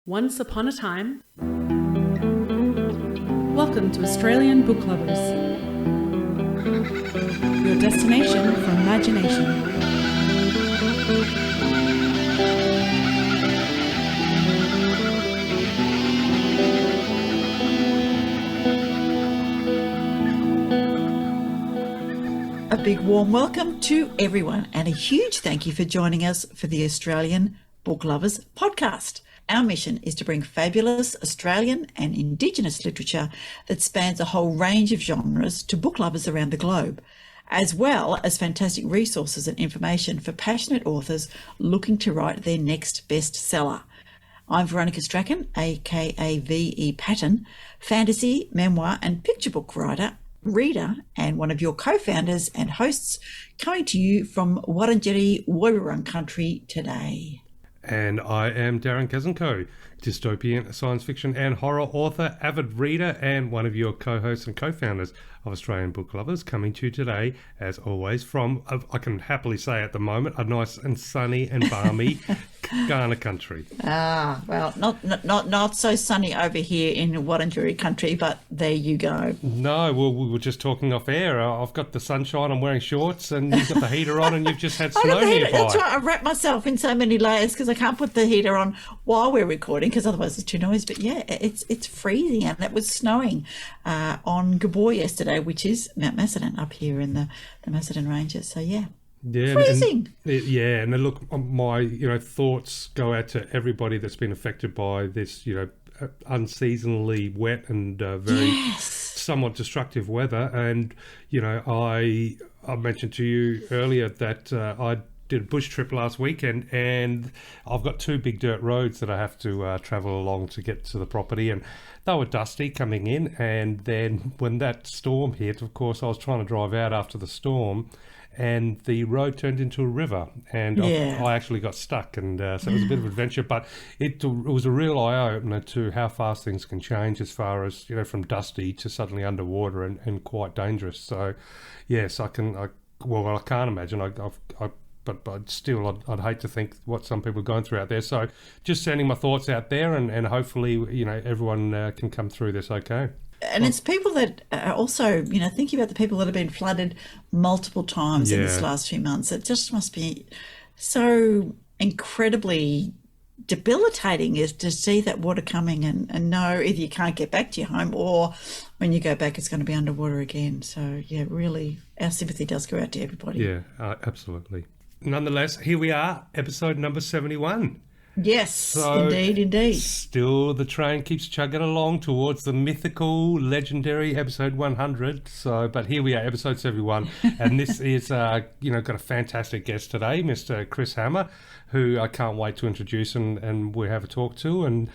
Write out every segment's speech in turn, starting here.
Once upon a time. Welcome to Australian Book Lovers, your destination for imagination. A big warm welcome to everyone and a huge thank you for joining us for the Australian Book Lovers podcast. Our mission is to bring fabulous Australian and Indigenous literature that spans a whole range of genres to book lovers around the globe, as well as fantastic resources and information for passionate authors looking to write their next bestseller. I'm Veronica Strachan, aka V.E. Patton, fantasy, memoir and picture book writer, reader and one of your co-founders and hosts, coming to you from Wurundjeri Woi-wurrung country today. And I am Darren Kazenko, dystopian science fiction and horror author, avid reader, and one of your co-hosts and co-founders of Australian Book Lovers, coming to you today, as always, from, I can happily say at the moment, a nice and sunny and balmy Ghana country. Ah, well, not so sunny over here in Wurundjeri country, but there you go. No, well, we were just talking off air. I've got the sunshine, I'm wearing shorts, and you've got the heater on, and you've just had snow nearby. That's right, I wrap myself in so many layers because I can't put the heater on while we're recording because otherwise it's too noisy. But yeah, it's freezing, and it was snowing on Gabor yesterday, which is Mount Macedon up here in the Macedon Ranges. So yeah. Yeah, freezing. And look, my thoughts go out to everybody that's been affected by this, unseasonably wet and very somewhat destructive weather. And I mentioned to you earlier that I did a bush trip last weekend, and I've got two big dirt roads that I have to travel along to get to the property, and they were dusty coming in. And then when that storm hit, of course, I was trying to drive out after the storm, and the road turned into a river, and I actually got stuck, and so it was a bit of an adventure, but it was a real eye-opener to how fast things can change as far as, from dusty to suddenly underwater and quite dangerous. So, yes, I can't imagine. But still, I'd hate to think what some people are going through out there. So just sending my thoughts out there, and hopefully, everyone can come through this okay. And it's people that are also, thinking about the people that have been flooded multiple times in this last few months. It just must be so incredibly debilitating is to see that water coming and know either you can't get back to your home or when you go back it's going to be underwater again. So, yeah, really, our sympathy does go out to everybody. Yeah, absolutely. Nonetheless, here we are, episode number 71. Yes, so indeed. Still, the train keeps chugging along towards the mythical, legendary episode 100. So, but here we are, episode 71, and this is, got a fantastic guest today, Mr. Chris Hammer, who I can't wait to introduce and we have a talk to, and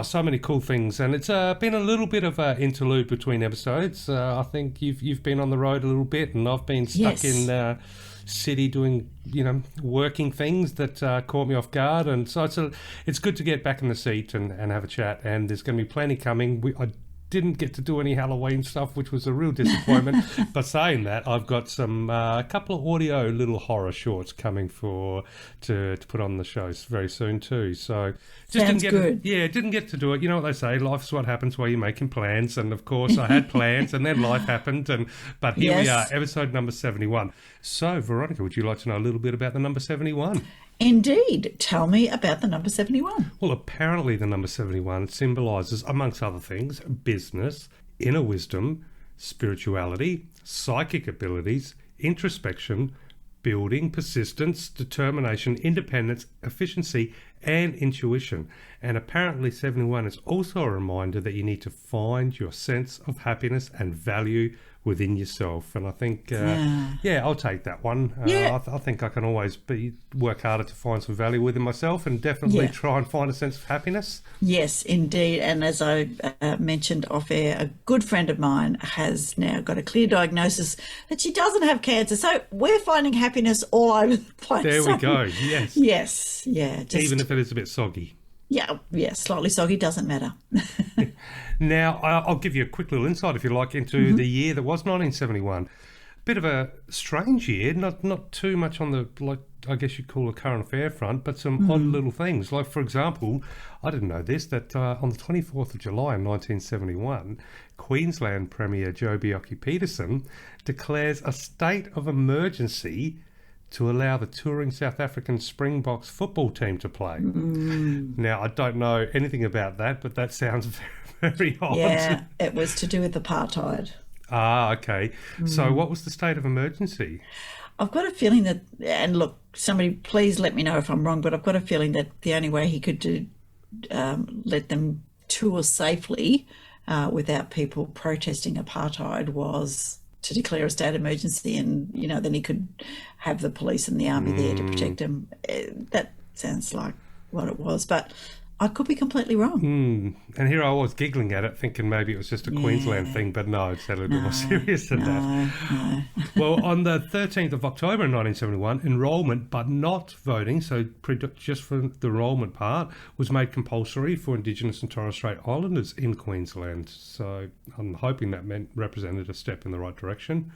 so many cool things. And it's been a little bit of an interlude between episodes. I think you've been on the road a little bit, and I've been stuck in city doing working things that caught me off guard, and so it's good to get back in the seat and have a chat, and there's going to be plenty coming. I didn't get to do any Halloween stuff, which was a real disappointment. But saying that, I've got a couple of audio little horror shorts coming to put on the show very soon too. So just didn't get to do it. You know what they say, life's what happens while you're making plans. And of course I had plans and then life happened. But here we are, episode number 71. So Veronica, would you like to know a little bit about the number 71? Indeed. Tell me about the number 71. Well, apparently the number 71 symbolises, amongst other things, business, inner wisdom, spirituality, psychic abilities, introspection, building, persistence, determination, independence, efficiency, and intuition. And apparently 71 is also a reminder that you need to find your sense of happiness and value within yourself. And I think, I'll take that one. I think I can always work harder to find some value within myself and definitely try and find a sense of happiness. Yes, indeed. And as I mentioned off air, a good friend of mine has now got a clear diagnosis that she doesn't have cancer. So we're finding happiness all over the place. There we go. Yes. Yes. Yeah. Even if it is a bit soggy. Yeah, slightly soggy, doesn't matter. Now, I'll give you a quick little insight, if you like, into the year that was 1971. bit of a strange year, not too much on the, like, I guess you'd call a current affair front, but some odd little things. Like, for example, I didn't know this, that on the 24th of July in 1971, Queensland Premier Joh Bjelke-Petersen declares a state of emergency to allow the touring South African Springboks football team to play. Now, I don't know anything about that, but that sounds very, very odd. Yeah, it was to do with apartheid. Ah, okay. So what was the state of emergency? I've got a feeling that, and look, somebody please let me know if I'm wrong, but I've got a feeling that the only way he could let them tour safely without people protesting apartheid was to declare a state of emergency, and, you know, then he could have the police and the army there to protect him. That sounds like what it was, but I could be completely wrong. And here I was giggling at it, thinking maybe it was just a Queensland thing, but no, it's a little bit more serious than that. Well, on the 13th of October 1971, enrolment, but not voting, so just for the enrolment part, was made compulsory for Indigenous and Torres Strait Islanders in Queensland. So I'm hoping that represented a step in the right direction.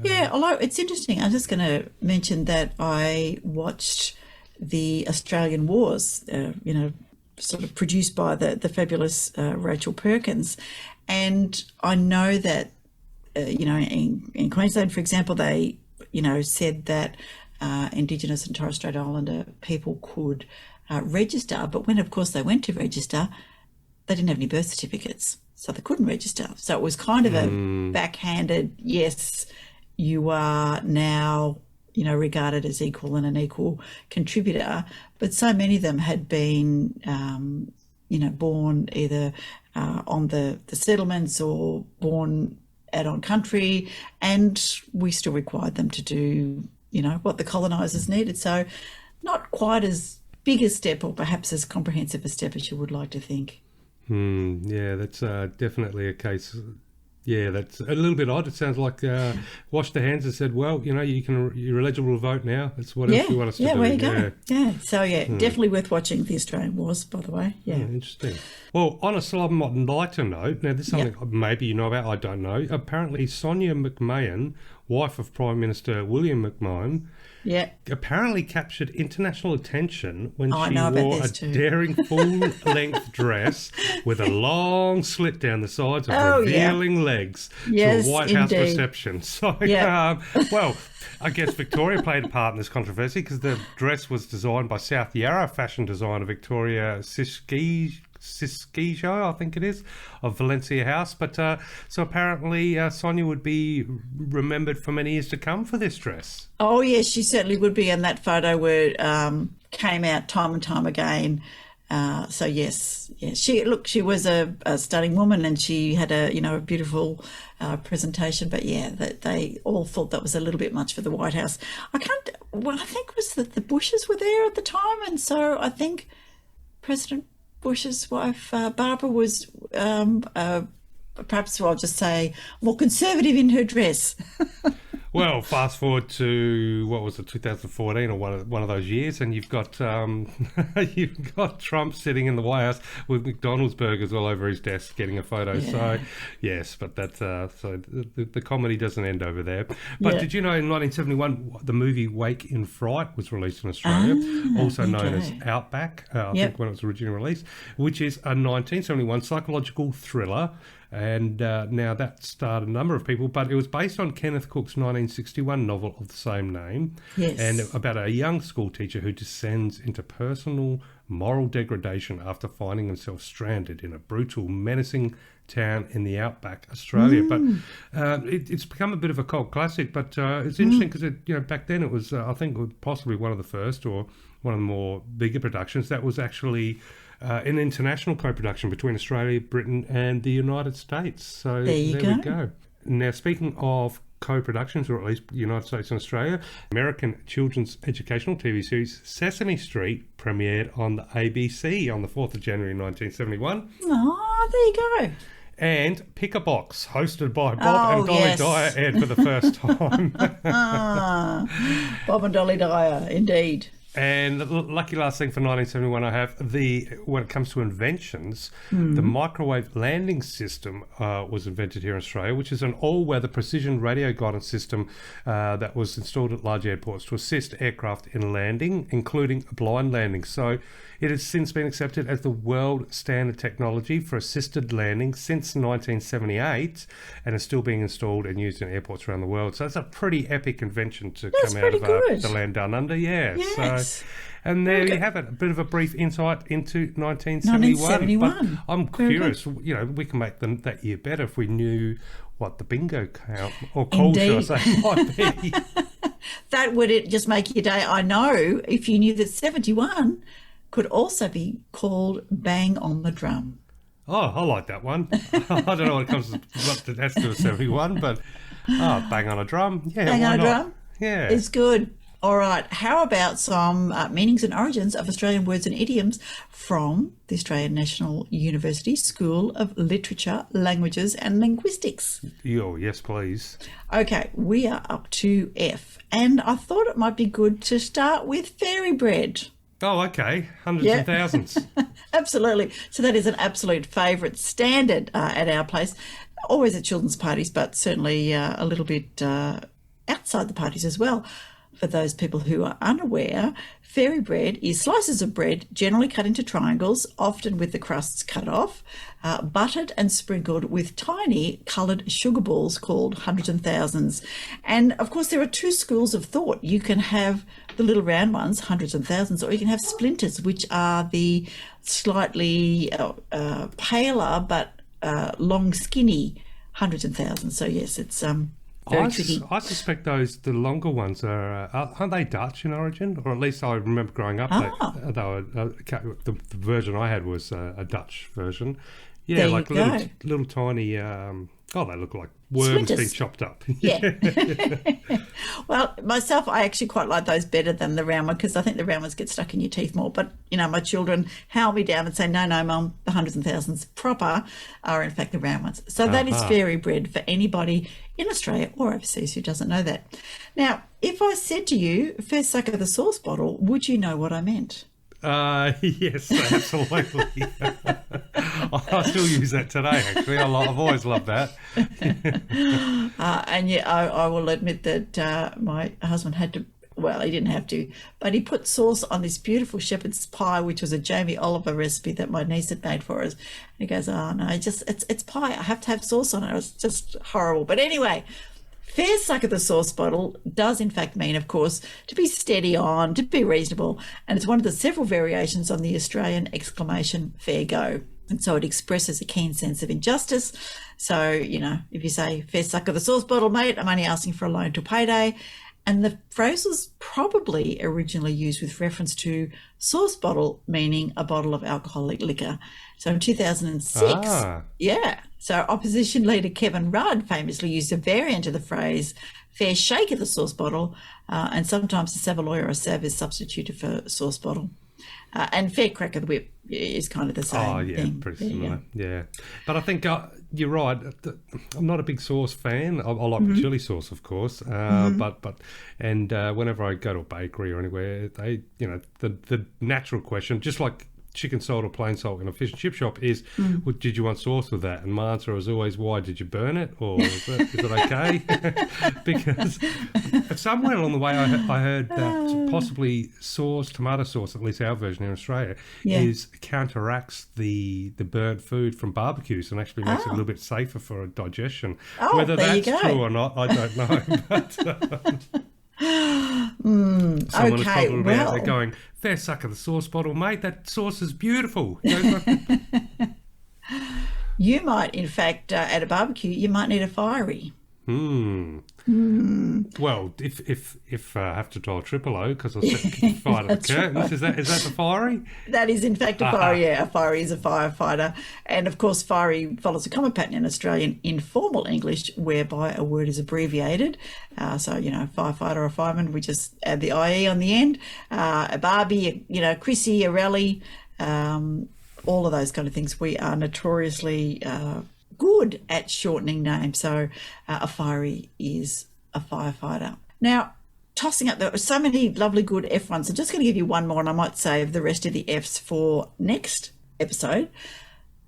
Yeah, although it's interesting, I'm just going to mention that I watched the Australian Wars, sort of produced by the fabulous Rachel Perkins. And I know that, in Queensland, for example, they, said that Indigenous and Torres Strait Islander people could register. But when, of course, they went to register, they didn't have any birth certificates, so they couldn't register. So it was kind of a backhanded, yes, you are now regarded as equal and an equal contributor. But so many of them had been, born either on the settlements or born out on country, and we still required them to do, what the colonisers needed. So not quite as big a step, or perhaps as comprehensive a step as you would like to think. Yeah, that's definitely a case. Yeah, that's a little bit odd. It sounds like washed their hands and said, well, you're eligible to vote now. That's what else you want us to do. Yeah, where you go. Yeah, so definitely worth watching the Australian Wars, by the way. Yeah. Interesting. Well, on a somewhat lighter note, now this is something maybe you know about, I don't know. Apparently Sonia McMahon, wife of Prime Minister William McMahon, apparently captured international attention when she wore a daring full-length dress with a long slit down the sides of revealing legs to a White House reception. So, well, I guess Victoria played a part in this controversy because the dress was designed by South Yarra fashion designer Victoria Siskijou, I think it is, of Valencia House. But so apparently Sonia would be remembered for many years to come for this dress. Oh, yes, she certainly would be. And that photo came out time and time again. So yes. She was a stunning woman, and she had a beautiful presentation. But that they all thought that was a little bit much for the White House. I think it was that the Bushes were there at the time, and so I think President Bush's wife, Barbara, was perhaps I'll just say more conservative in her dress. Well, fast forward to, 2014 or one of those years, and you've got Trump sitting in the White House with McDonald's burgers all over his desk getting a photo. Yeah. So, yes, but that's so the comedy doesn't end over there. But did you know in 1971 the movie Wake in Fright was released in Australia, also known as Outback, I think when it was originally released, which is a 1971 psychological thriller. And now that starred a number of people, but it was based on Kenneth Cook's 1961 novel of the same name, and about a young school teacher who descends into personal moral degradation after finding himself stranded in a brutal, menacing town in the outback, Australia. But it's become a bit of a cult classic. But it's interesting because back then it was I think possibly one of the first or one of the more bigger productions that was actually an international co-production between Australia, Britain and the United States. So there we go. Now, speaking of co-productions, or at least the United States and Australia, American children's educational TV series Sesame Street premiered on the ABC on the 4th of January 1971. Oh, there you go. And Pick a Box, hosted by Bob and Dolly Dyer, aired for the first time. Bob and Dolly Dyer, indeed. And the lucky last thing for 1971, I have when it comes to inventions, the microwave landing system was invented here in Australia, which is an all-weather precision radio guidance system that was installed at large airports to assist aircraft in landing, including blind landing. So it has since been accepted as the world standard technology for assisted landing since 1978 and is still being installed and used in airports around the world. So it's a pretty epic invention to come out of the land down under. Yeah. Yes. So, and there you have it, a bit of a brief insight into 1971. But I'm curious, we can make that year better if we knew what the bingo count or call, should I say, might be. That would just make your day. I know if you knew that 71 could also be called Bang on the Drum. Oh, I like that one. I don't know what it has to do with 71, but bang on a drum. Yeah, bang on a drum? Yeah. It's good. All right. How about some meanings and origins of Australian words and idioms from the Australian National University School of Literature, Languages and Linguistics? Oh, yes, please. Okay, we are up to F. And I thought it might be good to start with fairy bread. Oh, okay. Hundreds and thousands. Absolutely. So that is an absolute favourite standard at our place. Always at children's parties, but certainly a little bit outside the parties as well. For those people who are unaware, fairy bread is slices of bread generally cut into triangles, often with the crusts cut off, buttered and sprinkled with tiny coloured sugar balls called hundreds and thousands. And of course, there are two schools of thought. You can have the little round ones, hundreds and thousands, or you can have splinters, which are the slightly paler but long, skinny hundreds and thousands. So yes, it's very tricky. I suspect the longer ones aren't they Dutch in origin? Or at least I remember growing up, they were, the version I had was a Dutch version. Yeah, there like little tiny, they look like worms being chopped up. Yeah. Well, myself, I actually quite like those better than the round one because I think the round ones get stuck in your teeth more. But, my children howl me down and say, no, Mum, the hundreds and thousands proper are in fact the round ones. So that is fairy bread for anybody in Australia or overseas who doesn't know that. Now, if I said to you, first suck of the sauce bottle, would you know what I meant? Yes, absolutely. I still use that today, actually. I've always loved that. And yeah, I will admit that my husband had to, well, he didn't have to, but he put sauce on this beautiful shepherd's pie, which was a Jamie Oliver recipe that my niece had made for us. And he goes, oh no, it's pie. I have to have sauce on it. It was just horrible. But anyway, fair suck of the sauce bottle does in fact mean, of course, to be steady on, to be reasonable. And it's one of the several variations on the Australian exclamation, fair go. And so it expresses a keen sense of injustice. So, if you say, fair suck of the sauce bottle, mate, I'm only asking for a loan till payday. And the phrase was probably originally used with reference to sauce bottle, meaning a bottle of alcoholic liquor. So in 2006, so opposition leader Kevin Rudd famously used a variant of the phrase, fair shake of the sauce bottle, and sometimes the Savoy or a Sav is substituted for sauce bottle. And fair crack of the whip is kind of the same. Oh, yeah, thing. pretty similar. Yeah. But I think you're right. I'm not a big sauce fan. I like the chili sauce, of course. But whenever I go to a bakery or anywhere, they, the natural question, just like chicken salt or plain salt in a fish and chip shop is, well, did you want sauce with that? And my answer is always, why did you burn it? Or is it okay? Because somewhere along the way I heard that possibly tomato sauce, at least our version here in Australia, counteracts the burnt food from barbecues and actually makes it a little bit safer for digestion. Whether that's true or not, I don't know. But someone is probably out there going, fair suck of the sauce bottle, mate, that sauce is beautiful. You might, in fact, at a barbecue, you might need a fiery. Well, if I have to dial 000 because I set fire to the curtains, right. Is that the fiery? That is in fact a fiery. Yeah, a fiery is a firefighter, and of course, fiery follows a common pattern in Australian informal English, whereby a word is abbreviated. So firefighter or fireman, we just add the IE on the end. A Barbie, Chrissy, a rally, all of those kind of things. We are notoriously good at shortening names. So a fiery is a firefighter. Now, tossing up. There were so many lovely good F ones. I'm just going to give you one more, and I might save the rest of the Fs for next episode.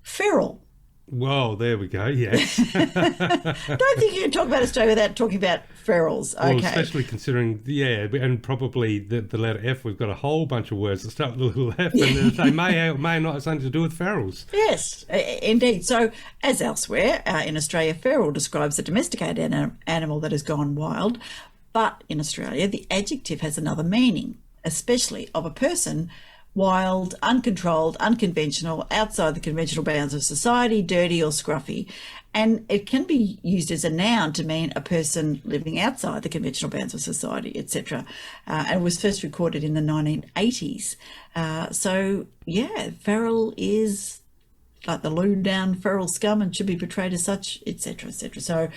Feral. Well, there we go. Yes. Don't think you can talk about Australia without talking about ferals. Okay. Well, especially considering, and probably the letter F, we've got a whole bunch of words that start with a little F, and they may not have something to do with ferals. Yes, indeed. So, as elsewhere in Australia, feral describes a domesticated animal that has gone wild. But in Australia, the adjective has another meaning, especially of a person wild, uncontrolled, unconventional, outside the conventional bounds of society, dirty or scruffy. And it can be used as a noun to mean a person living outside the conventional bounds of society, etc. And was first recorded in the 1980s. Feral is like the low-down feral scum and should be portrayed as such, etc., etc. So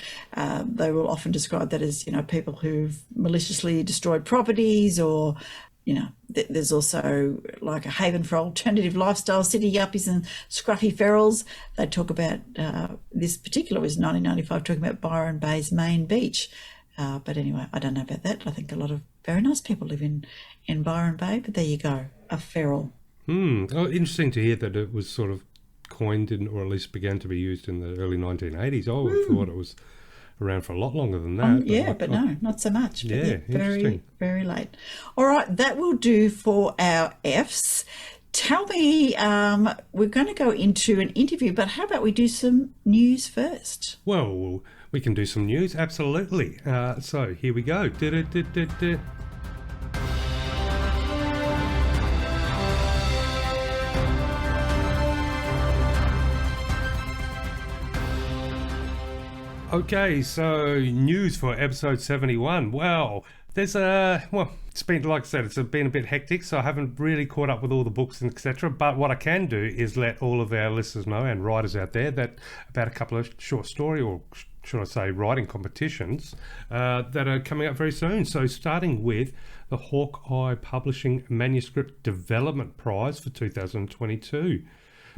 they will often describe that as, people who've maliciously destroyed properties, or there's also like a haven for alternative lifestyle, city yuppies and scruffy ferals. They talk about, this particular was 1995, talking about Byron Bay's main beach. But anyway, I don't know about that. I think a lot of very nice people live in Byron Bay, but there you go, a feral. Oh, interesting to hear that it was sort of coined or at least began to be used in the early 1980s. I would have thought it was around for a lot longer than that. But no, not so much. Yeah, very, very late. All right, that will do for our Fs. Tell me, we're going to go into an interview, but how about we do some news first? Well, we can do some news, absolutely. So here we go. Okay, so news for episode 71. Well, it's been, like I said, it's been a bit hectic, so I haven't really caught up with all the books and etc. But what I can do is let all of our listeners know, and writers out there, that about a couple of short story, or should I say writing competitions, that are coming up very soon. So starting with the Hawkeye Publishing Manuscript Development Prize for 2022.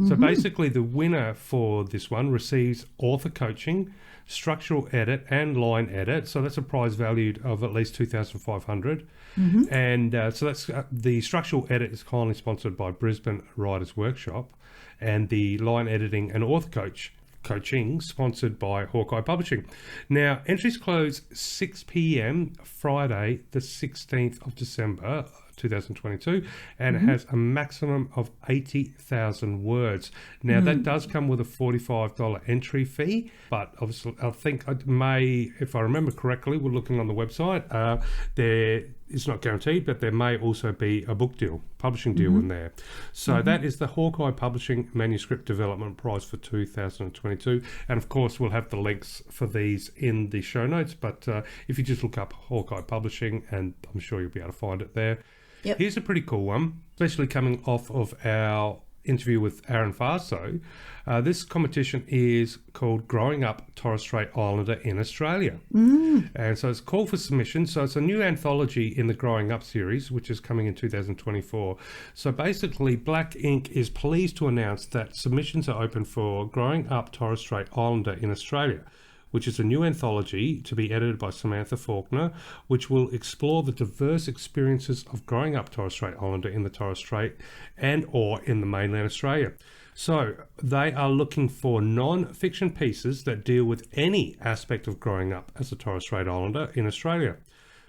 So basically the winner for this one receives author coaching, structural edit and line edit. So that's a prize valued of at least $2,500. And so that's the structural edit is kindly sponsored by Brisbane Writers Workshop, and the line editing and author coaching sponsored by Hawkeye Publishing. Now, entries close 6 p.m. Friday, the 16th of December, 2022, and it has a maximum of 80,000 words. Now, that does come with a $45 entry fee, but obviously I think it may, if I remember correctly, we're looking on the website, it's not guaranteed, but there may also be a book deal, publishing deal in there. So that is the Hawkeye Publishing Manuscript Development Prize for 2022. And of course, we'll have the links for these in the show notes. But if you just look up Hawkeye Publishing, and I'm sure you'll be able to find it there. Yep. Here's a pretty cool one, especially coming off of our interview with Aaron Farso. This competition is called Growing Up Torres Strait Islander in Australia. And so it's called for submission. So it's a new anthology in the Growing Up series, which is coming in 2024. So basically, Black Ink is pleased to announce that submissions are open for Growing Up Torres Strait Islander in Australia, which is a new anthology to be edited by Samantha Faulkner, which will explore the diverse experiences of growing up Torres Strait Islander in the Torres Strait and or in the mainland Australia. So they are looking for non-fiction pieces that deal with any aspect of growing up as a Torres Strait Islander in Australia.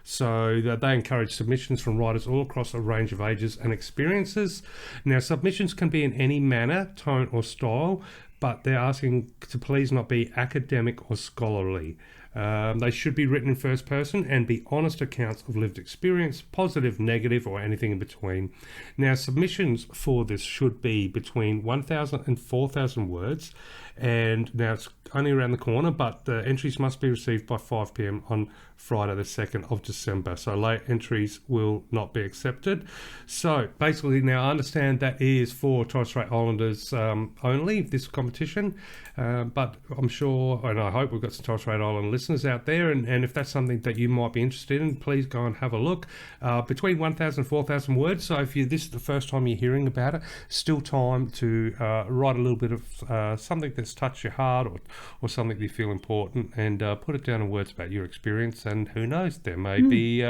So that they encourage submissions from writers all across a range of ages and experiences. Now, submissions can be in any manner, tone or style, but they're asking to please not be academic or scholarly. They should be written in first person and be honest accounts of lived experience, positive, negative, or anything in between. Now, submissions for this should be between 1,000 and 4,000 words. And now it's only around the corner, but the entries must be received by 5 p.m. on Friday the 2nd of December. So late entries will not be accepted. So basically now I understand that is for Torres Strait Islanders only, this competition. But I'm sure, and I hope we've got some Torres Strait Island listeners out there. And if that's something that you might be interested in, please go and have a look. Between 1,000 and 4,000 words. So if this is the first time you're hearing about it, still time to write a little bit of something that's touched your heart or something that you feel important, and put it down in words about your experience and who knows, there may be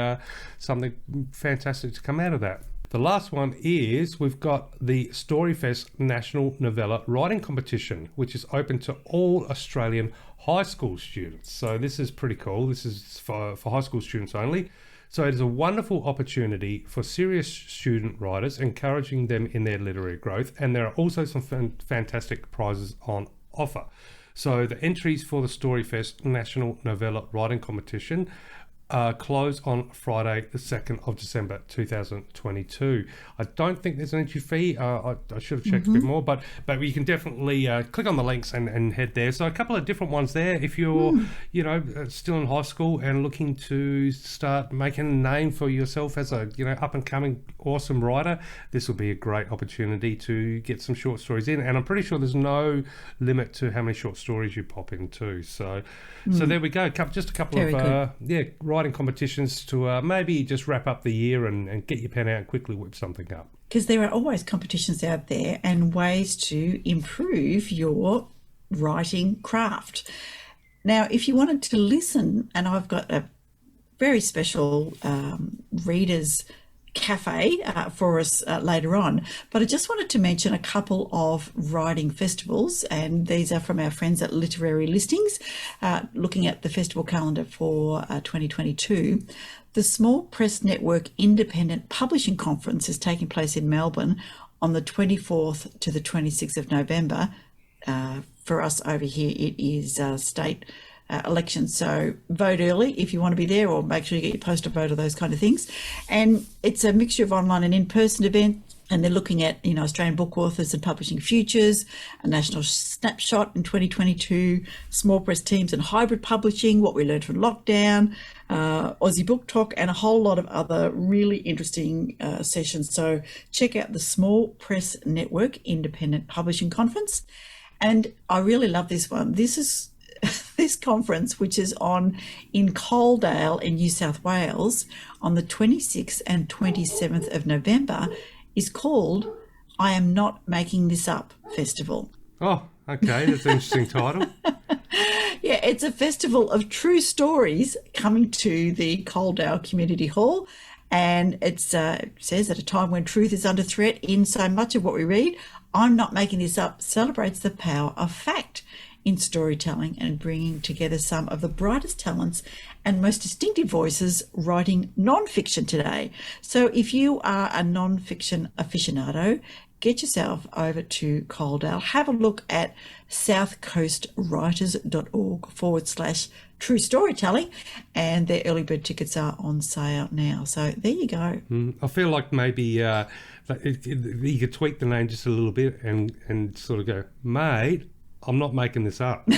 something fantastic to come out of that. The last one is we've got the Storyfest National Novella Writing Competition, which is open to all Australian high school students. So this is pretty cool. This is for high school students only. So it is a wonderful opportunity for serious student writers, encouraging them in their literary growth. And there are also some fantastic prizes on offer. So the entries for the Storyfest National Novella Writing Competition close on Friday the 2nd of December 2022. I don't think there's an entry fee. I should have checked a bit more, but you can definitely click on the links and head there. So a couple of different ones there. If you're still in high school and looking to start making a name for yourself as a up and coming awesome writer, this will be a great opportunity to get some short stories in. And I'm pretty sure there's no limit to how many short stories you pop into. So there we go. Just a couple Very of writing competitions to maybe just wrap up the year and get your pen out and quickly whip something up. Because there are always competitions out there and ways to improve your writing craft. Now, if you wanted to listen, and I've got a very special readers cafe for us later on, but I just wanted to mention a couple of writing festivals, and these are from our friends at Literary Listings. Looking at the festival calendar for 2022, the Small Press Network Independent Publishing Conference is taking place in Melbourne on the 24th to the 26th of November. For us over here, it is state elections, so vote early if you want to be there, or make sure you get your postal vote or those kind of things. And it's a mixture of online and in-person event, and they're looking at Australian book authors and publishing futures, a national snapshot in 2022, small press teams and hybrid publishing, what we learned from lockdown, Aussie Book Talk, and a whole lot of other really interesting sessions. So check out the Small Press Network Independent Publishing Conference. And I really love this one. This conference, which is in Coaldale in New South Wales on the 26th and 27th of November, is called I Am Not Making This Up Festival. Oh, okay. That's an interesting title. Yeah, it's a festival of true stories coming to the Coaldale Community Hall. And it says, at a time when truth is under threat in so much of what we read, I'm Not Making This Up celebrates the power of fact in storytelling and bringing together some of the brightest talents and most distinctive voices writing non-fiction today. So if you are a non-fiction aficionado, get yourself over to Coaldale. Have a look at southcoastwriters.org/true storytelling, and their early bird tickets are on sale now. So there you go. I feel like maybe you could tweak the name just a little bit and sort of go, mate, I'm not making this up.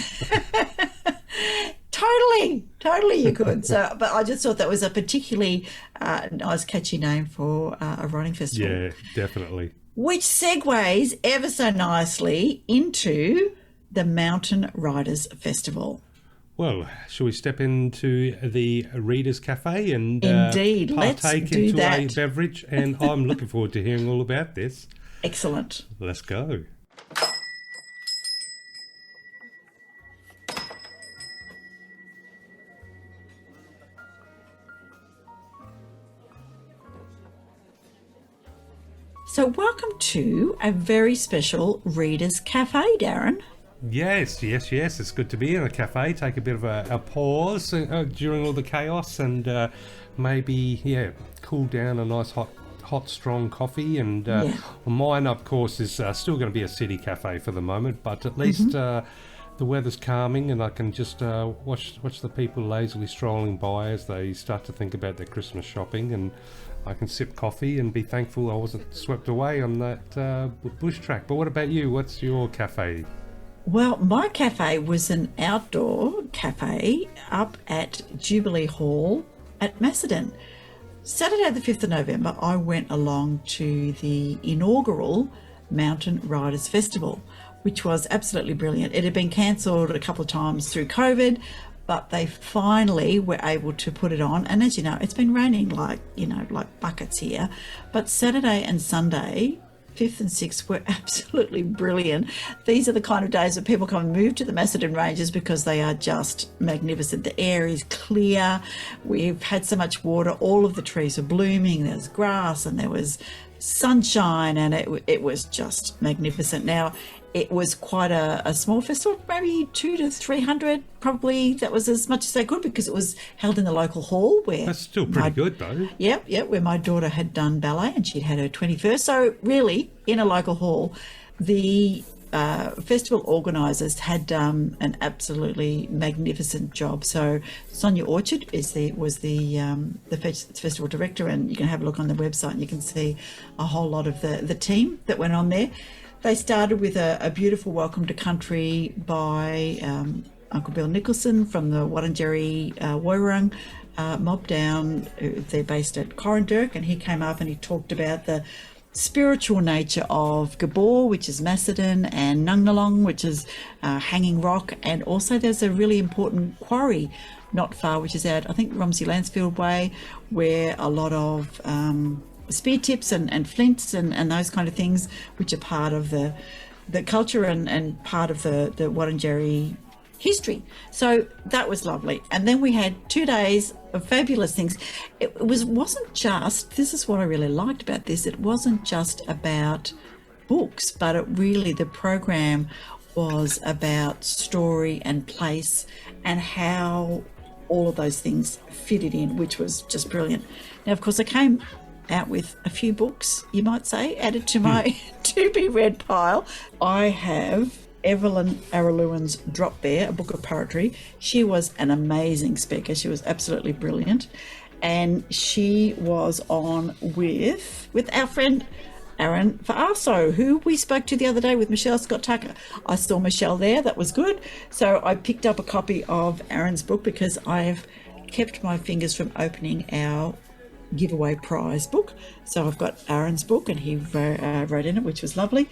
Totally you could. So, but I just thought that was a particularly nice, catchy name for a writing festival. Yeah, definitely. Which segues ever so nicely into the Mountain Riders Festival. Well, shall we step into the Readers Cafe and Indeed, let's partake do into that. a beverage? And I'm looking forward to hearing all about this. Excellent. Let's go. So welcome to a very special Readers Cafe, Darren. Yes. It's good to be in a cafe. Take a bit of a pause during all the chaos and maybe, cool down a nice hot strong coffee. And mine, of course, is still going to be a city cafe for the moment, but at least the weather's calming and I can just watch the people lazily strolling by as they start to think about their Christmas shopping, and I can sip coffee and be thankful I wasn't swept away on that bush track. But what about you? What's your cafe? Well, my cafe was an outdoor cafe up at Jubilee Hall at Macedon. Saturday the 5th of November, I went along to the inaugural Mountain Riders Festival, which was absolutely brilliant. It had been cancelled a couple of times through COVID, but they finally were able to put it on. And as you know, it's been raining like buckets here. But Saturday and Sunday, 5th and 6th were absolutely brilliant. These are the kind of days that people come and move to the Macedon Ranges because they are just magnificent. The air is clear. We've had so much water. All of the trees are blooming. There's grass and there was sunshine, and it was just magnificent. Now, it was quite a small festival, maybe 200 to 300, probably. That was as much as they could because it was held in the local hall where... That's still pretty good, though. Yep, where my daughter had done ballet and she'd had her 21st. So really, in a local hall, the festival organisers had done an absolutely magnificent job. So Sonia Orchard was the festival director, and you can have a look on the website and you can see a whole lot of the team that went on there. They started with a beautiful welcome to country by Uncle Bill Nicholson from the Wurundjeri Woiwurrung mob down. They're based at Corranderk, and he came up and he talked about the spiritual nature of Gabor, which is Macedon, and Nungalong, which is Hanging Rock, and also there's a really important quarry not far, which is out, I think, Romsey Lansfield Way, where a lot of spear tips and flints and those kind of things, which are part of the culture and part of the Wurundjeri history. So that was lovely. And then we had 2 days of fabulous things. It wasn't just, this is what I really liked about this, it wasn't just about books, but the program was about story and place and how all of those things fitted in, which was just brilliant. Now, of course, I came out with a few books, you might say, added to my to-be-read pile. I have Evelyn Aralewin's Drop Bear, a book of poetry. She was an amazing speaker. She was absolutely brilliant. And she was on with our friend Aaron Fa'aso, who we spoke to the other day with Michelle Scott Tucker. I saw Michelle there. That was good. So I picked up a copy of Aaron's book because I've kept my fingers from opening our giveaway prize book. So I've got Aaron's book, and he wrote in it, which was lovely.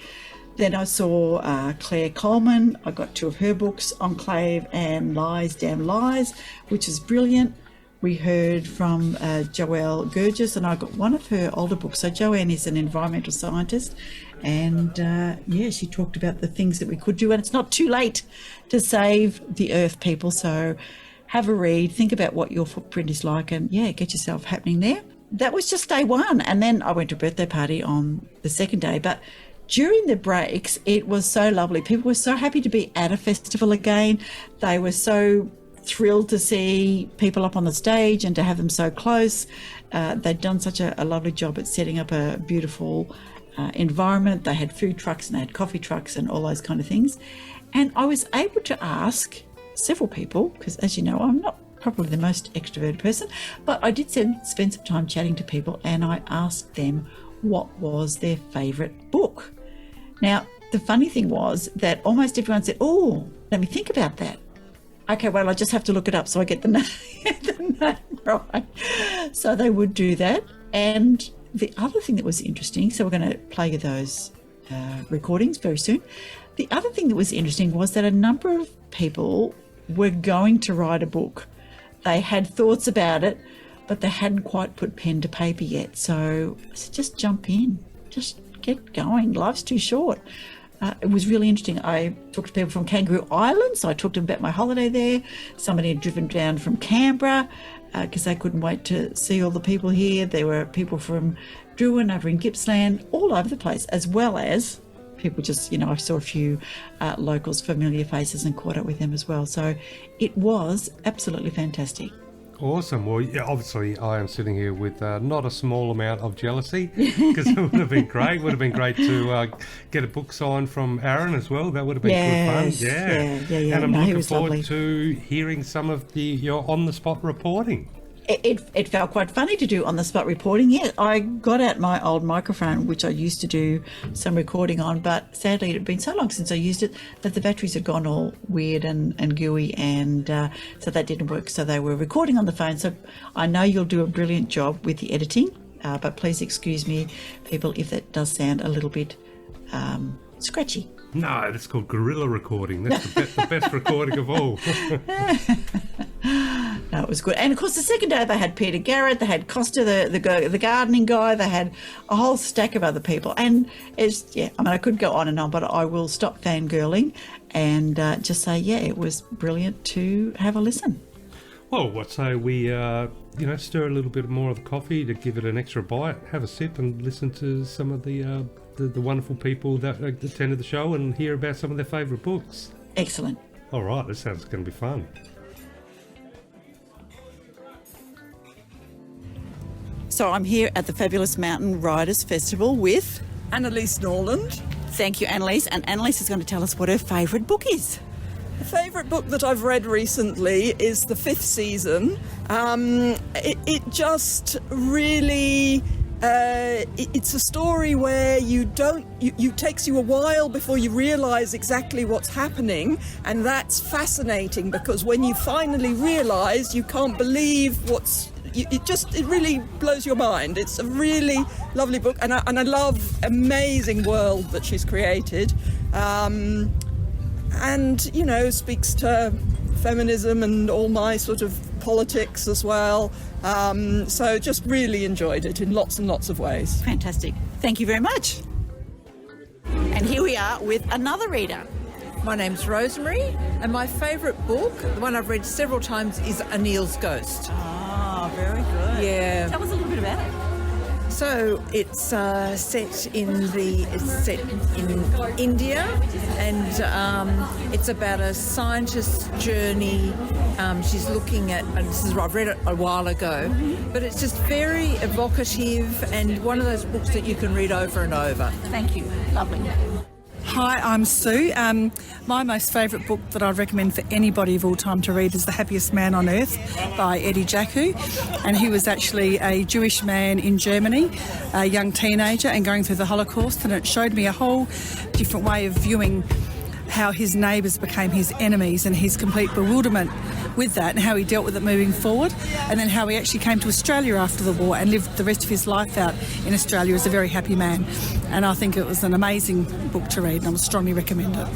Then I saw Claire Coleman. I got 2 of her books, Enclave and Lies, Damn Lies, which is brilliant. We heard from Joelle Gurgis, and I got one of her older books. So Joanne is an environmental scientist, and she talked about the things that we could do, and it's not too late to save the earth, people. So have a read, think about what your footprint is like, and get yourself happening there. That was just day 1, and then I went to a birthday party on the second day. But during the breaks, it was so lovely. People were so happy to be at a festival again. They were so thrilled to see people up on the stage and to have them so close. They'd done such a lovely job at setting up a beautiful environment. They had food trucks and they had coffee trucks and all those kind of things. And I was able to ask several people, because as you know, I'm not probably the most extroverted person, but I did spend some time chatting to people, and I asked them what was their favourite book. Now, the funny thing was that almost everyone said, "Oh, let me think about that." Okay, well, I just have to look it up so I get the name right. So they would do that. And the other thing that was interesting, so we're going to play you those recordings very soon. The other thing that was interesting was that a number of people were going to write a book. They had thoughts about it, but they hadn't quite put pen to paper yet. So I said, just jump in, just get going. Life's too short. It was really interesting. I talked to people from Kangaroo Island, so I talked to them about my holiday there. Somebody had driven down from Canberra because they couldn't wait to see all the people here. There were people from Druin over in Gippsland, all over the place, as well as people just, I saw a few locals, familiar faces, and caught up with them as well. So it was absolutely fantastic. Awesome. Well, yeah, obviously I am sitting here with not a small amount of jealousy, because it would have been great. Would have been great to get a book signed from Aaron as well. That would have been good fun. Yeah. And I'm looking forward to hearing some of your on-the-spot reporting. It felt quite funny to do on-the-spot reporting. Yeah, I got out my old microphone, which I used to do some recording on, but sadly it had been so long since I used it that the batteries had gone all weird and gooey, and so that didn't work. So they were recording on the phone. So I know you'll do a brilliant job with the editing, but please excuse me, people, if that does sound a little bit scratchy. No, that's called guerrilla recording. That's the best recording of all. No, it was good. And of course, the second day they had Peter Garrett, they had Costa, the gardening guy, they had a whole stack of other people. And I could go on and on, but I will stop fangirling and just say, it was brilliant to have a listen. Well, what say we, stir a little bit more of the coffee to give it an extra bite, have a sip, and listen to some of the wonderful people that attended the show and hear about some of their favourite books. Excellent. All right, this sounds going to be fun. So I'm here at the Fabulous Mountain Riders Festival with Annalise Norland. Thank you, Annalise. And Annalise is going to tell us what her favourite book is. The favourite book that I've read recently is the 5th season. It just really... it's a story where it takes you a while before you realise exactly what's happening, and that's fascinating because when you finally realise, you can't believe it really blows your mind. It's a really lovely book, and I love amazing world that she's created, and speaks to feminism and all my sort of politics as well. So just really enjoyed it in lots and lots of ways. Fantastic. Thank you very much. And here we are with another reader. My name's Rosemary, and my favourite book, the one I've read several times, is Anil's Ghost. Oh, very good. Yeah. Tell us a little bit about it. So it's set in India, and it's about a scientist's journey. She's looking at, I've read it a while ago, but it's just very evocative and one of those books that you can read over and over. Thank you. Lovely. Hi, I'm Sue. My most favourite book that I'd recommend for anybody of all time to read is The Happiest Man on Earth by Eddie Jaku. And he was actually a Jewish man in Germany, a young teenager, and going through the Holocaust. And it showed me a whole different way of viewing how his neighbours became his enemies and his complete bewilderment with that, and how he dealt with it moving forward, and then how he actually came to Australia after the war and lived the rest of his life out in Australia as a very happy man. And I think it was an amazing book to read, and I would strongly recommend it.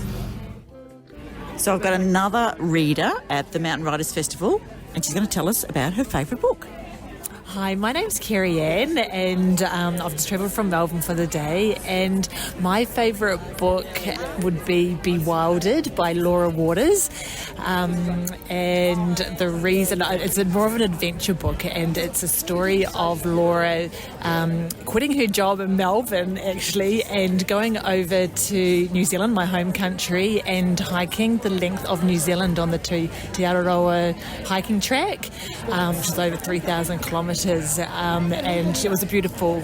So I've got another reader at the Mountain Riders Festival, and she's going to tell us about her favourite book. Hi, my name's Kerry Ann, and I've just travelled from Melbourne for the day, and my favourite book would be Bewildered by Laura Waters, and the reason, it's more of an adventure book, and it's a story of Laura quitting her job in Melbourne actually and going over to New Zealand, my home country, and hiking the length of New Zealand on the Te Araroa hiking track, which is over 3,000 kilometres. And it was a beautiful,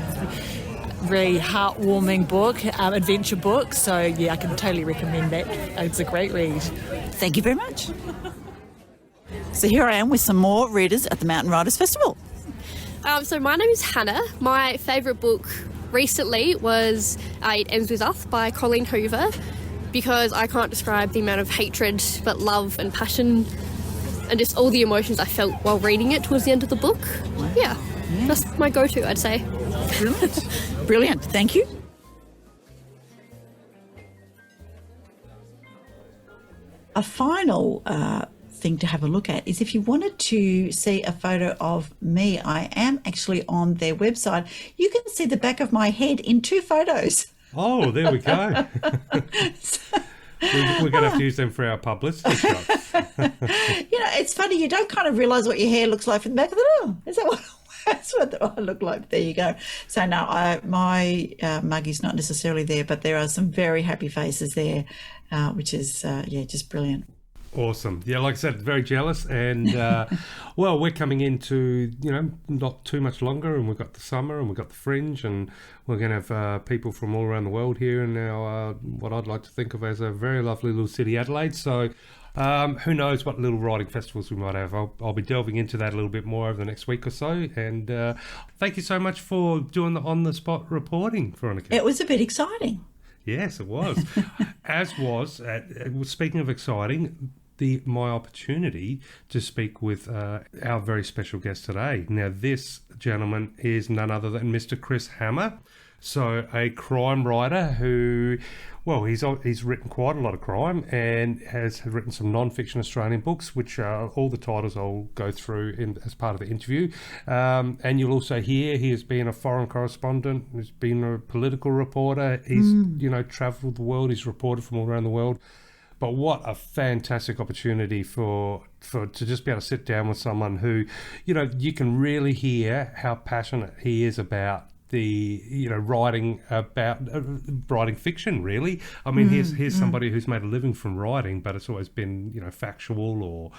really heartwarming book, adventure book. So, I can totally recommend that. It's a great read. Thank you very much. So here I am with some more readers at the Mountain Riders Festival. So my name is Hannah. My favourite book recently was It Ends With Us by Colleen Hoover, because I can't describe the amount of hatred, but love and passion and just all the emotions I felt while reading it towards the end of the book. Yeah. That's my go-to, I'd say. Brilliant. Brilliant. Thank you. A final thing to have a look at is if you wanted to see a photo of me, I am actually on their website. You can see the back of my head in 2 photos. Oh, there we go. We're going to have to use them for our publicity shots. It's funny. You don't kind of realise what your hair looks like from the back of the room. Is that what? That's what I look like. There you go. So no, my mug is not necessarily there, but there are some very happy faces there, which is just brilliant. Awesome. Yeah, like I said, very jealous. And, well, we're coming into, not too much longer, and we've got the summer and we've got the Fringe, and we're going to have people from all around the world here in our, what I'd like to think of as a very lovely little city, Adelaide. So who knows what little writing festivals we might have. I'll be delving into that a little bit more over the next week or so. And thank you so much for doing the on-the-spot reporting, Veronica. It was a bit exciting. Yes, it was. Speaking of exciting, my opportunity to speak with our very special guest today. Now, this gentleman is none other than Mr. Chris Hammer, So a crime writer who, well, he's written quite a lot of crime and has written some non-fiction Australian books, which all the titles I'll go through as part of the interview. And you'll also hear he has been a foreign correspondent, he's been a political reporter, he's travelled the world, he's reported from all around the world. But what a fantastic opportunity for to just be able to sit down with someone who, you can really hear how passionate he is about writing fiction, really. I mean, here's somebody who's made a living from writing, but it's always been, factual or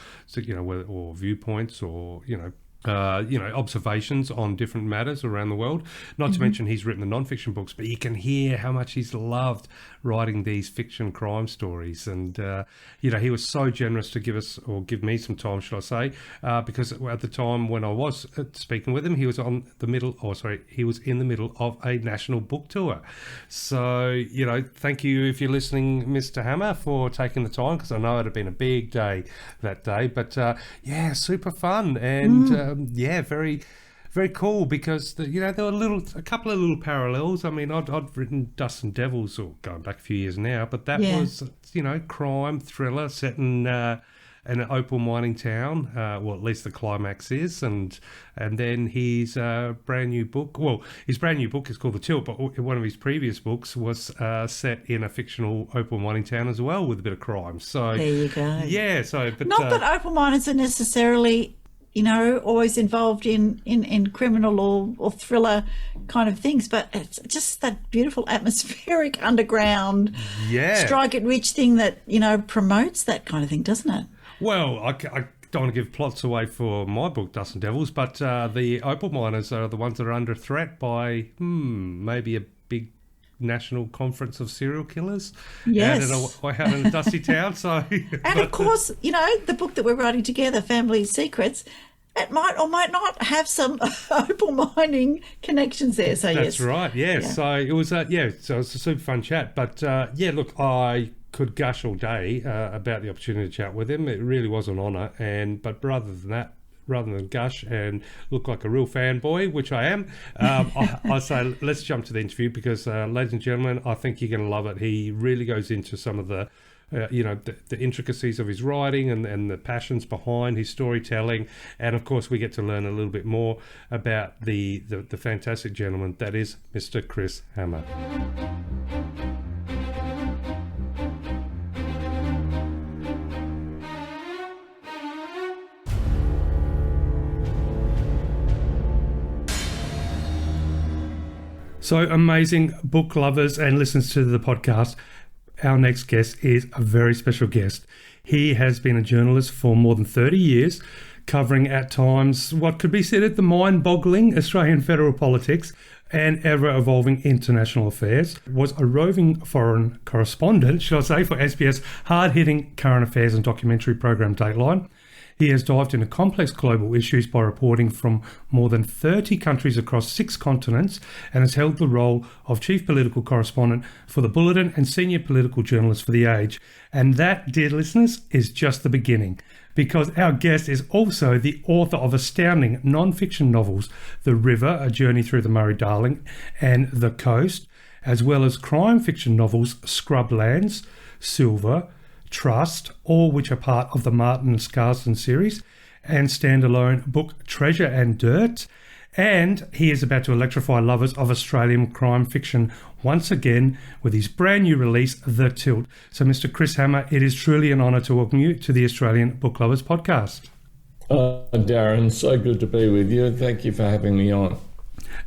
viewpoints or, observations on different matters around the world. Not to mention he's written the non-fiction books, but you can hear how much he's loved writing these fiction crime stories. And, he was so generous to give me some time, should I say, because at the time when I was speaking with him, he was in the middle of a national book tour. So, thank you if you're listening, Mr. Hammer, for taking the time, because I know it had been a big day that day. But, super fun. And, very, very cool, because there were a couple of little parallels. I mean, I'd written Dust and Devils, or going back a few years now, but that was crime thriller set in an opal mining town. Well, at least the climax is, and then his brand new book. Well, his brand new book is called The Tilt, but one of his previous books was set in a fictional opal mining town as well, with a bit of crime. So there you go. Yeah. So, but not that opal miners are necessarily, always involved in criminal or thriller kind of things, but it's just that beautiful atmospheric underground strike it rich thing that, promotes that kind of thing, doesn't it? Well, I don't want to give plots away for my book, Dust and Devils, but the opal miners are the ones that are under threat by maybe a big national conference of serial killers out in a dusty town. So, of course, the book that we're writing together, Family Secrets, it might or might not have some opal mining connections there. So that's right. Yeah. So it was so it was a super fun chat. But look, I could gush all day about the opportunity to chat with him. It really was an honour. But rather than gush and look like a real fanboy, which I am, I say let's jump to the interview, because, ladies and gentlemen, I think you're going to love it. He really goes into some of the the intricacies of his writing and the passions behind his storytelling. And, of course, we get to learn a little bit more about the fantastic gentleman that is Mr. Chris Hammer. So, amazing book lovers and listeners to the podcast, our next guest is a very special guest. He has been a journalist for more than 30 years, covering at times what could be said at the mind-boggling Australian federal politics and ever-evolving international affairs, was a roving foreign correspondent, should I say, for SBS hard-hitting current affairs and documentary program Dateline. He has dived into complex global issues by reporting from more than 30 countries across 6 continents, and has held the role of chief political correspondent for the Bulletin and senior political journalist for The Age. And that, dear listeners, is just the beginning, because our guest is also the author of astounding non-fiction novels, The River, A Journey Through the Murray-Darling, and The Coast, as well as crime fiction novels Scrublands, Silver, Trust, all which are part of the Martin Scarsden series, and standalone book Treasure and Dirt. And he is about to electrify lovers of Australian crime fiction once again with his brand new release, The Tilt. So, Mr. Chris Hammer, it is truly an honour to welcome you to the Australian Book Lovers podcast. Darren, so good to be with you, and thank you for having me on.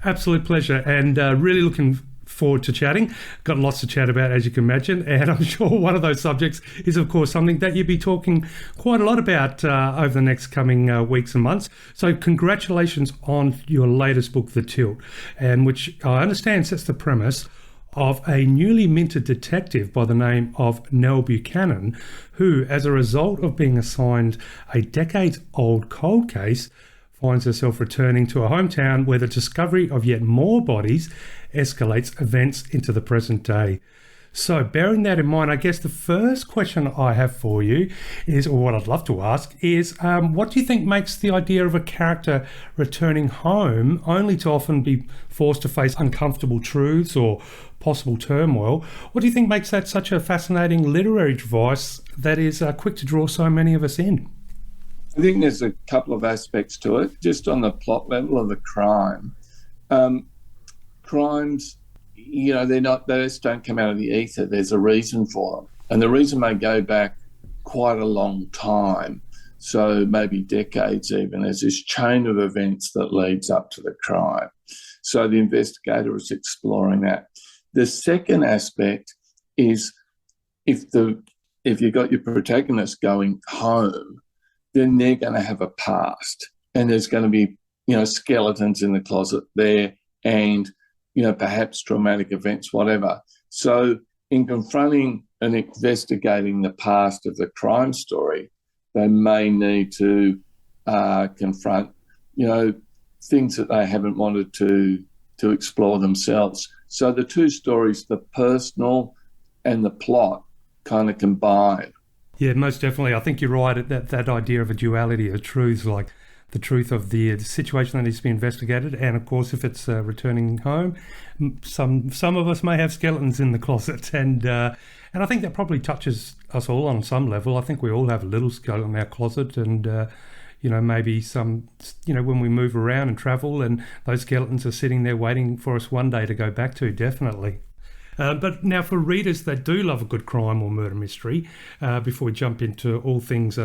Absolute pleasure, and really looking forward to chatting. Got lots to chat about, as you can imagine, and I'm sure one of those subjects is, of course, something that you'll be talking quite a lot about over the next coming weeks and months. So congratulations on your latest book, The Tilt, and which I understand sets the premise of a newly minted detective by the name of Nell Buchanan, who, as a result of being assigned a decades-old cold case, finds herself returning to her hometown, where the discovery of yet more bodies escalates events into the present day. So bearing that in mind, I guess the first question I have for you is, or what I'd love to ask is, what do you think makes the idea of a character returning home only to often be forced to face uncomfortable truths or possible turmoil? What do you think makes that such a fascinating literary device that is quick to draw so many of us in? I think there's a couple of aspects to it. Just on the plot level of the crime, crimes, they just don't come out of the ether. There's a reason for them. And the reason may go back quite a long time, so maybe decades even. There's this chain of events that leads up to the crime. So the investigator is exploring that. The second aspect is if you've got your protagonist going home, then they're going to have a past, and there's going to be, skeletons in the closet there, and, perhaps traumatic events, whatever. So in confronting and investigating the past of the crime story, they may need to confront, things that they haven't wanted to explore themselves. So the two stories, the personal and the plot, kind of combine. Yeah, most definitely. I think you're right. That idea of a duality of truths, like the truth of the situation that needs to be investigated, and of course, if it's returning home, some of us may have skeletons in the closet, and I think that probably touches us all on some level. I think we all have a little skeleton in our closet, and maybe some, when we move around and travel, and those skeletons are sitting there waiting for us one day to go back to. Definitely. But now for readers that do love a good crime or murder mystery, before we jump into all things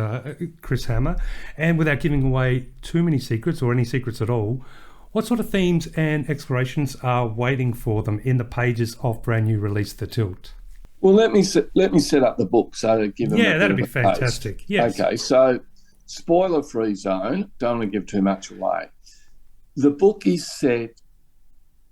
Chris Hammer, and without giving away too many secrets or any secrets at all, what sort of themes and explorations are waiting for them in the pages of brand new release The Tilt? Well, let me set up the book so to give them that'd be fantastic. Yes. Okay, so spoiler-free zone, don't want to give too much away. The book is set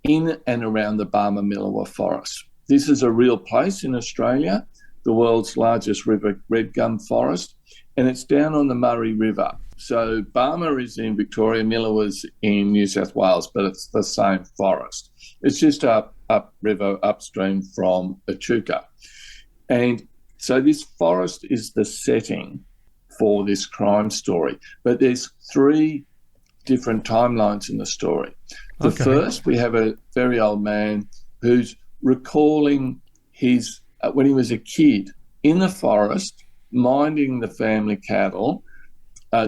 in and around the Barmah Forest. This is a real place in Australia, the world's largest river red gum forest, and it's down on the Murray River. So Barmah is in Victoria, Miller was in New South Wales, but it's the same forest. It's just upriver, upstream from Echuca. And so this forest is the setting for this crime story. But there's three different timelines in the story. The first, we have a very old man who's recalling his when he was a kid in the forest, minding the family cattle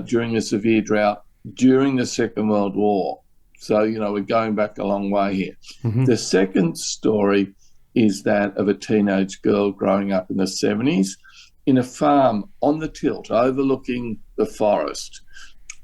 during a severe drought during the Second World War. So, we're going back a long way here. Mm-hmm. The second story is that of a teenage girl growing up in the 70s in a farm on the Tilt overlooking the forest.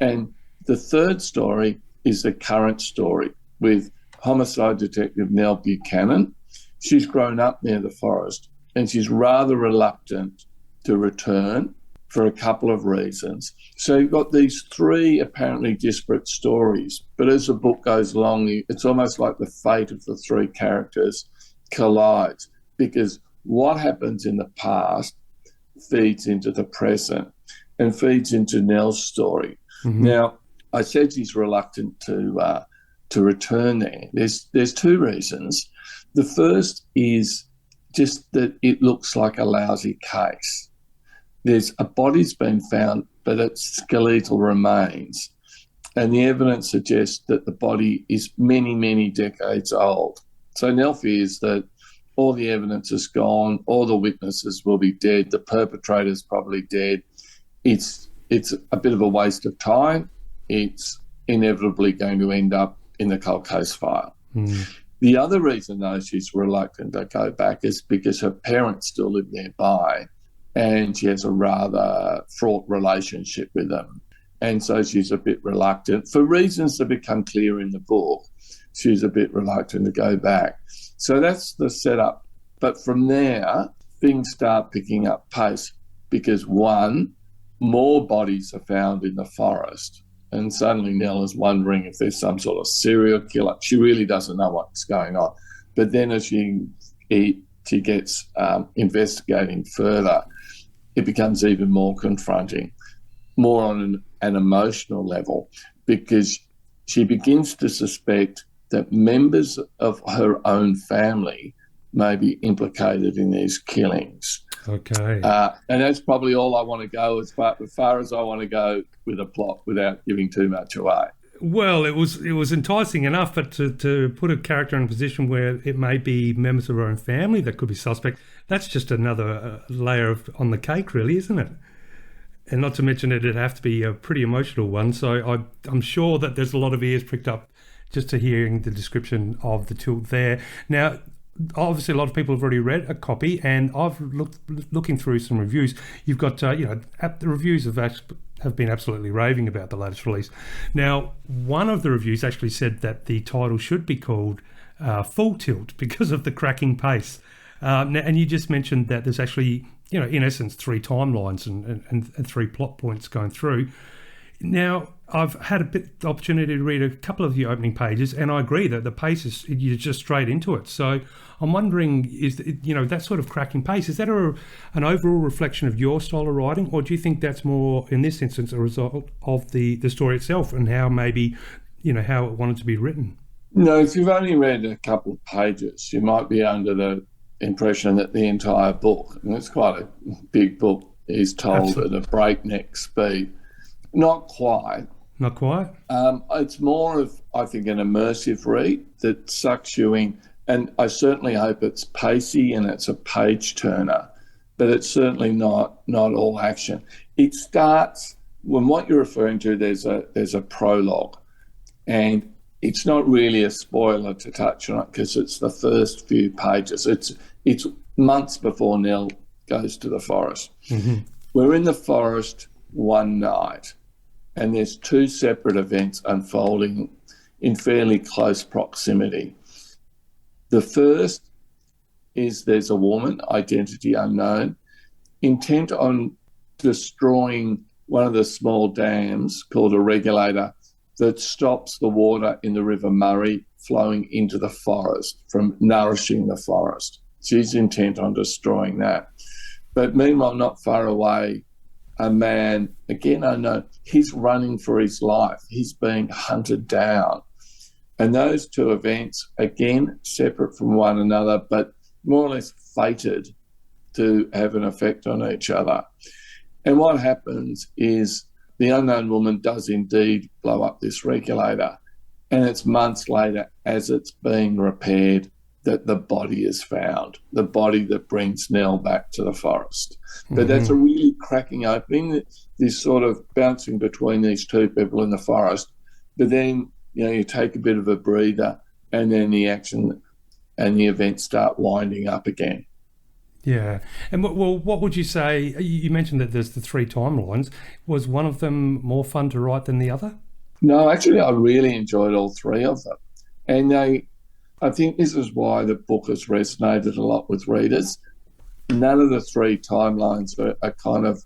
And the third story is the current story with homicide detective Nell Buchanan. She's grown up near the forest and she's rather reluctant to return for a couple of reasons. So you've got these three apparently disparate stories, but as the book goes along, it's almost like the fate of the three characters collides, because what happens in the past feeds into the present and feeds into Nell's story. Mm-hmm. Now, I said she's reluctant to return there. There's two reasons. The first is just that it looks like a lousy case. There's a body's been found, but it's skeletal remains, and the evidence suggests that the body is many, many decades old. So Nell fears that all the evidence is gone, all the witnesses will be dead, the perpetrator's probably dead. It's a bit of a waste of time. It's inevitably going to end up in the cold case file. Mm. The other reason, though, she's reluctant to go back is because her parents still live nearby and she has a rather fraught relationship with them. And so she's a bit reluctant. For reasons that become clear in the book, she's a bit reluctant to go back. So that's the setup. But from there, things start picking up pace because, one, more bodies are found in the forest. And suddenly Nell is wondering if there's some sort of serial killer. She really doesn't know what's going on. But then as she gets investigating further, it becomes even more confronting, more on an emotional level, because she begins to suspect that members of her own family maybe implicated in these killings. Okay. And that's probably all I want to go as far as I want to go with a plot without giving too much away. Well, it was enticing enough, but to put a character in a position where it may be members of her own family that could be suspect, that's just another layer on the cake, really, isn't it? And not to mention it'd have to be a pretty emotional one. So I'm sure that there's a lot of ears pricked up just to hearing the description of the two there. Now, obviously, a lot of people have already read a copy, and I've looking through some reviews. You've got, the reviews have been absolutely raving about the latest release. Now, one of the reviews actually said that the title should be called Full Tilt because of the cracking pace. And you just mentioned that there's actually, in essence, 3 timelines and 3 plot points going through. Now, I've had the opportunity to read a couple of the opening pages, and I agree that the pace is, you're just straight into it. So I'm wondering, is that sort of cracking pace, is that an overall reflection of your style of writing, or do you think that's more, in this instance, a result of the story itself and how maybe, how it wanted to be written? No, if you've only read a couple of pages, you might be under the impression that the entire book, and it's quite a big book, is told Absolutely. at a breakneck speed. Not quite. Not quite? It's more of, I think, an immersive read that sucks you in. And I certainly hope it's pacey and it's a page turner, but it's certainly not all action. It starts, when what you're referring to, there's a prologue, and it's not really a spoiler to touch on it because it's the first few pages. It's months before Nell goes to the forest. Mm-hmm. We're in the forest one night, and there's 2 separate events unfolding in fairly close proximity. The first is there's a woman, identity unknown, intent on destroying one of the small dams called a regulator that stops the water in the River Murray flowing into the forest from nourishing the forest. She's intent on destroying that. But meanwhile, not far away, a man, again unknown, he's running for his life. He's being hunted down. And those 2 events, again, separate from one another, but more or less fated to have an effect on each other. And what happens is the unknown woman does indeed blow up this regulator, and it's months later, as it's being repaired, that the body is found, the body that brings Nell back to the forest. Mm-hmm. But that's a really cracking opening, this sort of bouncing between these 2 people in the forest. But then, you take a bit of a breather, and then the action and the events start winding up again. Yeah. And what would you say, you mentioned that there's the 3 timelines. Was one of them more fun to write than the other? No, actually, I really enjoyed all 3 of them. And I think this is why the book has resonated a lot with readers. None of the 3 timelines are kind of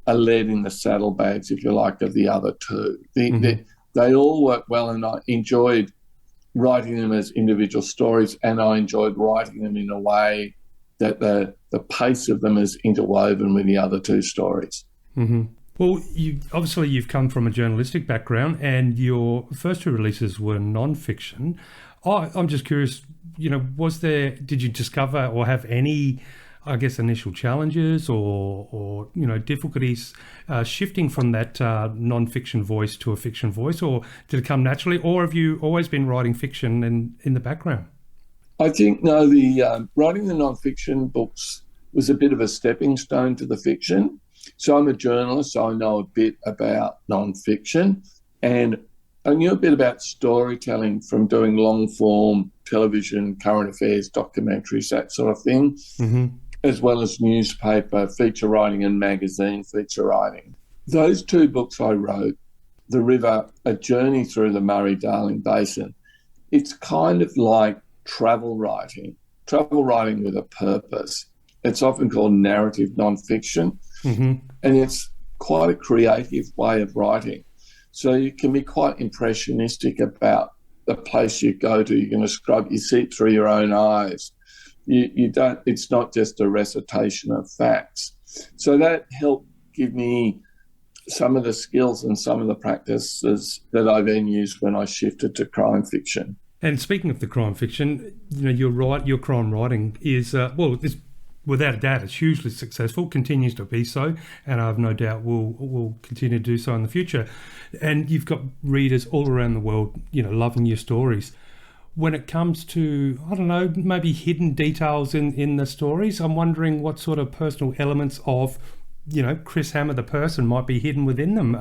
a lead in the saddlebags, if you like, of the other 2. They all work well, and I enjoyed writing them as individual stories, and I enjoyed writing them in a way that the pace of them is interwoven with the other 2 stories. Mm-hmm. Well, you've come from a journalistic background, and your first 2 releases were non-fiction. I'm just curious, did you discover or have any, I guess, initial challenges or difficulties shifting from that non-fiction voice to a fiction voice, or did it come naturally, or have you always been writing fiction in the background? I think, no, the writing the non-fiction books was a bit of a stepping stone to the fiction. So I'm a journalist, so I know a bit about non-fiction, and I knew a bit about storytelling from doing long-form television, current affairs, documentaries, that sort of thing, mm-hmm. as well as newspaper, feature writing and magazine feature writing. Those 2 books I wrote, The River, A Journey Through the Murray-Darling Basin, it's kind of like travel writing with a purpose. It's often called narrative non-fiction, mm-hmm. and it's quite a creative way of writing. So you can be quite impressionistic about the place you go to. You can describe, you see it through your own eyes. You don't. It's not just a recitation of facts. So that helped give me some of the skills and some of the practices that I then used when I shifted to crime fiction. And speaking of the crime fiction, your crime writing is, it's, without a doubt, it's hugely successful, continues to be so, and I have no doubt will continue to do so in the future. And you've got readers all around the world, loving your stories. When it comes to, I don't know, maybe hidden details in the stories, I'm wondering what sort of personal elements of, Chris Hammer, the person, might be hidden within them.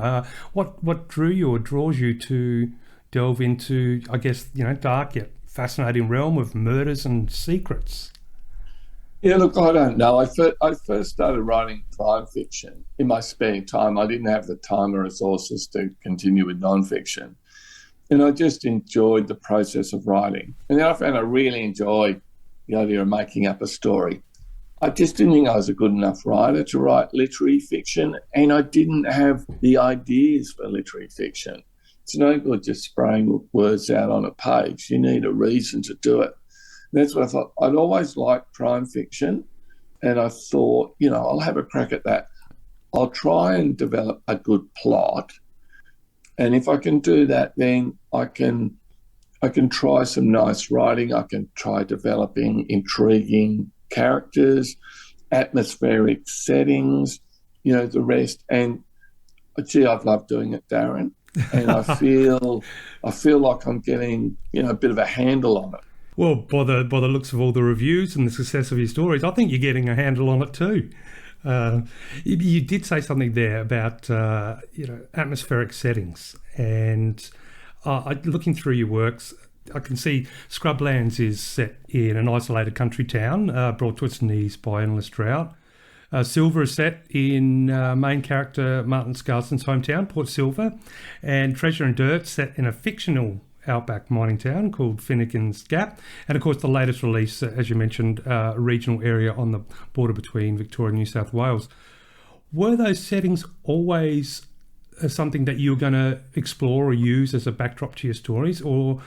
What drew you or draws you to delve into, I guess, dark yet fascinating realm of murders and secrets? Yeah, look, I don't know. I first started writing crime fiction in my spare time. I didn't have the time or resources to continue with non-fiction. And I just enjoyed the process of writing. And then I found I really enjoyed the idea of making up a story. I just didn't think I was a good enough writer to write literary fiction, and I didn't have the ideas for literary fiction. It's no good just spraying words out on a page. You need a reason to do it. And that's what I thought. I'd always liked crime fiction, and I thought, I'll have a crack at that. I'll try and develop a good plot. And if I can do that, then I can try some nice writing. I can try developing intriguing characters, atmospheric settings, the rest. And gee, I've loved doing it, Darren. And I feel like I'm getting, a bit of a handle on it. Well, by the looks of all the reviews and the success of your stories, I think you're getting a handle on it too. You did say something there about atmospheric settings, and looking through your works, I can see Scrublands is set in an isolated country town, brought to its knees by endless drought. Silver is set in main character Martin Scarson's hometown, Port Silver, and Treasure and Dirt set in a fictional outback mining town called Finnegan's Gap, and of course the latest release, as you mentioned, a regional area on the border between Victoria and New South Wales. Were those settings always something that you were going to explore or use as a backdrop to your stories, or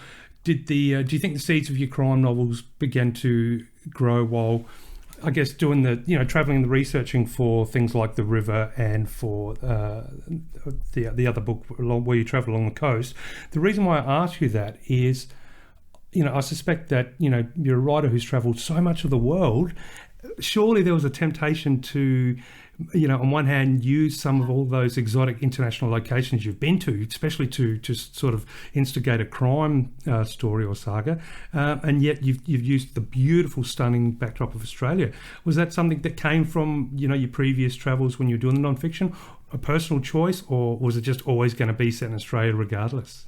do you think the seeds of your crime novels began to grow while, I guess, doing the traveling and the researching for things like The River and for the other book where you travel along the coast? The reason why I ask you that is, I suspect that you're a writer who's travelled so much of the world. Surely there was a temptation to, on one hand, use some of all those exotic international locations you've been to, especially to sort of instigate a crime story or saga, and yet you've used the beautiful, stunning backdrop of Australia. Was that something that came from your previous travels when you were doing the non-fiction, a personal choice, or was it just always going to be set in Australia regardless?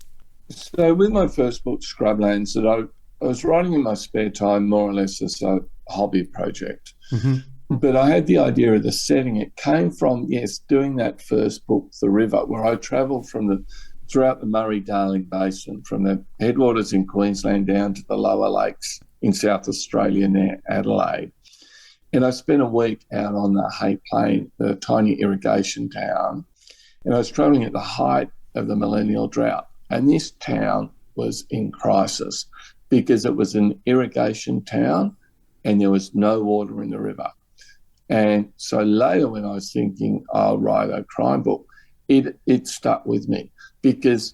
So with my first book, Scrublands, that I was writing in my spare time more or less as a hobby project. Mm-hmm. But I had the idea of the setting. It came from, doing that first book, The River, where I travelled throughout the Murray-Darling Basin, from the headwaters in Queensland down to the lower lakes in South Australia near Adelaide. And I spent a week out on the Hay Plain, the tiny irrigation town, and I was travelling at the height of the millennial drought. And this town was in crisis because it was an irrigation town and there was no water in the river. And so later when I was thinking I'll write a crime book, it stuck with me because,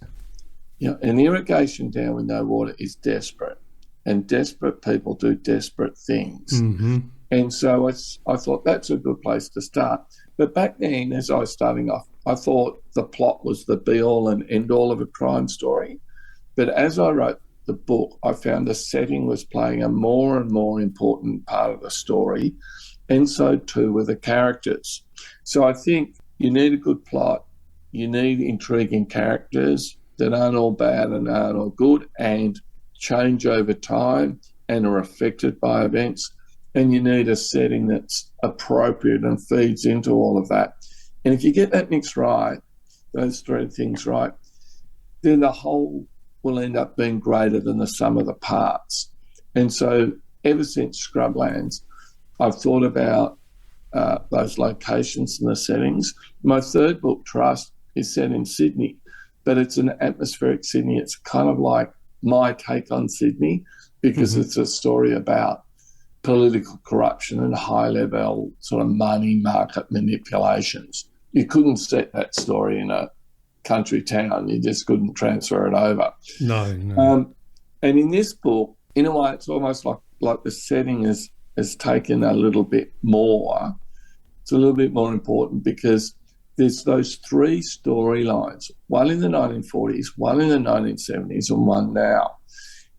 an irrigation town with no water is desperate, and desperate people do desperate things. Mm-hmm. And so I thought that's a good place to start. But back then, as I was starting off, I thought the plot was the be-all and end-all of a crime story. But as I wrote the book, I found the setting was playing a more and more important part of the story, and so too were the characters. So I think you need a good plot, you need intriguing characters that aren't all bad and aren't all good and change over time and are affected by events, and you need a setting that's appropriate and feeds into all of that. And if you get that mix right, those three things right, then the whole will end up being greater than the sum of the parts. And so ever since Scrublands, I've thought about those locations and the settings. My third book, Trust, is set in Sydney, but it's an atmospheric Sydney. It's kind of like my take on Sydney because it's a story about political corruption and high-level sort of money market manipulations. You couldn't set that story in a country town. You just couldn't transfer it over. No. And in this book, in a way, it's almost like the setting has taken a little bit more. It's a little bit more important because there's those three storylines, one in the 1940s, one in the 1970s, and one now.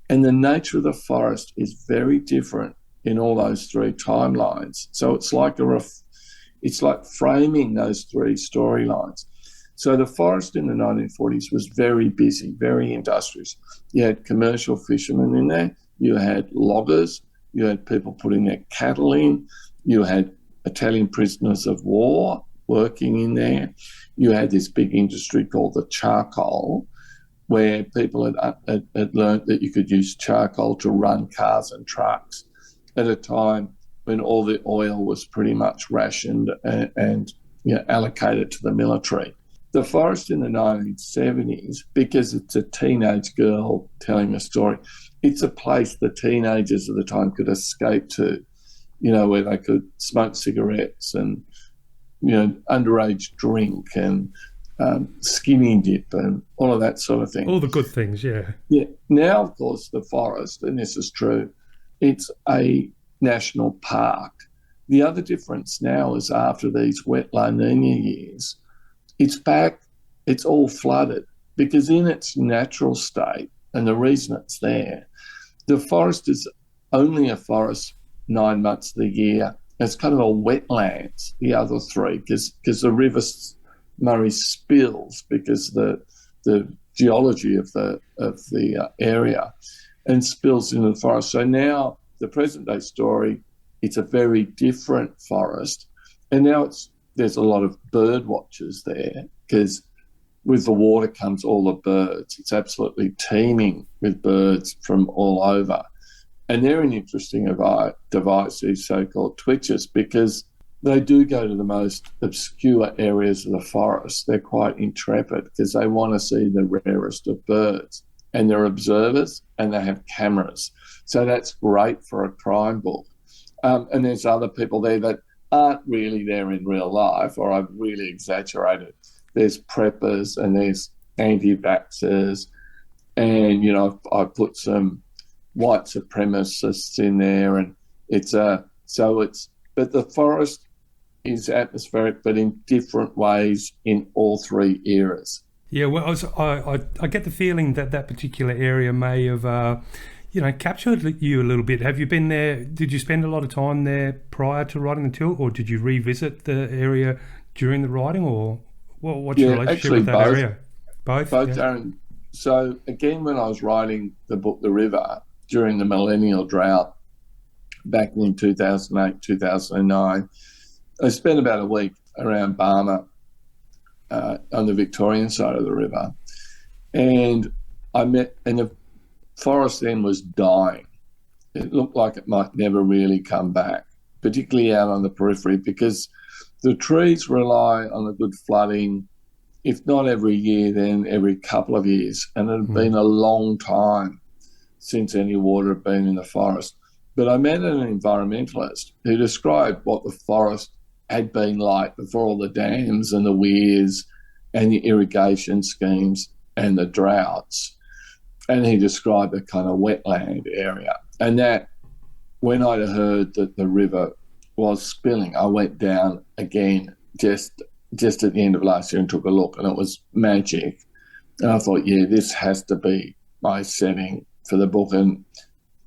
And the nature of the forest is very different in all those three timelines. So it's like framing those three storylines. So the forest in the 1940s was very busy, very industrious. You had commercial fishermen in there, you had loggers, you had people putting their cattle in, you had Italian prisoners of war working in there. You had this big industry called the charcoal, where people had learnt that you could use charcoal to run cars and trucks at a time when all the oil was pretty much rationed and allocated to the military. The forest in the 1970s, because it's a teenage girl telling a story, it's a place the teenagers of the time could escape to, where they could smoke cigarettes and, underage drink and skinny dip and all of that sort of thing. All the good things, yeah. Yeah. Now, of course, the forest, and this is true, it's a national park. The other difference now is after these wet La Nina years, it's back, it's all flooded because in its natural state, and the reason it's there, the forest is only a forest 9 months of the year. It's kind of a wetlands, the other three, because the river Murray spills because the geology of the area and spills into the forest. So now the present day story, it's a very different forest. And now there's a lot of bird watchers there because with the water comes all the birds. It's absolutely teeming with birds from all over. And they're an interesting device, these so-called twitchers, because they do go to the most obscure areas of the forest. They're quite intrepid because they want to see the rarest of birds. And they're observers and they have cameras. So that's great for a crime book. And there's other people there that aren't really there in real life, or I've really exaggerated. There's preppers and there's anti-vaxxers. And, I put some white supremacists in there, and but the forest is atmospheric, but in different ways in all three eras. Yeah, well, I get the feeling that particular area may have, captured you a little bit. Have you been there? Did you spend a lot of time there prior to writing the tour, or did you revisit the area during the writing, or what's your relationship with that area? Both, Darren. So again, when I was writing the book The River during the millennial drought back in 2008, 2009, I spent about a week around Barmer on the Victorian side of the river. And the forest then was dying. It looked like it might never really come back, particularly out on the periphery, because the trees rely on a good flooding, if not every year, then every couple of years. And it had been a long time since any water had been in the forest. But I met an environmentalist who described what the forest had been like before all the dams and the weirs and the irrigation schemes and the droughts. And he described a kind of wetland area. And that, when I'd heard that the river was spilling, I went down again just at the end of last year and took a look, and it was magic. And I thought, this has to be my setting for the book. And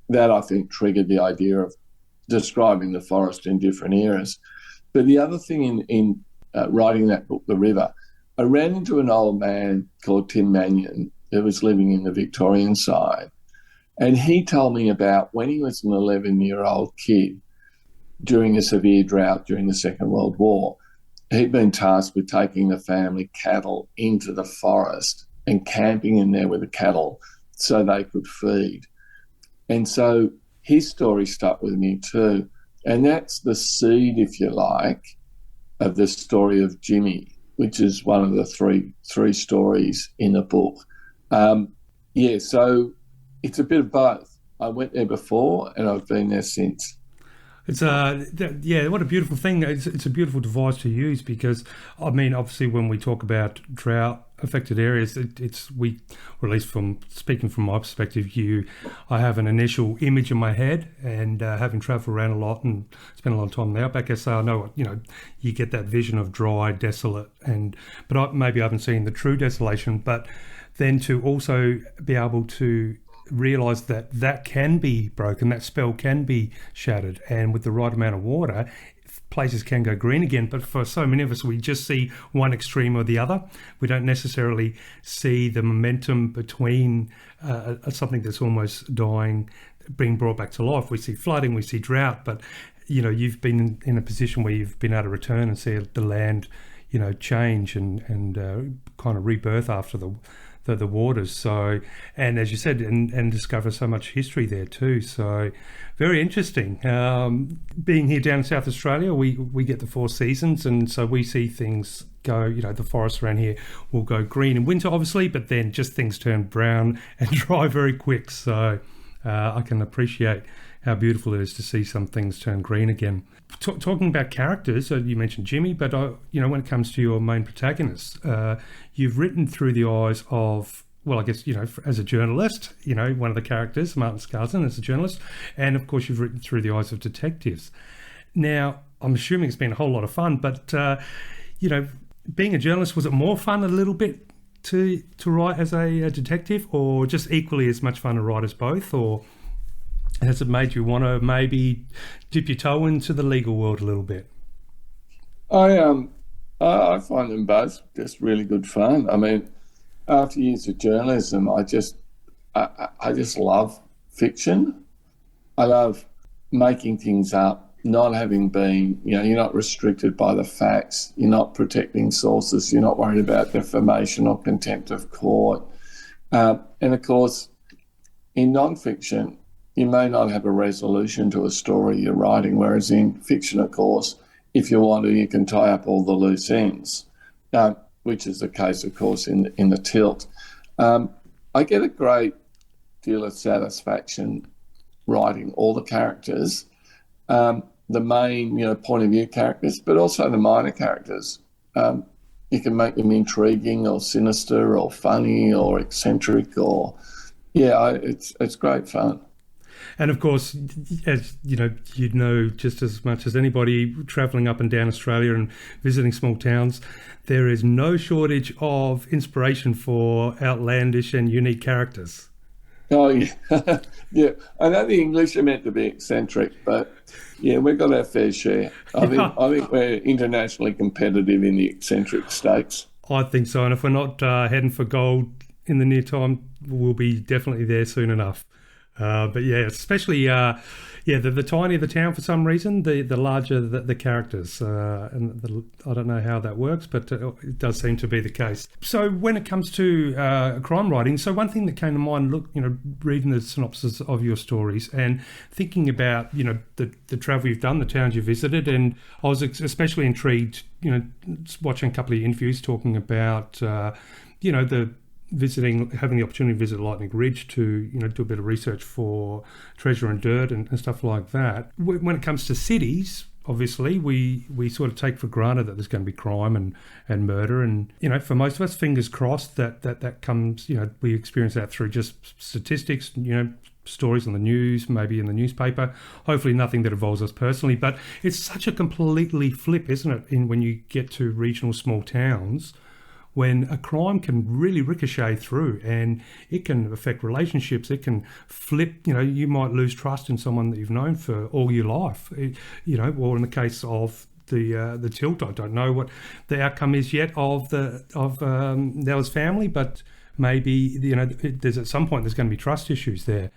that, I think, triggered the idea of describing the forest in different eras. But the other thing in writing that book, The River, I ran into an old man called Tim Mannion who was living in the Victorian side. And he told me about when he was an 11-year-old kid during a severe drought during the Second World War. He'd been tasked with taking the family cattle into the forest and camping in there with the cattle so they could feed. And so his story stuck with me too. And that's the seed, if you like, of the story of Jimmy, which is one of the three stories in the book. So it's a bit of both. I went there before and I've been there since. It's what a beautiful thing. It's a beautiful device to use because, I mean, obviously when we talk about drought affected areas, or at least from speaking from my perspective, I have an initial image in my head, and having travelled around a lot and spent a lot of time in the outback, so I know, you get that vision of dry, desolate, but maybe I haven't seen the true desolation, but then to also be able to realise that can be broken, that spell can be shattered, and with the right amount of water, places can go green again. But for so many of us, we just see one extreme or the other. We don't necessarily see the momentum between something that's almost dying being brought back to life. We see flooding, we see drought, but you've been in a position where you've been able to return and see the land change and kind of rebirth after the waters. So, and as you said, and discover so much history there too. So very interesting. Being here down in South Australia, we get the 4 seasons, and so we see things go, the forests around here will go green in winter, obviously, but then just things turn brown and dry very quick. So I can appreciate how beautiful it is to see some things turn green again. Talking about characters, you mentioned Jimmy, but when it comes to your main protagonists, you've written through the eyes of, well, I guess, as a journalist, one of the characters, Martin Scarson, as a journalist, and of course you've written through the eyes of detectives. Now, I'm assuming it's been a whole lot of fun, but, being a journalist, was it more fun a little bit to write as a detective, or just equally as much fun to write as both, or has it made you want to maybe dip your toe into the legal world a little bit? I find them both just really good fun. I mean, after years of journalism, I just love fiction. I love making things up, not having been, you're not restricted by the facts, you're not protecting sources, you're not worried about defamation or contempt of court. And of course, in non-fiction, you may not have a resolution to a story you're writing, whereas in fiction, of course, if you want to, you can tie up all the loose ends, which is the case, of course, in the Tilt. I get a great deal of satisfaction writing all the characters, the main, point of view characters, but also the minor characters. You can make them intriguing or sinister or funny or eccentric or, it's great fun. And of course, as you'd know just as much as anybody travelling up and down Australia and visiting small towns, there is no shortage of inspiration for outlandish and unique characters. Oh, yeah. Yeah. I know the English are meant to be eccentric, but we've got our fair share. I think we're internationally competitive in the eccentric stakes. I think so. And if we're not heading for gold in the near time, we'll be definitely there soon enough. But especially the tinier the town for some reason, the larger the characters, and I don't know how that works, but it does seem to be the case. So when it comes to crime writing, so one thing that came to mind, reading the synopsis of your stories and thinking about the travel you've done, the towns you visited, and I was especially intrigued, watching a couple of interviews talking about having the opportunity to visit Lightning Ridge to do a bit of research for Treasure and Dirt and stuff like that. When it comes to cities, obviously we sort of take for granted that there's going to be crime and murder, and for most of us, fingers crossed that comes, we experience that through just statistics, stories on the news, maybe in the newspaper, hopefully nothing that involves us personally. But it's such a completely flip, isn't it, when you get to regional small towns, when a crime can really ricochet through and it can affect relationships. It can flip, you might lose trust in someone that you've known for all your life, or in the case of the Tilt, I don't know what the outcome is yet of Nella's family, but maybe, there's at some point there's going to be trust issues there.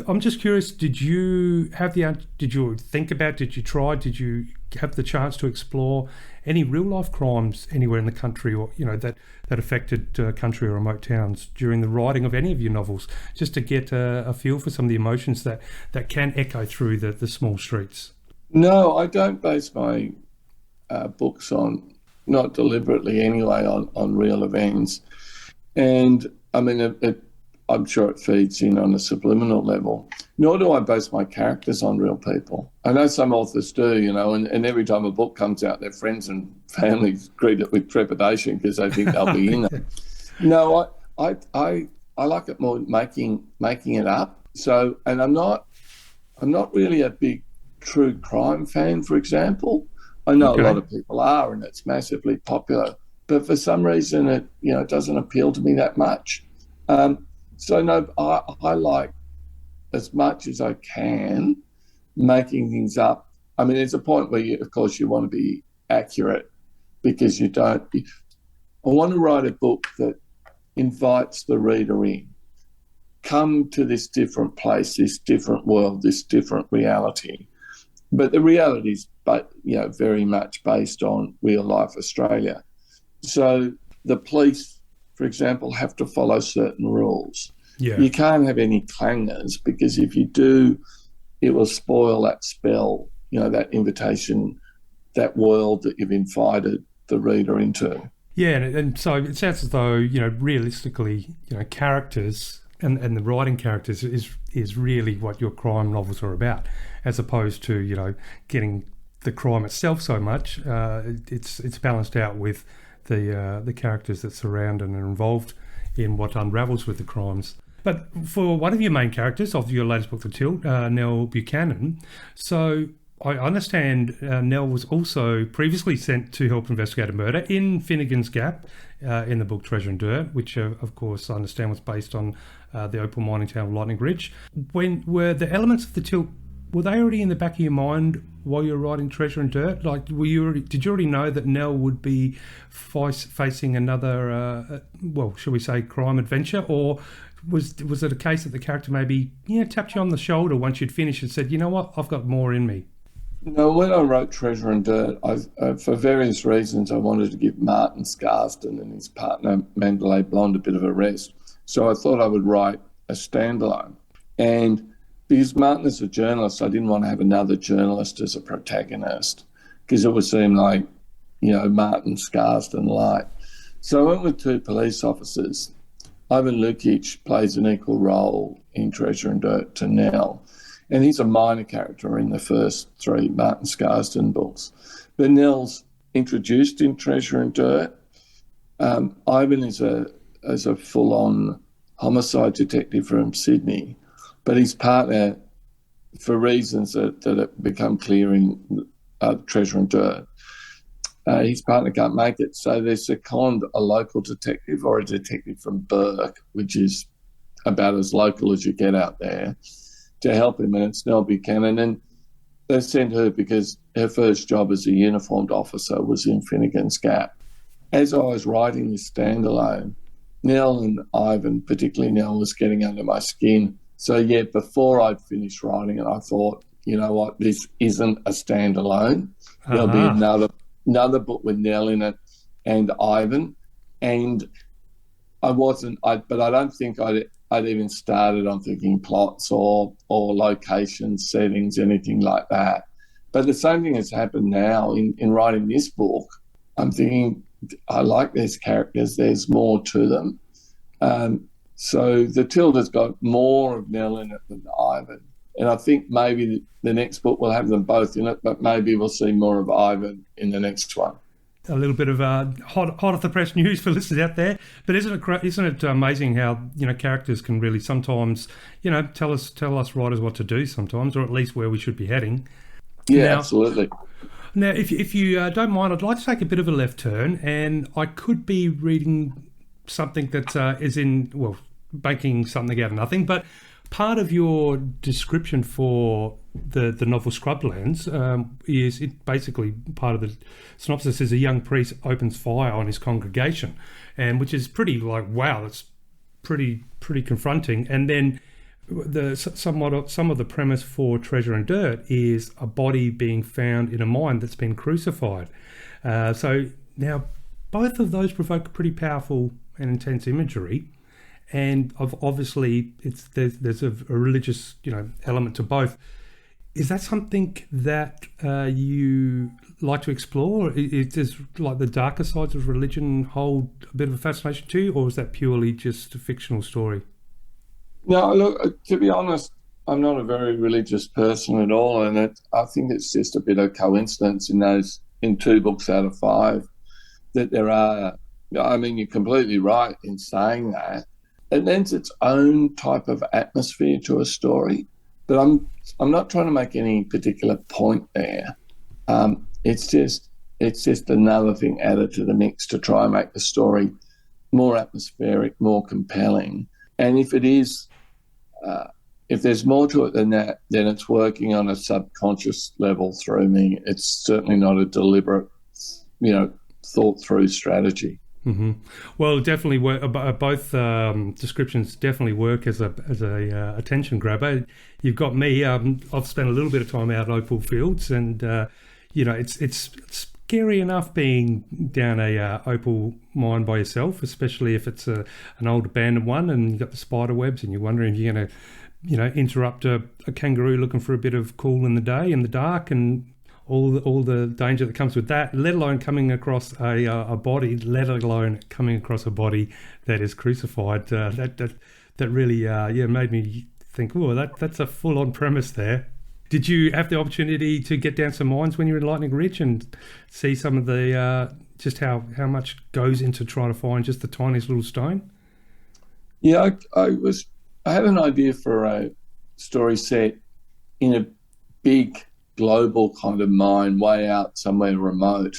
I'm just curious, did you think about, did you try, did you have the chance to explore any real life crimes anywhere in the country, or that affected country or remote towns during the writing of any of your novels, just to get a feel for some of the emotions that can echo through the small streets? No, I don't base my books on, not deliberately anyway, on real events. And I mean, I'm sure it feeds in on a subliminal level. Nor do I base my characters on real people. I know some authors do, and every time a book comes out, their friends and family greet it with trepidation because they think they'll be in it. No, I like it more making it up. So, and I'm not really a big true crime fan, for example. I know a lot of people are, and it's massively popular, but for some reason it doesn't appeal to me that much. So no, I like, as much as I can, making things up. I mean, there's a point where of course you want to be accurate, because you don't. I want to write a book that invites the reader in. Come to this different place, this different world, this different reality. But the reality is, very much based on real life Australia. So the police, for example, have to follow certain rules. Yeah. You can't have any clangers, because if you do, it will spoil that spell, that invitation, that world that you've invited the reader into. Yeah, and so it sounds as though, realistically, characters and the writing characters is really what your crime novels are about, as opposed to, getting the crime itself so much. It's balanced out with the characters that surround and are involved in what unravels with the crimes. But for one of your main characters of your latest book, The Tilt, Nell Buchanan, so I understand Nell was also previously sent to help investigate a murder in Finnegan's Gap in the book Treasure and Dirt, which of course I understand was based on the opal mining town of Lightning Ridge. When were the elements of The Tilt, were they already in the back of your mind while you were writing Treasure and Dirt? Like, did you already know that Nell would be facing another, shall we say, crime adventure, or was it a case that the character maybe tapped you on the shoulder once you'd finished and said, you know what, I've got more in me? No, when I wrote Treasure and Dirt, for various reasons, I wanted to give Martin Scarsden and his partner Mandalay Blonde a bit of a rest. So I thought I would write a standalone. And because Martin is a journalist, I didn't want to have another journalist as a protagonist, because it would seem like, Martin Scarsden light. So I went with two police officers. Ivan Lukic plays an equal role in Treasure and Dirt to Nell, and he's a minor character in the first three Martin Scarsden books. But Nell's introduced in Treasure and Dirt. Ivan is a full-on homicide detective from Sydney, but his partner, for reasons that have become clear in Treasure and Dirt, his partner can't make it, so they second a local detective, or a detective from Burke, which is about as local as you get out there, to help him, and it's Nell Buchanan. And they sent her because her first job as a uniformed officer was in Finnegan's Gap. As I was writing this standalone, Nell and Ivan, particularly Nell, was getting under my skin. So, before I'd finished writing it, I thought, you know what, this isn't a standalone. There'll be another book with Nell in it and Ivan. And I don't think I'd even started on thinking plots or locations, settings, anything like that. But the same thing has happened now in writing this book. I'm thinking, I like these characters, there's more to them. So The Tilt has got more of Nell in it than Ivan. And I think maybe the next book will have them both in it, but maybe we'll see more of Ivan in the next one. A little bit of hot off the press news for listeners out there, but isn't it amazing how characters can really sometimes tell us writers what to do sometimes, or at least where we should be heading. Yeah, absolutely. Now, if you don't mind, I'd like to take a bit of a left turn, and I could be reading something that is making something out of nothing, but part of your description for the novel Scrublands is it basically part of the synopsis is a young priest opens fire on his congregation, and which is pretty wow, that's pretty confronting. And then some of the premise for Treasure and Dirt is a body being found in a mine that's been crucified. So now both of those provoke pretty powerful and intense imagery. And obviously, there's a religious element to both. Is that something that you like to explore? Does like the darker sides of religion hold a bit of a fascination to you, or is that purely just a fictional story? No, look, to be honest, I'm not a very religious person at all, and I think it's just a bit of coincidence in 2 books out of 5 that there are. I mean, you're completely right in saying that. It lends its own type of atmosphere to a story, but I'm not trying to make any particular point there. It's just another thing added to the mix to try and make the story more atmospheric, more compelling. And if it is, if there's more to it than that, then it's working on a subconscious level through me. It's certainly not a deliberate, thought through strategy. Mm-hmm. Well, definitely both descriptions definitely work as a attention grabber. You've got me. I've spent a little bit of time out in Opal Fields, and it's scary enough being down a opal mine by yourself, especially if it's an old abandoned one, and you've got the spider webs, and you're wondering if you're going to interrupt a kangaroo looking for a bit of cool in the day, in the dark, and all the danger that comes with that, let alone coming across a body, let alone coming across a body that is crucified. That really made me think, oh, that's a full-on premise there. Did you have the opportunity to get down some mines when you were in Lightning Ridge and see some of the just how much goes into trying to find just the tiniest little stone? Yeah, I had an idea for a story set in a big global kind of mine way out somewhere remote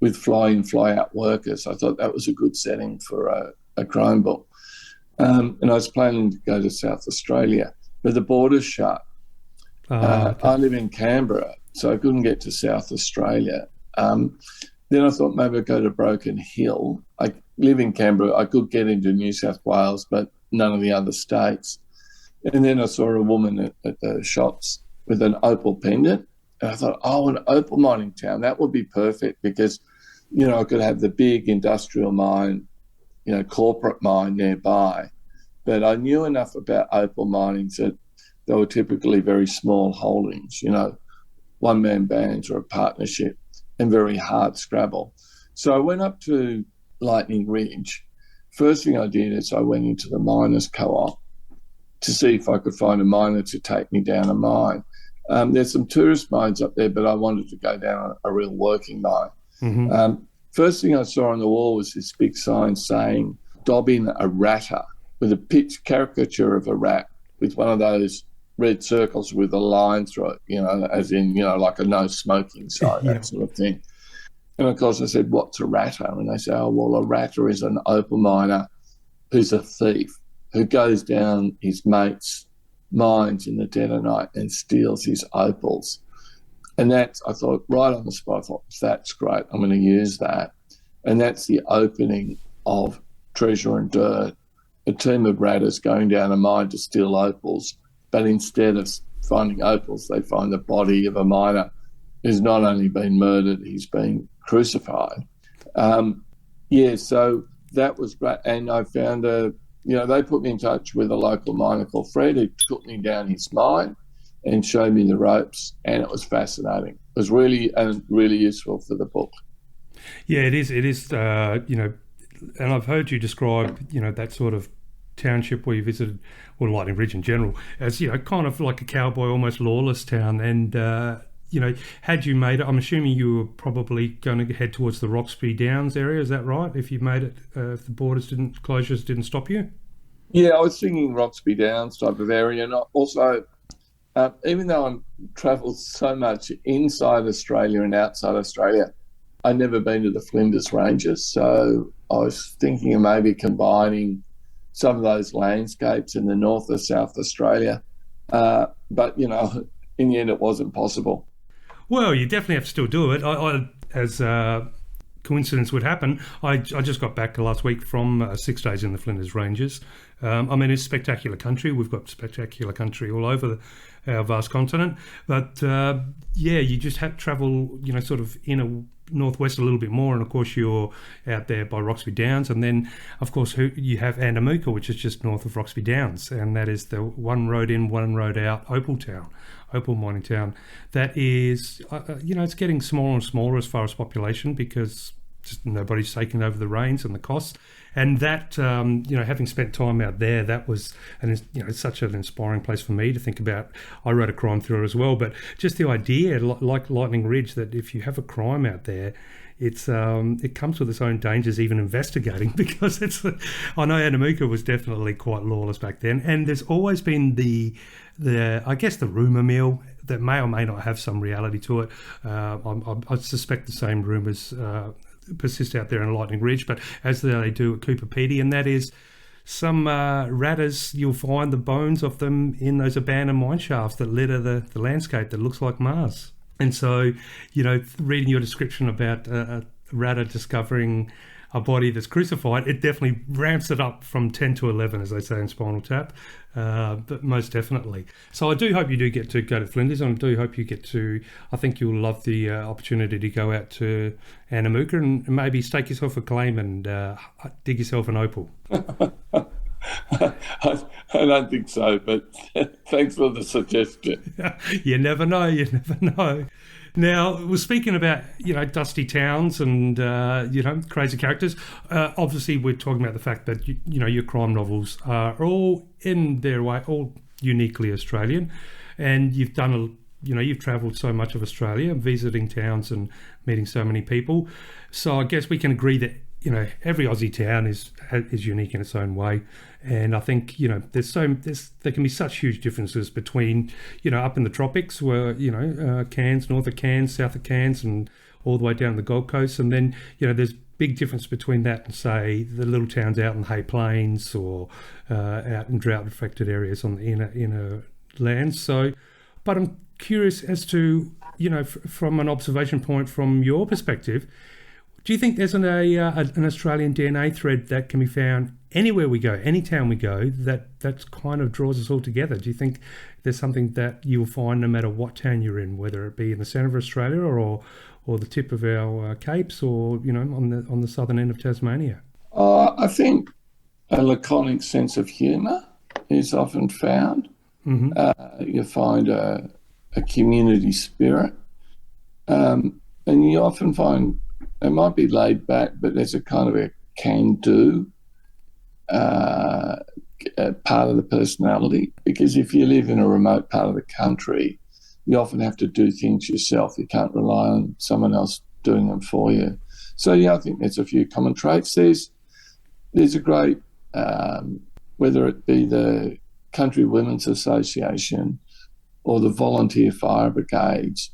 with fly-in, fly-out workers. I thought that was a good setting for a crime book. And I was planning to go to South Australia, but the border's shut. Okay. I live in Canberra, so I couldn't get to South Australia. Then I thought maybe I'd go to Broken Hill. I live in Canberra. I could get into New South Wales, but none of the other states. And then I saw a woman at the shops with an opal pendant. And I thought, an opal mining town, that would be perfect because, I could have the big industrial mine, corporate mine nearby. But I knew enough about opal mining that they were typically very small holdings, one-man bands or a partnership, and very hard scrabble. So I went up to Lightning Ridge. First thing I did is I went into the miners' co-op to see if I could find a miner to take me down a mine. There's some tourist mines up there, but I wanted to go down a real working mine. Mm-hmm. First thing I saw on the wall was this big sign saying, "Dob in a ratter," with a pitch caricature of a rat with one of those red circles with a line through it, as in, like a no smoking sign, that sort of thing. And of course I said, "What's a ratter?" And they say, "Oh, well, a ratter is an opal miner who's a thief, who goes down his mates' mines in the dead of night and steals his opals." And that's, I thought, right on the spot, I thought, that's great, I'm going to use that. And that's the opening of Treasure and Dirt, a team of ratters going down a mine to steal opals, but instead of finding opals, they find the body of a miner who's not only been murdered, he's been crucified. So that was great. And I found they put me in touch with a local miner called Fred, who took me down his mine and showed me the ropes, and it was fascinating. It was really useful for the book. Yeah, it is. It is. And I've heard you describe, that sort of township where you visited, or Lightning Ridge in general, as kind of like a cowboy, almost lawless town. And had you made it, I'm assuming you were probably going to head towards the Roxby Downs area. Is that right? If you made it, if the closures didn't stop you? Yeah, I was thinking Roxby Downs type of area. And also, even though I've travelled so much inside Australia and outside Australia, I'd never been to the Flinders Ranges. So I was thinking of maybe combining some of those landscapes in the north of South Australia. But, in the end, it wasn't possible. Well, you definitely have to still do it. I as coincidence would happen, I just got back last week from 6 days in the Flinders Ranges. It's spectacular country. We've got spectacular country all over our vast continent. But, you just have to travel, sort of inner northwest a little bit more, and of course you're out there by Roxby Downs, and then of course you have Andamuka, which is just north of Roxby Downs, and that is the one road in, one road out opal mining town. That is it's getting smaller and smaller as far as population, because just nobody's taking over the reins and the costs. And that, having spent time out there, that was, it's such an inspiring place for me to think about. I wrote a crime thriller as well, but just the idea, like Lightning Ridge, that if you have a crime out there, it comes with its own dangers, even investigating, because I know Anamuka was definitely quite lawless back then, and there's always been the rumour mill that may or may not have some reality to it. I suspect the same rumours persist out there in Lightning Ridge, but as they do at Cooper Pedy, and that is some ratters, you'll find the bones of them in those abandoned mine shafts that litter the landscape that looks like Mars. And so, reading your description about a ratter discovering a body that's crucified, it definitely ramps it up from 10 to 11, as they say in Spinal Tap, but most definitely. So I do hope you do get to go to Flinders, and I do hope you get to, I think you'll love the opportunity to go out to Anamuka and maybe stake yourself a claim and dig yourself an opal. I don't think so, but thanks for the suggestion. You never know. Now, we're speaking about, dusty towns and, crazy characters. Obviously, we're talking about the fact that, your crime novels are all in their way, all uniquely Australian. And you've you've travelled so much of Australia, visiting towns and meeting so many people. So I guess we can agree that, every Aussie town is unique in its own way. And I think, there can be such huge differences between, up in the tropics where, Cairns, north of Cairns, south of Cairns, and all the way down the Gold Coast. And then, there's big difference between that and, say, the little towns out in Hay Plains or out in drought-affected areas on the inner lands. So, but I'm curious as to, from an observation point from your perspective, do you think there's an Australian DNA thread that can be found anywhere we go, any town we go, that kind of draws us all together? Do you think there's something that you'll find no matter what town you're in, whether it be in the centre of Australia or the tip of our capes or, on the southern end of Tasmania? I think a laconic sense of humour is often found. Mm-hmm. You find a community spirit. And you often find it might be laid back, but there's a kind of a can-do part of the personality. Because if you live in a remote part of the country, you often have to do things yourself. You can't rely on someone else doing them for you. So, I think there's a few common traits. There's a great, whether it be the Country Women's Association or the volunteer fire brigades,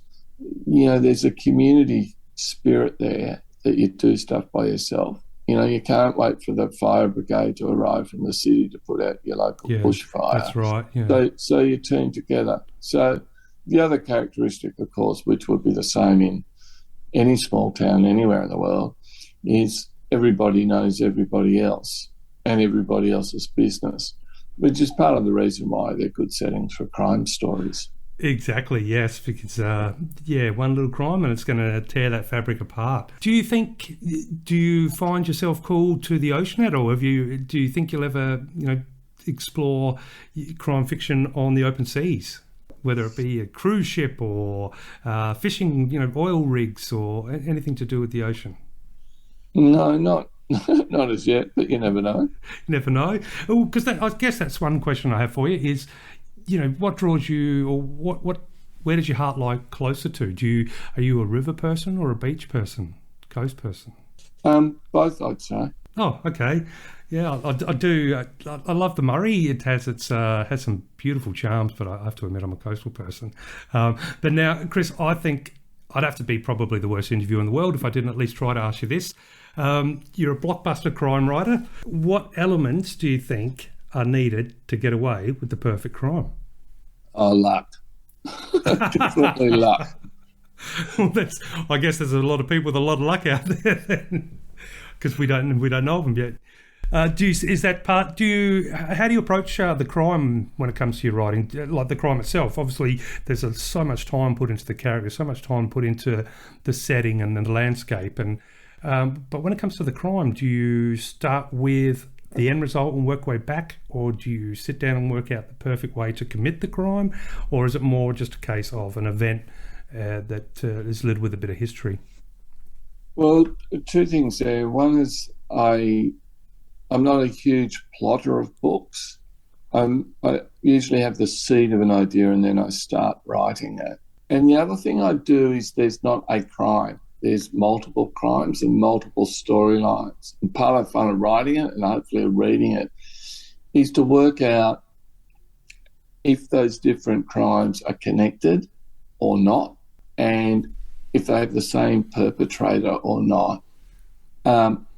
there's a community spirit there that you do stuff by yourself. You can't wait for the fire brigade to arrive from the city to put out your local bushfire. That's right. Yeah. So you team together. So the other characteristic, of course, which would be the same in any small town anywhere in the world, is everybody knows everybody else and everybody else's business, which is part of the reason why they're good settings for crime stories. Exactly, yes, because, one little crime and it's going to tear that fabric apart. Do you find yourself called to the ocean at all? Do you think you'll ever, explore crime fiction on the open seas, whether it be a cruise ship or fishing, oil rigs or anything to do with the ocean? No, not as yet, but you never know. You never know. Oh, because I guess that's one question I have for you is, what draws you, or where does your heart lie closer to? Are you a river person or a beach person, coast person? Both, I'd say. Oh, okay. Yeah, I do. I love the Murray. It has has some beautiful charms, but I have to admit I'm a coastal person. But now, Chris, I think I'd have to be probably the worst interviewer in the world if I didn't at least try to ask you this. You're a blockbuster crime writer. What elements do you think are needed to get away with the perfect crime? Oh, luck. Definitely luck. Well, I guess there's a lot of people with a lot of luck out there then, because we don't know them yet. How do you approach the crime when it comes to your writing, like the crime itself? Obviously, there's so much time put into the character, so much time put into the setting and the landscape. But when it comes to the crime, do you start with the end result and work way back, or do you sit down and work out the perfect way to commit the crime, or is it more just a case of an event that is littered with a bit of history? Well, two things there. One is I'm not a huge plotter of books. I usually have the seed of an idea and then I start writing it. And the other thing I do is there's not a crime. There's multiple crimes and multiple storylines. And part of the fun of writing it and hopefully reading it is to work out if those different crimes are connected or not, and if they have the same perpetrator or not,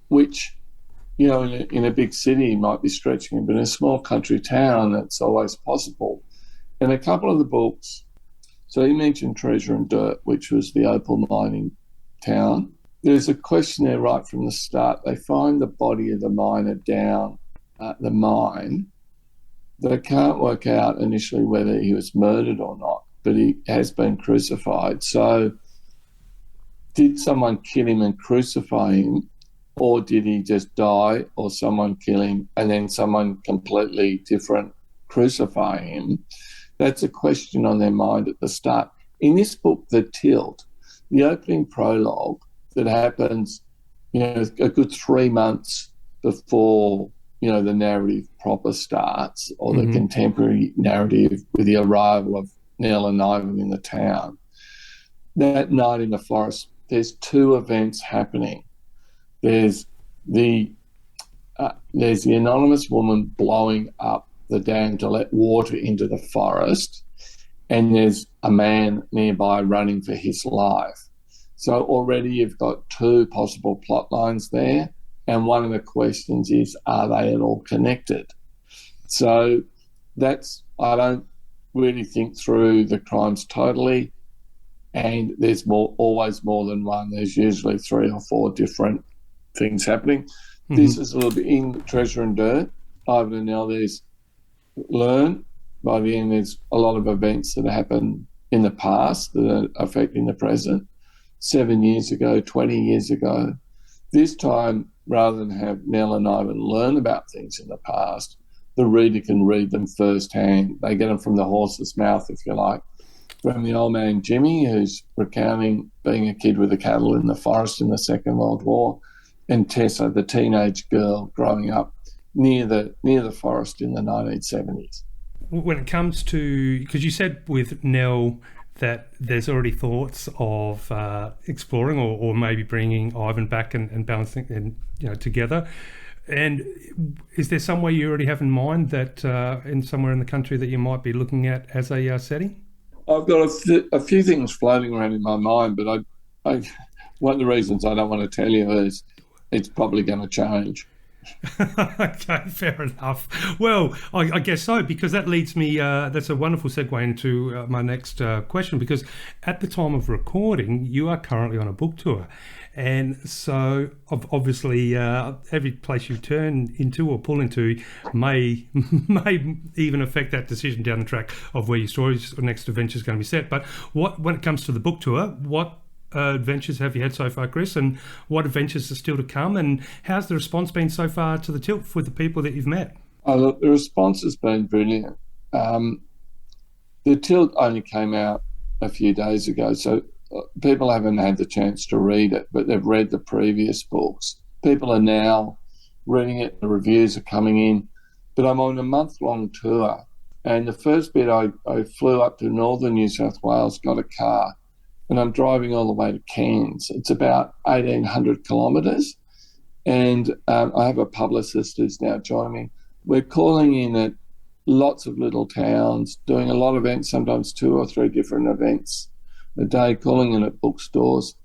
which, you know, in a big city might be stretching it, but in a small country town, it's always possible. And a couple of the books, so you mentioned Treasure and Dirt, which was the opal mining town. There's a question there right from the start. They find the body of the miner down at the mine. They can't work out initially whether he was murdered or not, but he has been crucified. So did someone kill him and crucify him, or did he just die, or someone kill him and then someone completely different crucify him? That's a question on their mind at the start. In this book, The Tilt, the opening prologue that happens, you know, a good 3 months before, you know, the narrative proper starts, or the contemporary narrative with the arrival of Nell and Ivan in the town. That night in the forest, there's two events happening. There's the anonymous woman blowing up the dam to let water into the forest, and there's a man nearby running for his life. So already you've got two possible plot lines there, and one of the questions is, are they at all connected? So I don't really think through the crimes totally, and there's always more than one. There's usually 3 or 4 different things happening. This is a little bit in Treasure and Dirt. Ivan and Nell, there's learn. By the end, there's a lot of events that happen in the past that are affecting the present. 7 years ago, 20 years ago. This time, rather than have Nell and Ivan learn about things in the past, the reader can read them firsthand. They get them from the horse's mouth, if you like, from the old man Jimmy, who's recounting being a kid with the cattle in the forest in the Second World War, and Tessa, the teenage girl growing up near the forest in the 1970s. When it comes to, because you said with Nell that there's already thoughts of exploring or maybe bringing Ivan back and balancing and, you know, together. And is there somewhere you already have in mind that in somewhere in the country that you might be looking at as a setting? I've got a few things floating around in my mind, but I one of the reasons I don't want to tell you is it's probably going to change. Okay, fair enough. Well, I guess so, because that leads me, that's a wonderful segue into my next question, because at the time of recording, you are currently on a book tour. And so obviously every place you turn into or pull into may even affect that decision down the track of where your story's or next adventure is going to be set. But when it comes to the book tour, what adventures have you had so far, Chris, and what adventures are still to come, and how's the response been so far to the Tilt with the people that you've met? Look, the response has been brilliant. The Tilt only came out a few days ago, so people haven't had the chance to read it, but they've read the previous books. People are now reading it, the reviews are coming in, but I'm on a month-long tour, and the first bit I flew up to northern New South Wales, got a car, and I'm driving all the way to Cairns. It's about 1,800 kilometres, and I have a publicist who's now joining me. We're calling in at lots of little towns, doing a lot of events, sometimes 2 or 3 different events a day, calling in at bookstores.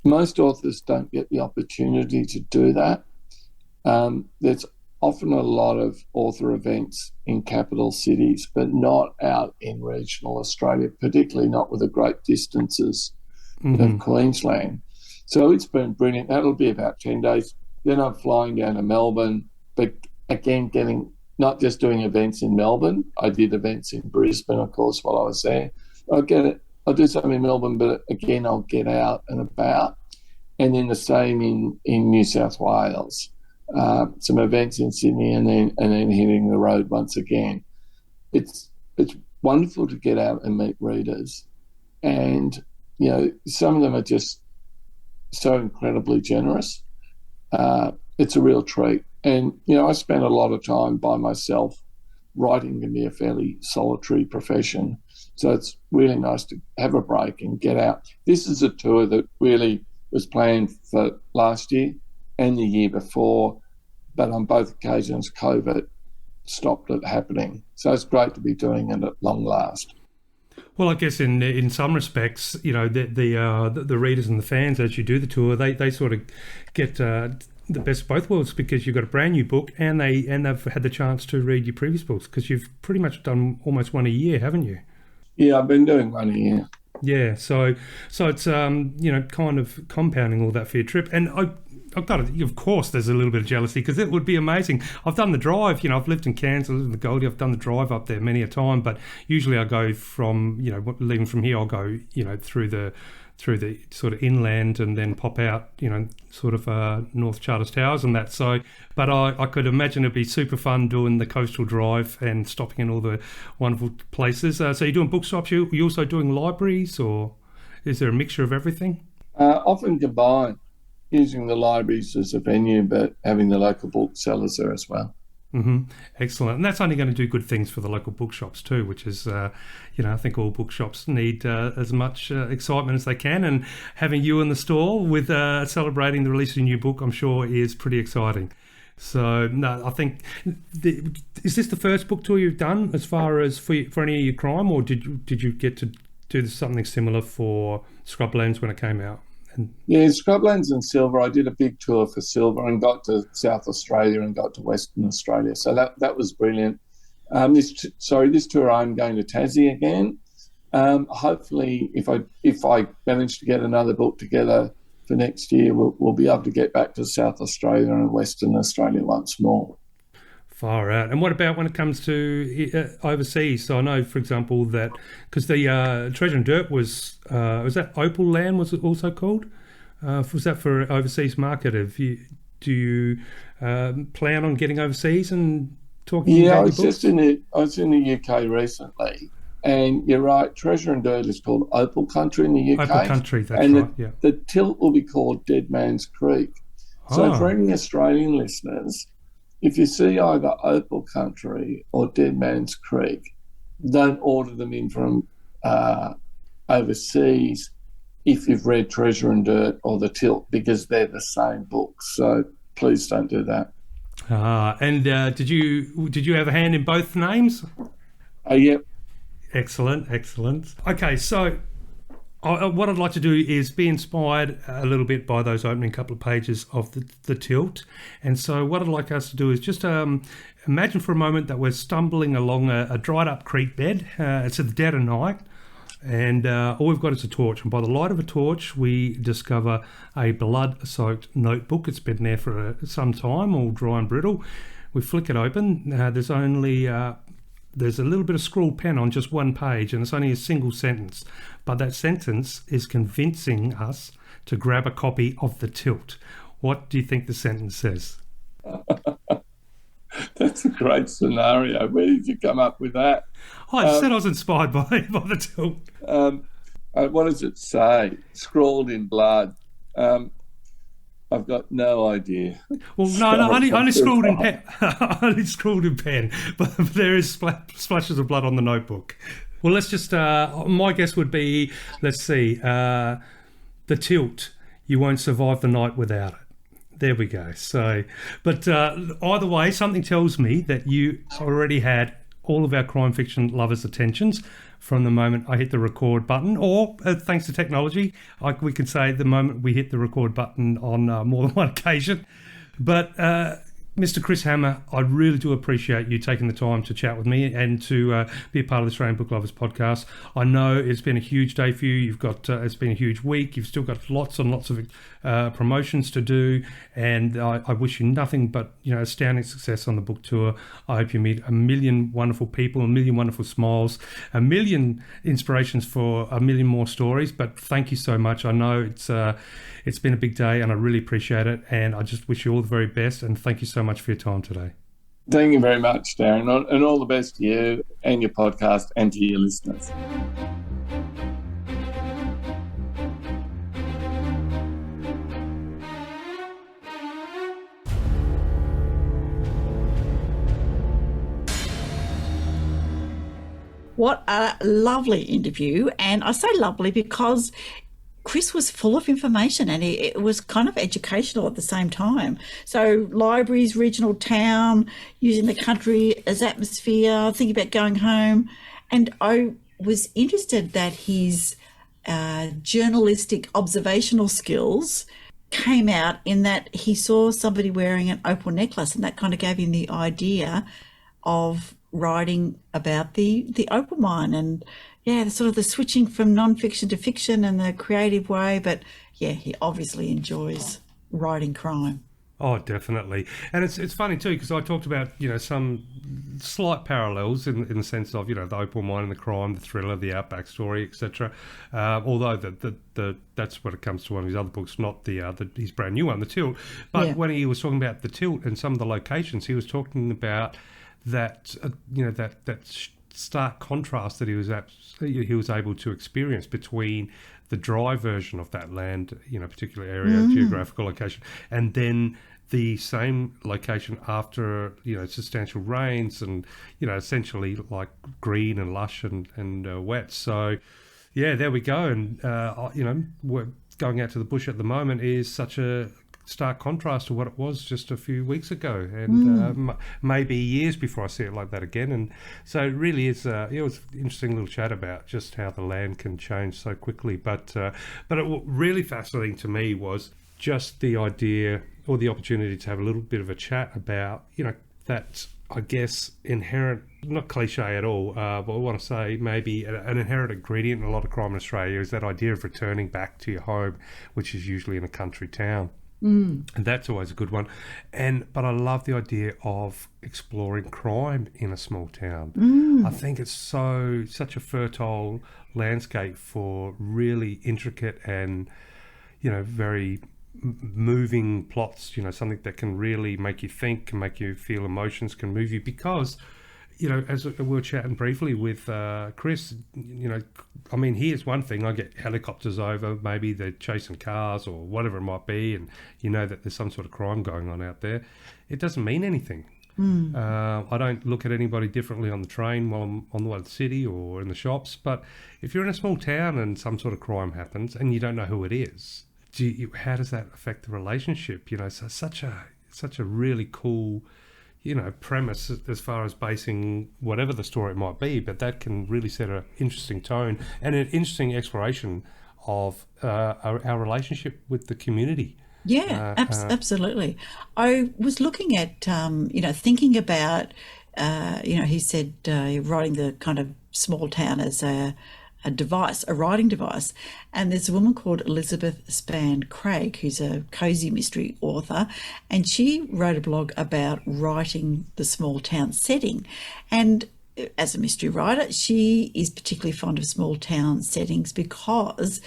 Most authors don't get the opportunity to do that. There's often a lot of author events in capital cities, but not out in regional Australia, particularly not with the great distances of Queensland. So it's been brilliant. That'll be about 10 days. Then I'm flying down to Melbourne, but again, not just doing events in Melbourne. I did events in Brisbane, of course, while I was there. I'll do something in Melbourne, but again, I'll get out and about. And then the same in New South Wales. Some events in Sydney, and then hitting the road once again. It's wonderful to get out and meet readers, and you know, some of them are just so incredibly generous. It's a real treat. And, I spend a lot of time by myself. Writing can be a fairly solitary profession. So it's really nice to have a break and get out. This is a tour that really was planned for last year and the year before, but on both occasions, COVID stopped it happening. So it's great to be doing it at long last. Well, I guess in some respects, the readers and the fans, as you do the tour, they sort of get the best of both worlds, because you've got a brand new book and they've had the chance to read your previous books, because you've pretty much done almost one a year, haven't you? Yeah, I've been doing one a year. Yeah, so it's kind of compounding all that for your trip. And I've got to, of course, there's a little bit of jealousy, because it would be amazing. I've done the drive. I've lived in Cairns, I lived in the Goldie. I've done the drive up there many a time, but usually I go from leaving from here, I'll go through the sort of inland and then pop out, sort of North Charters Towers and that. So, but I could imagine it'd be super fun doing the coastal drive and stopping in all the wonderful places. So you're doing bookshops, you also doing libraries, or is there a mixture of everything? Often combined, using the libraries as a venue, but having the local booksellers there as well. Mm-hmm. Excellent. And that's only going to do good things for the local bookshops too, which is, I think all bookshops need as much excitement as they can. And having you in the store with celebrating the release of your new book, I'm sure is pretty exciting. So, no, I think, is this the first book tour you've done as far as for any of your crime, or did you get to do something similar for Scrublands when it came out? Yeah, Scrublands and Silver. I did a big tour for Silver and got to South Australia and got to Western Australia. So that was brilliant. This tour I'm going to Tassie again. Hopefully, if I manage to get another book together for next year, we'll be able to get back to South Australia and Western Australia once more. Far out. And what about when it comes to overseas? So I know, for example, that because the Treasure and Dirt was that Opal Land, was it also called? Was that for overseas market? Do you plan on getting overseas and talking? Yeah, about I was in the UK recently, and you're right. Treasure and Dirt is called Opal Country in the UK. Opal Country, that's and right. Yeah. The tilt will be called Dead Man's Creek. So for any Australian listeners, if you see either Opal Country or Dead Man's Creek, don't order them in from overseas if you've read Treasure and Dirt or The Tilt, because they're the same books. So please don't do that. And did you have a hand in both names? Yep. Excellent. Okay, so what I'd like to do is be inspired a little bit by those opening couple of pages of the Tilt. And so what I'd like us to do is just imagine for a moment that we're stumbling along a dried up creek bed. It's at the dead of night, and all we've got is a torch. And by the light of a torch, we discover a blood-soaked notebook. It's been there for some time, all dry and brittle. We flick it open. There's a little bit of scrawled pen on just one page, and it's only a single sentence. But that sentence is convincing us to grab a copy of The Tilt. What do you think the sentence says? That's a great scenario. Where did you come up with that? I said I was inspired by The Tilt. What does it say? Scrawled in blood. I've got no idea. Well, no, only scrawled in pen. Only scrawled in pen, but there is splashes of blood on the notebook. Well, let's just. My guess would be, let's see, The Tilt. You won't survive the night without it. There we go. So, but either way, something tells me that you already had all of our crime fiction lovers' attentions from the moment I hit the record button, or thanks to technology, we can say the moment we hit the record button on more than one occasion. But Mr. Chris Hammer, I really do appreciate you taking the time to chat with me and to be a part of the Australian Book Lovers podcast. I know it's been a huge day for you. You've got it's been a huge week. You've still got lots and lots of promotions to do, and I wish you nothing but astounding success on the book tour. I hope you meet a million wonderful people, a million wonderful smiles, a million inspirations for a million more stories. But thank you so much. I know it's been a big day, and I really appreciate it. And I just wish you all the very best. And thank you so much for your time today. Thank you very much, Darren, and all the best to you and your podcast and to your listeners. What a lovely interview. And I say lovely because Chris was full of information and it was kind of educational at the same time. So libraries, regional town, using the country as atmosphere, thinking about going home. And I was interested that his journalistic observational skills came out in that he saw somebody wearing an opal necklace, and that kind of gave him the idea of writing about the opal mine and the sort of the switching from non-fiction to fiction and the creative way. But he obviously enjoys writing crime. Oh, definitely. And it's funny too, because I talked about, some slight parallels in the sense of, the opal mine and the crime, the thriller, the outback story, etc. Although that's when it comes to one of his other books, not his brand new one, The Tilt. But when he was talking about The Tilt and some of the locations, he was talking about that, that stark contrast that he was able to experience between the dry version of that land, particular area, geographical location, and then the same location after, substantial rains and, essentially like green and lush and wet. So, there we go. And, we're going out to the bush at the moment is such a stark contrast to what it was just a few weeks ago, and maybe years before I see it like that again. And so it really is it was an interesting little chat about just how the land can change so quickly. But it really fascinating to me was just the idea or the opportunity to have a little bit of a chat about that, I guess, inherent, not cliche at all, but I want to say maybe an inherent ingredient in a lot of crime in Australia is that idea of returning back to your home, which is usually in a country town. And that's always a good one. But I love the idea of exploring crime in a small town. I think it's such a fertile landscape for really intricate and, very moving plots, something that can really make you think, can make you feel emotions, can move you, because as we were chatting briefly with Chris, here's one thing. I get helicopters over, maybe they're chasing cars or whatever it might be, and that there's some sort of crime going on out there. It doesn't mean anything. I don't look at anybody differently on the train while I'm on the way to the city or in the shops. But if you're in a small town and some sort of crime happens and you don't know who it is, how does that affect the relationship? So such a really cool premise as far as basing whatever the story might be, but that can really set an interesting tone and an interesting exploration of our relationship with the community. Absolutely. I was looking at, thinking about, he said writing the kind of small town as a writing device. And there's a woman called Elizabeth Spann Craig, who's a cozy mystery author, and she wrote a blog about writing the small town setting. And as a mystery writer, she is particularly fond of small town settings because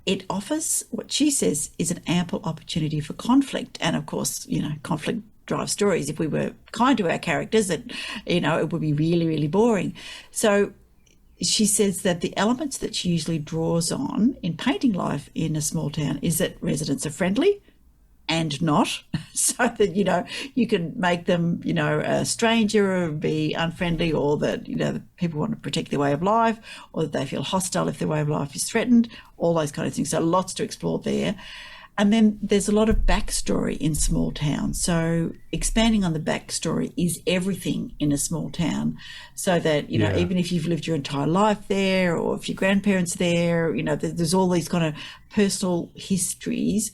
it offers what she says is an ample opportunity for conflict. And of course, conflict drives stories. If we were kind to our characters, it would be really, really boring. So she says that the elements that she usually draws on in painting life in a small town is that residents are friendly and not, so that, you can make them, a stranger or be unfriendly, or that, people want to protect their way of life, or that they feel hostile if their way of life is threatened, all those kind of things. So lots to explore there. And then there's a lot of backstory in small towns. So expanding on the backstory is everything in a small town, so that, even if you've lived your entire life there, or if your grandparents are there, there's all these kind of personal histories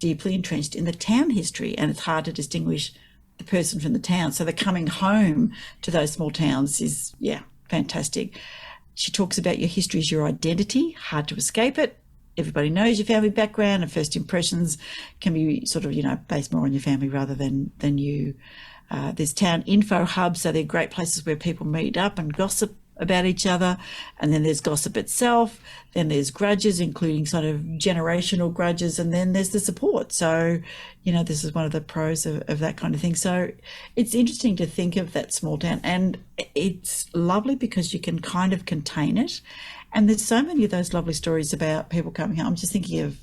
deeply entrenched in the town history, and it's hard to distinguish the person from the town. So the coming home to those small towns is, fantastic. She talks about your history is your identity, hard to escape it. Everybody knows your family background, and first impressions can be sort of, based more on your family rather than you. There's town info hubs, so they're great places where people meet up and gossip about each other. And then there's gossip itself. Then there's grudges, including sort of generational grudges. And then there's the support. So, this is one of the pros of that kind of thing. So it's interesting to think of that small town, and it's lovely because you can kind of contain it. And there's so many of those lovely stories about people coming home. I'm just thinking of,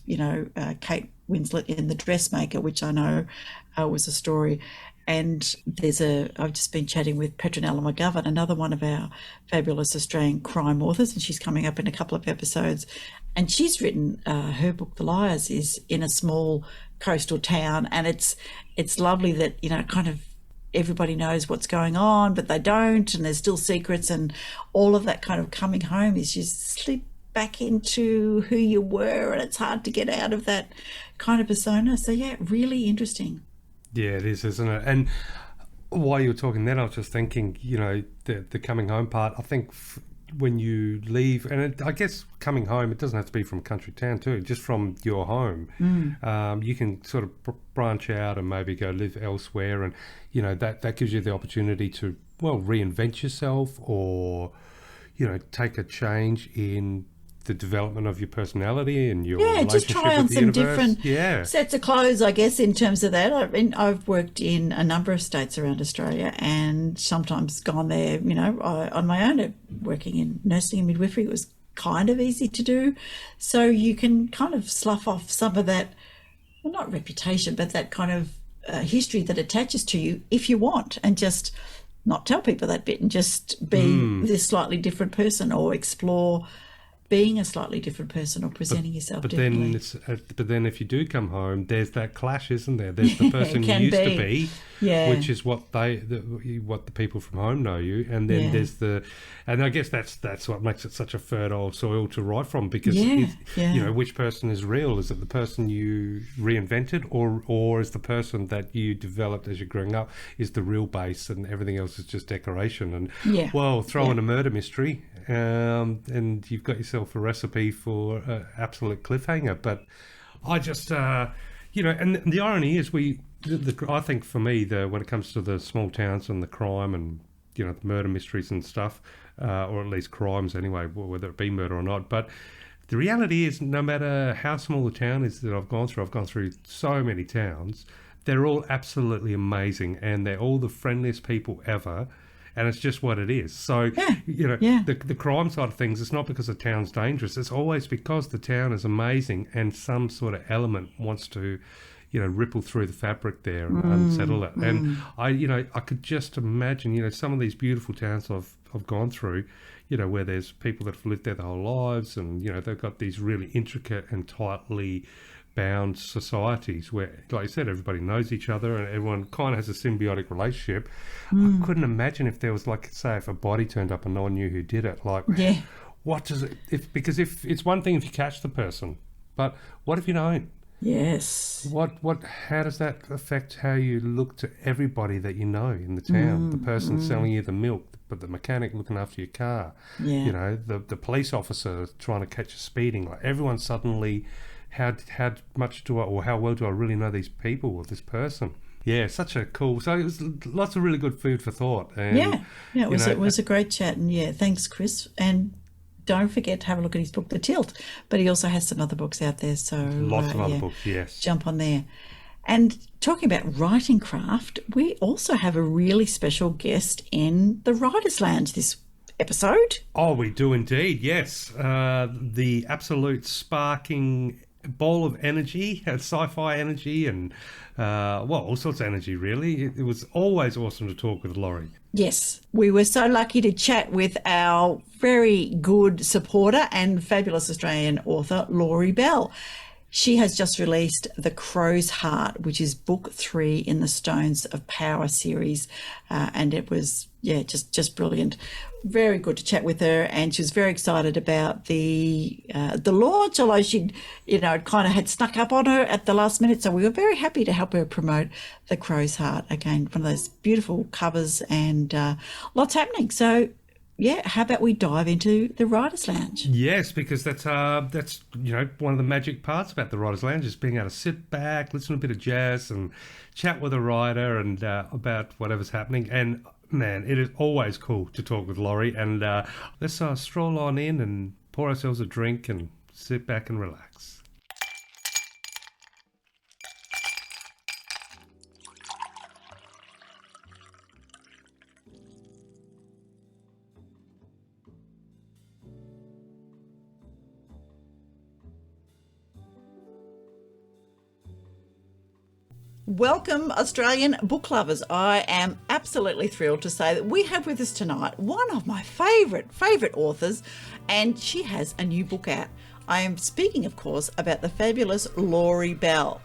Kate Winslet in The Dressmaker, which I know was a story. And I've just been chatting with Petronella McGovern, another one of our fabulous Australian crime authors, and she's coming up in a couple of episodes. And she's written, her book, The Liars, is in a small coastal town. And it's lovely that, kind of everybody knows what's going on, but they don't, and there's still secrets, and all of that kind of coming home is you slip back into who you were, and it's hard to get out of that kind of persona. So yeah, really interesting. Yeah, it is, isn't it? And while you were talking then, I was just thinking, the coming home part, I think when you leave, and I guess coming home, it doesn't have to be from country town too, just from your home. You can sort of branch out and maybe go live elsewhere, and that gives you the opportunity to reinvent yourself, or take a change in the development of your personality and your relationship just try on with the some universe. different sets of clothes, I guess, in terms of that. I've worked in a number of states around Australia, and sometimes gone there, on my own. Working in nursing and midwifery, it was kind of easy to do. So you can kind of slough off some of that, well, not reputation, but that kind of history that attaches to you if you want, and just not tell people that bit, and just be this slightly different person, or explore being a slightly different person, or presenting yourself differently. But then if you do come home, there's that clash, isn't there? There's the person you used to be, which is what the people from home know you, and then there's and I guess that's what makes it such a fertile soil to write from, because which person is real? Is it the person you reinvented, or is the person that you developed as you're growing up is the real base, and everything else is just decoration? And throw in a murder mystery, and you've got yourself a recipe for an absolute cliffhanger. But I just, and the irony is I think for me, when it comes to the small towns and the crime and, the murder mysteries and stuff, or at least crimes anyway, whether it be murder or not, but the reality is, no matter how small the town is that I've gone through so many towns, they're all absolutely amazing, and they're all the friendliest people ever. And it's just what it is. So, the crime side of things, it's not because the town's dangerous. It's always because the town is amazing, and some sort of element wants to, ripple through the fabric there and unsettle it. And I could just imagine, some of these beautiful towns I've gone through, where there's people that have lived there their whole lives, and, they've got these really intricate and tightly bound societies where, like you said, everybody knows each other and everyone kind of has a symbiotic relationship. I couldn't imagine if there was, like, say, if a body turned up and no one knew who did it. Like, what does it? Because if it's one thing if you catch the person, but what if you don't? Yes. How does that affect how you look to everybody that you know in the town? The person selling you the milk, but the mechanic looking after your car. The police officer trying to catch you speeding. Like, everyone suddenly. How much do I, or how well do I really know these people or this person? Yeah, such a cool. So it was lots of really good food for thought. And, it was a great chat, and thanks, Chris. And don't forget to have a look at his book, The Tilt. But he also has some other books out there, so lots of other books. Yes, jump on there. And talking about writing craft, we also have a really special guest in the Writers' Lounge this episode. Oh, we do indeed. Yes, the absolute sparking ball of energy, sci-fi energy, and all sorts of energy, really. It was always awesome to talk with Laurie. Yes, we were so lucky to chat with our very good supporter and fabulous Australian author, Laurie Bell. She has just released The Crow's Heart, which is book 3 in the Stones of Power series, and it was just brilliant. Very good to chat with her, and she was very excited about the launch, although she'd kind of had snuck up on her at the last minute. So we were very happy to help her promote The Crow's Heart. Again, one of those beautiful covers, and lots happening. So how about we dive into the Writers' Lounge? Yes, because that's one of the magic parts about the Writers' Lounge is being able to sit back, listen to a bit of jazz, and chat with a writer and about whatever's happening. And man, it is always cool to talk with Laurie. And let's stroll on in and pour ourselves a drink and sit back and relax. Welcome, Australian book lovers. I am absolutely thrilled to say that we have with us tonight one of my favourite authors, and she has a new book out. I am speaking, of course, about the fabulous Laurie Bell.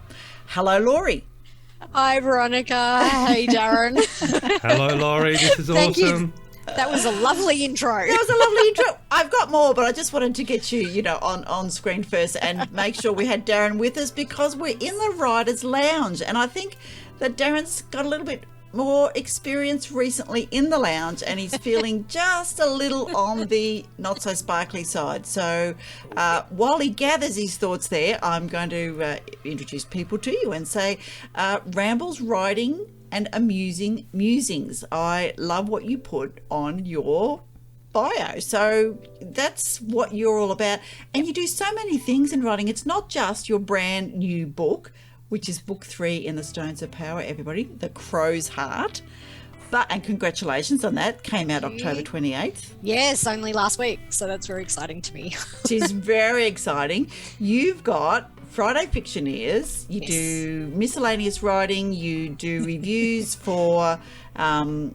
Hello, Laurie. Hi, Veronica. Hey, Darren. Hello, Laurie. This is Thank you. awesome. That was a lovely intro. That was a lovely intro. I've got more, but I just wanted to get you, on screen first and make sure we had Darren with us because we're in the Writers' Lounge. And I think that Darren's got a little bit more experience recently in the lounge and he's feeling just a little on the not so sparkly side. So while he gathers his thoughts there, I'm going to introduce people to you and say rambles, writing and amusing musings. I love what you put on your bio. So that's what you're all about. And you do so many things in writing. It's not just your brand new book, which is book 3 in the Stones of Power, everybody, The Crow's Heart. And congratulations on that. Came out October 28th. Yes, only last week. So that's very exciting to me. It is very exciting. You've got Friday Fictioneers. You do miscellaneous writing. You do reviews for, don't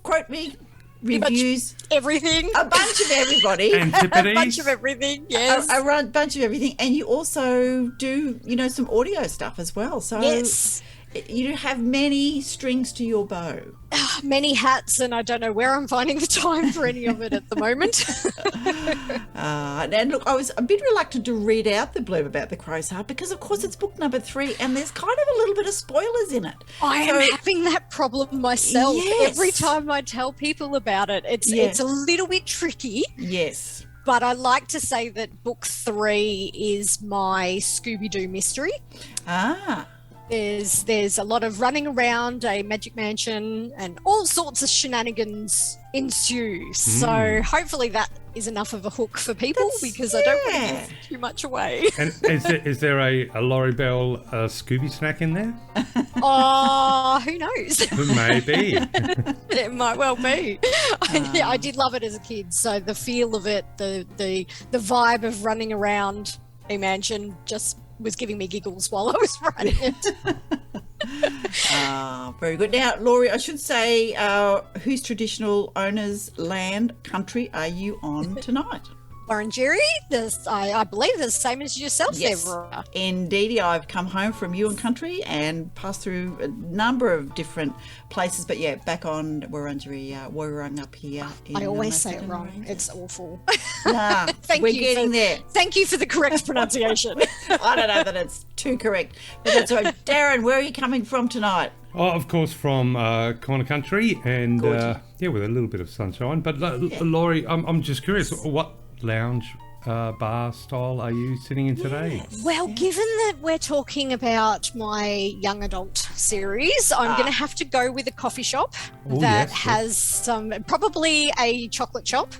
quote me, reviews. Everything. A bunch of everybody. Antipodes. A bunch of everything, yes. A bunch of everything. And you also do, some audio stuff as well. So yes. You have many strings to your bow. Many hats, and I don't know where I'm finding the time for any of it at the moment. And look, I was a bit reluctant to read out the blurb about The Crow's Heart because, of course, it's book number 3 and there's kind of a little bit of spoilers in it. I am having that problem myself. Yes. Every time I tell people about it. It's a little bit tricky. Yes. But I like to say that book 3 is my Scooby-Doo mystery. There's a lot of running around a magic mansion and all sorts of shenanigans ensue. So hopefully that is enough of a hook for people because I don't want to give too much away. And is there a Laurie Bell Scooby snack in there? Oh, who knows? Maybe. It might well be. I did love it as a kid. So the feel of it, the vibe of running around a mansion just was giving me giggles while I was writing it. Very good. Now, Laurie, I should say, whose traditional owners, land, country are you on tonight? Wurundjeri, I believe the same as yourself there, Veronica. Indeedy, I've come home from Ewan country and passed through a number of different places, but back on Wurundjeri, Woiwurrung up here. I always say it wrong. It's awful. Nah, we're getting there. Thank you for the correct pronunciation. I don't know that it's too correct, but that's all right. Darren, where are you coming from tonight? Oh, of course, from corner country and with a little bit of sunshine. But Laurie, I'm just curious, what lounge bar style are you sitting in today? Well, given that we're talking about my young adult series, I'm going to have to go with a coffee shop that has probably a chocolate shop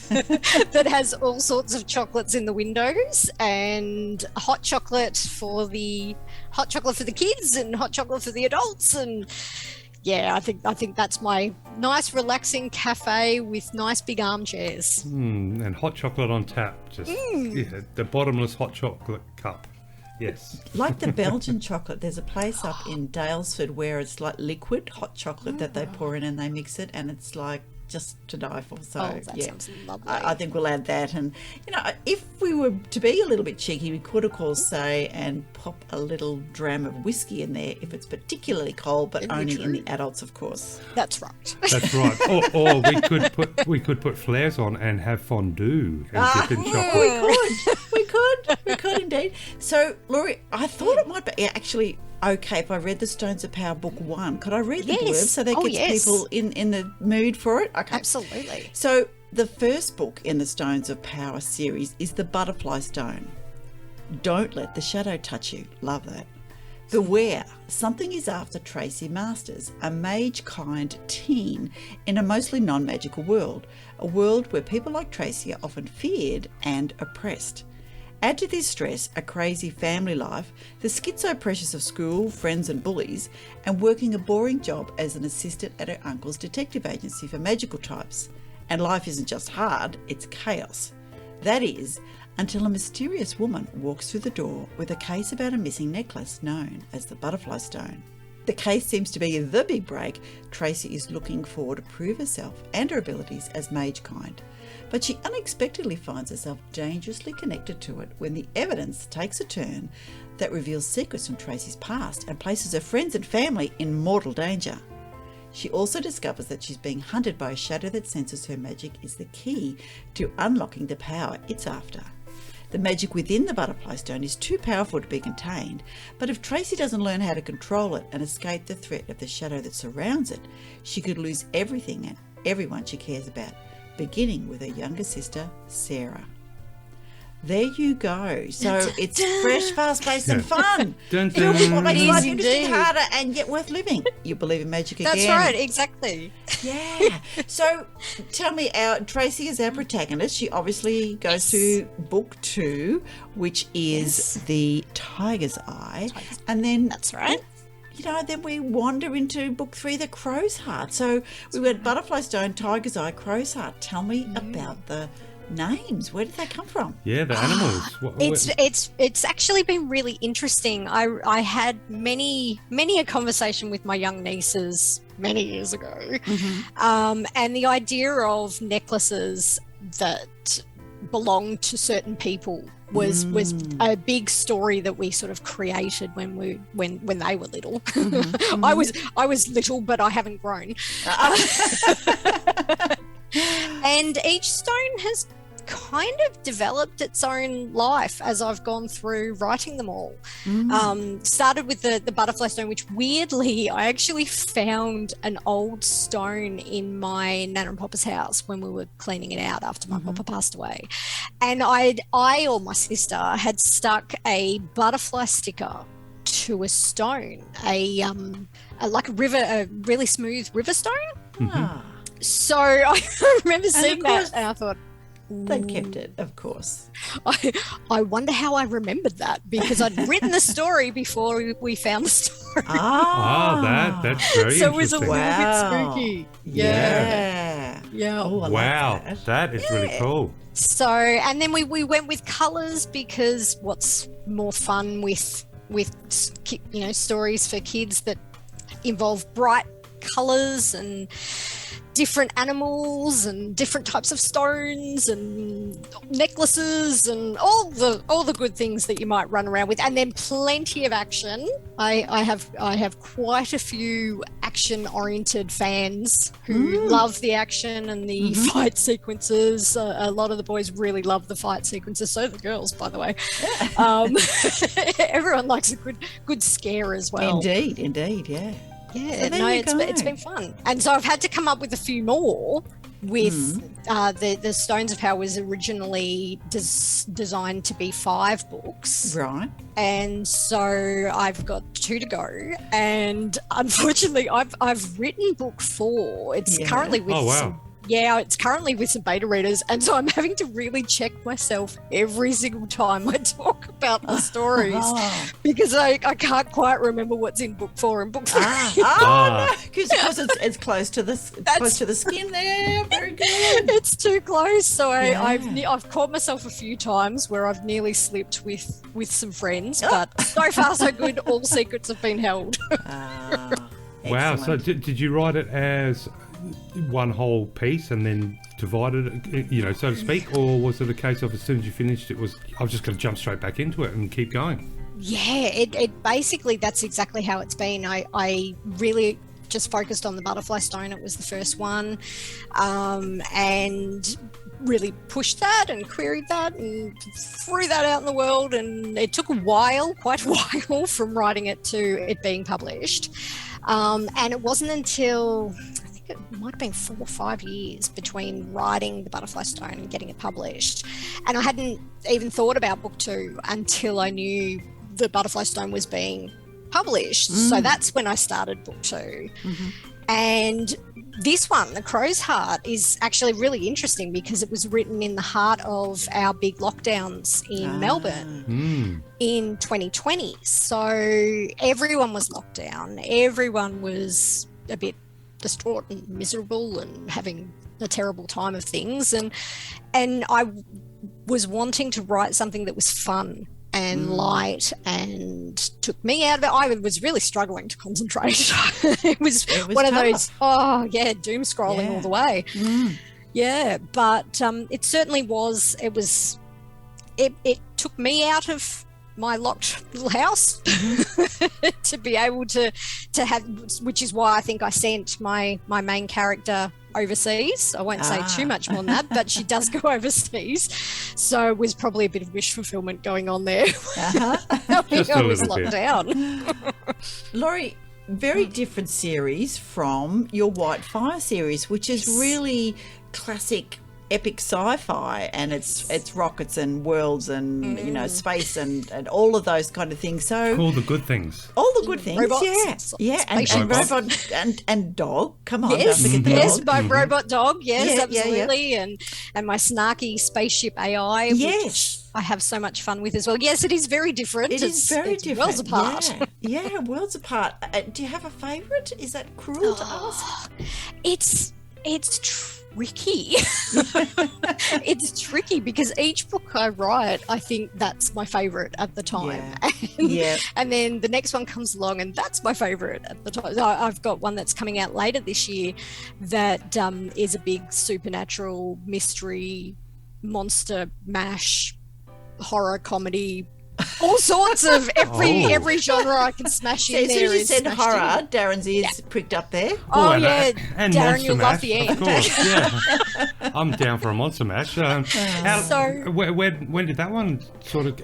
that has all sorts of chocolates in the windows and hot chocolate for the kids and hot chocolate for the adults. And I think that's my nice relaxing cafe with nice big armchairs. And hot chocolate on tap. Just the bottomless hot chocolate cup. Yes. Like the Belgian chocolate, there's a place up in Daylesford where it's like liquid hot chocolate that they pour in and they mix it and it's like just to die for. So that sounds lovely. I think we'll add that. And if we were to be a little bit cheeky, we could of course say and pop a little dram of whiskey in there if it's particularly cold, but only in the adults, of course. That's right. That's right. Or we could put flares on and have fondue and dip in chocolate. We could indeed. So Laurie, I thought it might be actually okay if I read the Stones of Power book 1. Could I read the blurb so that gets people in the mood for it? Okay. Absolutely. So the first book in the Stones of Power series is The Butterfly Stone. Don't let the shadow touch you. Love that. Beware, something is after Tracy Masters, a mage-kind teen in a mostly non-magical world, a world where people like Tracy are often feared and oppressed. Add to this stress a crazy family life, the schizo-pressures of school, friends and bullies, and working a boring job as an assistant at her uncle's detective agency for magical types. And life isn't just hard, it's chaos. That is, until a mysterious woman walks through the door with a case about a missing necklace known as the butterfly stone. The case seems to be the big break Tracy is looking for to prove herself and her abilities as mage kind, but she unexpectedly finds herself dangerously connected to it when the evidence takes a turn that reveals secrets from Tracy's past and places her friends and family in mortal danger. She also discovers that she's being hunted by a shadow that senses her magic is the key to unlocking the power it's after. The magic within the butterfly stone is too powerful to be contained, but if Tracy doesn't learn how to control it and escape the threat of the shadow that surrounds it, she could lose everything and everyone she cares about, beginning with her younger sister, Sarah. There you go. So it's fresh, fast-paced and fun. What makes life interesting, harder and yet worth living. You believe in magic again. That's right, exactly. Yeah. So tell me, Tracy is our protagonist. She obviously goes to book 2, which is The Tiger's Eye. And then that's right. Then we wander into book 3, The Crow's Heart. So we went Butterfly Stone, Tiger's Eye, Crow's Heart. Tell me about the names. Where did they come from? Yeah, the animals. It's actually been really interesting. I had many a conversation with my young nieces many years ago, and the idea of necklaces that belonged to certain people was a big story that we sort of created when they were little. I was little, but I haven't grown. And each stone has kind of developed its own life as I've gone through writing them all. Started with the butterfly stone, which weirdly I actually found an old stone in my Nana and Papa's house when we were cleaning it out after my Papa passed away, and I or my sister had stuck a butterfly sticker to a stone, like a river, a really smooth river stone. So I remember seeing that and I thought, they'd kept it, of course. I wonder how I remembered that, because I'd written the story before we found the story. That's very interesting. So it was a little bit spooky. Yeah. Oh, I wow, like that is really cool. So, and then we went with colours, because what's more fun with stories for kids that involve bright colours and different animals and different types of stones and necklaces and all the good things that you might run around with, and then plenty of action. I have quite a few action-oriented fans who love the action and the fight sequences. A lot of the boys really love the fight sequences, so the girls, by the way. Everyone likes a good scare as well. Indeed, yeah. Yeah, so it's been fun. And so I've had to come up with a few more with the Stones of Power was originally designed to be 5 books. Right. And so I've got 2 to go. And unfortunately, I've written book 4. It's currently with it's currently with some beta readers, and so I'm having to really check myself every single time I talk about the stories because I can't quite remember what's in book 4 and book 3. No, because it's close to the skin there. Very good. It's too close, so I've caught myself a few times where I've nearly slipped with some friends, but so far so good. All secrets have been held. Wow! So did you write it as one whole piece and then divided it, so to speak, or was it a case of as soon as you finished I was just going to jump straight back into it and keep going? Yeah, it basically, that's exactly how it's been. I really just focused on the butterfly stone. It was the first one, and really pushed that and queried that and threw that out in the world, and it took quite a while from writing it to it being published, and it wasn't until it might have been 4 or 5 years between writing The Butterfly Stone and getting it published. And I hadn't even thought about book 2 until I knew The Butterfly Stone was being published. So that's when I started book 2. And this one, The Crow's Heart, is actually really interesting because it was written in the heart of our big lockdowns in Melbourne in 2020. So everyone was locked down. Everyone was a bit distraught and miserable and having a terrible time of things, and I was wanting to write something that was fun and light and took me out of it. I was really struggling to concentrate. It was one tough. of those, doom scrolling all the way. Yeah, but it certainly was, it took me out of my locked little house to be able to have, which is why I think I sent my main character overseas. I won't say too much more than that, but she does go overseas. So it was probably a bit of wish fulfillment going on there. Just a I was little locked bit. down. Laurie, very different series from your White Fire series, which is really classic epic sci-fi, and it's rockets and worlds and space and all of those kind of things. So All the good things. all the good things, Robots, and Robots. robot and dog. Come on, Yes, don't forget the yes, dog. my robot dog. Yes, Yeah, absolutely, and my snarky spaceship AI. Which Yes. I have so much fun with as well. Yes, it is very different. It is very it's different. Worlds apart. Yeah, worlds apart. Do you have a favourite? Is that cruel to ask? It's tricky. It's tricky because each book I write, I think that's my favourite at the time. Yeah. And then the next one comes along and that's my favourite at the time. I've got one that's coming out later this year that is a big supernatural mystery, monster mash, horror comedy, all sorts of every genre I can smash in As soon there. as you is said smashed horror, in. Darren's ears pricked up there. Oh, and, yeah, and Darren, Monster you'll Mash, love the of end. course. Yeah, I'm down for a Monster Mash. When did that one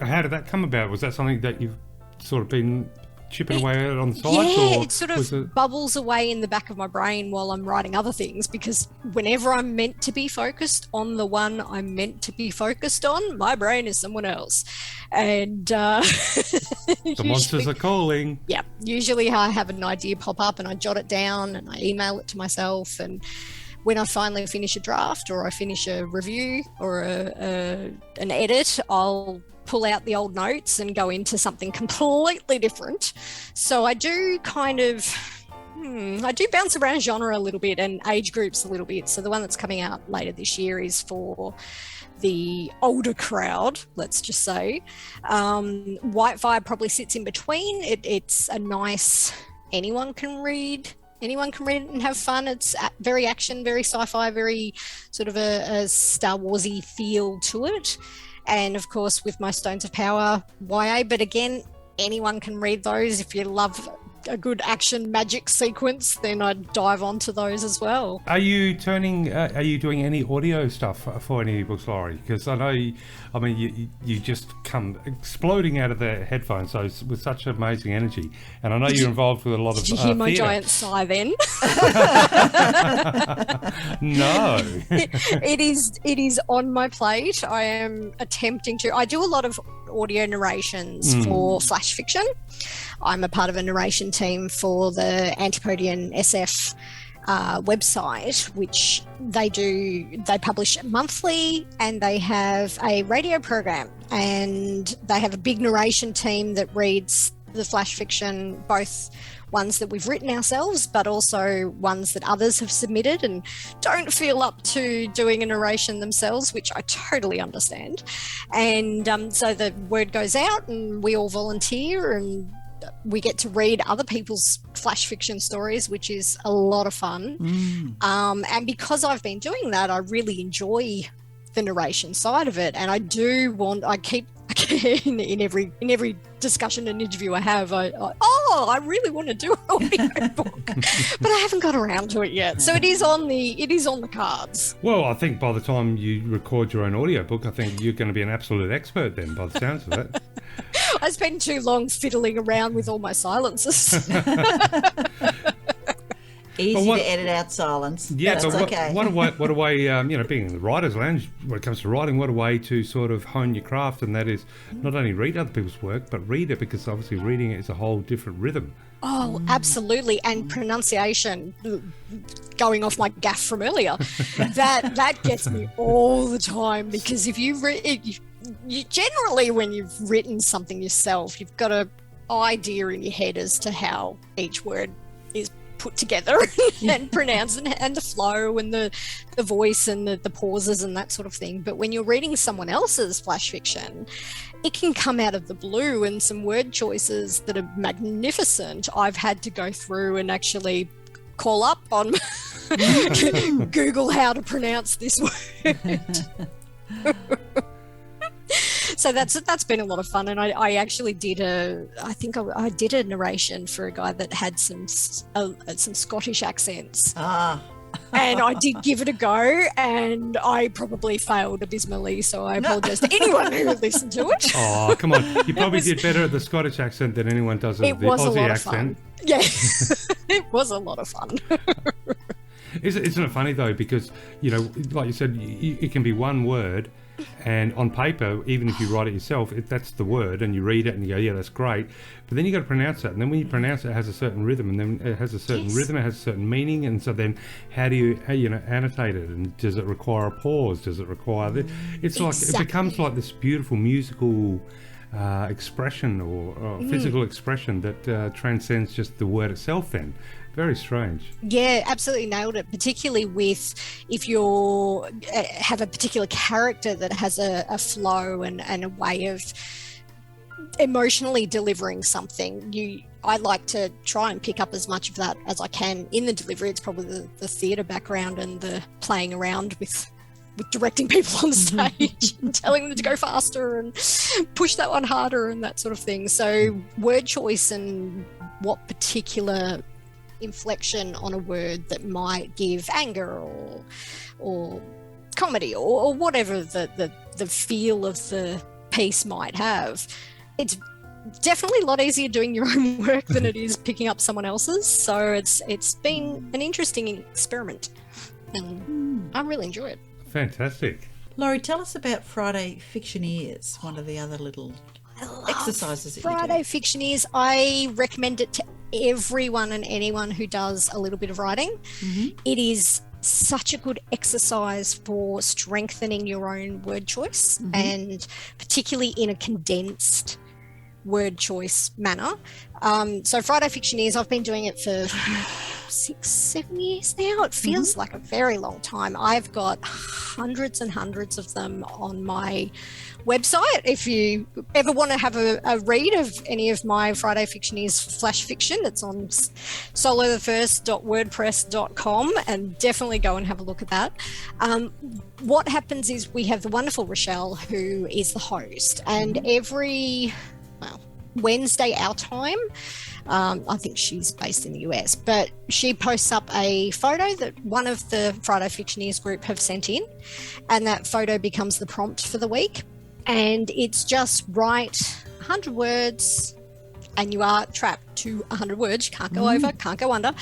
how did that come about? Was that something that you've sort of been chipping away at on the side? Yeah, or it sort was of bubbles away in the back of my brain while I'm writing other things, because whenever I'm meant to be focused on the one I'm meant to be focused on, my brain is someone else. And the monsters are calling. Yeah, usually I have an idea pop up and I jot it down and I email it to myself, and when I finally finish a draft or I finish a review or an edit, I'll pull out the old notes and go into something completely different. So I do I do bounce around genre a little bit and age groups a little bit. So the one that's coming out later this year is for the older crowd, let's just say. Whitefire probably sits in between. It's a nice, anyone can read it and have fun. It's very action, very sci-fi, very sort of a Star Warsy feel to it. And of course, with my Stones of Power YA, but again, anyone can read those. If you love a good action magic sequence, then I'd dive onto those as well. Are you doing any audio stuff for any of your books, Laurie? Because I know, you just come exploding out of the headphones so with such amazing energy, and I know you're involved with a lot of. Did you hear my theatre. giant sigh then? No. It is on my plate. I am attempting to. I do a lot of audio narrations for flash fiction. I'm a part of a narration team for the Antipodian SF website, which they publish monthly, and they have a radio program, and they have a big narration team that reads the flash fiction, both ones that we've written ourselves, but also ones that others have submitted and don't feel up to doing a narration themselves, which I totally understand. And so the word goes out and we all volunteer and we get to read other people's flash fiction stories, which is a lot of fun. And because I've been doing that, I really enjoy the narration side of it. And I keep in every discussion and interview I have, I really want to do an audio book, but I haven't got around to it yet. So it is on the cards. Well, I think by the time you record your own audiobook, I think you're going to be an absolute expert then, by the sounds of it. I spend too long fiddling around with all my silences. Easy to edit out silence. Yeah, That's but okay. what a way, being in the writer's lounge, when it comes to writing, what a way to sort of hone your craft, and that is not only read other people's work, but read it, because obviously reading it is a whole different rhythm. Oh, absolutely. And pronunciation, going off my gaff from earlier, that gets me all the time, because if you generally, when you've written something yourself, you've got an idea in your head as to how each word is put together and pronounce, and the flow and the voice and the pauses and that sort of thing. But when you're reading someone else's flash fiction, it can come out of the blue, and some word choices that are magnificent I've had to go through and actually call up on Google how to pronounce this word. So that's been a lot of fun, and I actually did I did a narration for a guy that had some Scottish accents. And I did give it a go, and I probably failed abysmally, so I apologise to anyone who listened to it. Oh, come on. You probably did better at the Scottish accent than anyone does at the Aussie accent. Yeah, it was a lot of fun. Isn't it funny, though, because, you know, like you said, it can be one word, and on paper, even if you write it yourself, that's the word, and you read it and you go, yeah, that's great. But then you got to pronounce it, and then when you pronounce it, it has a certain rhythm, and then it has a certain rhythm, it has a certain meaning, and so then how do you annotate it? And does it require a pause? Does it require this? It's like it becomes like this beautiful musical expression or physical expression that transcends just the word itself. Then. Very strange. Yeah, absolutely nailed it. Particularly with if you have a particular character that has a flow and a way of emotionally delivering something. I like to try and pick up as much of that as I can in the delivery. It's probably the theatre background and the playing around with directing people on stage and telling them to go faster and push that one harder and that sort of thing. So word choice and what particular inflection on a word that might give anger or comedy or whatever the feel of the piece might have. It's definitely a lot easier doing your own work than it is picking up someone else's. So it's been an interesting experiment, and I really enjoy it. Fantastic. Laurie, tell us about Friday Fictioneers, one of the other little exercises that Friday you do. Fictioneers, I recommend it to everyone and anyone who does a little bit of writing. It is such a good exercise for strengthening your own word choice, and particularly in a condensed word choice manner. So Friday Fictioneers, I've been doing it for 6-7 years now. It feels like a very long time. I've got hundreds and hundreds of them on my website. If you ever want to have a read of any of my Friday Fictioneers flash fiction, it's on solothefirst.wordpress.com, and definitely go and have a look at that. What happens is we have the wonderful Rochelle, who is the host, and every Wednesday our time, I think she's based in the US, but she posts up a photo that one of the Friday Fictioneers group have sent in, and that photo becomes the prompt for the week. And it's just write 100 words, and you are trapped to 100 words. You can't go over, can't go under,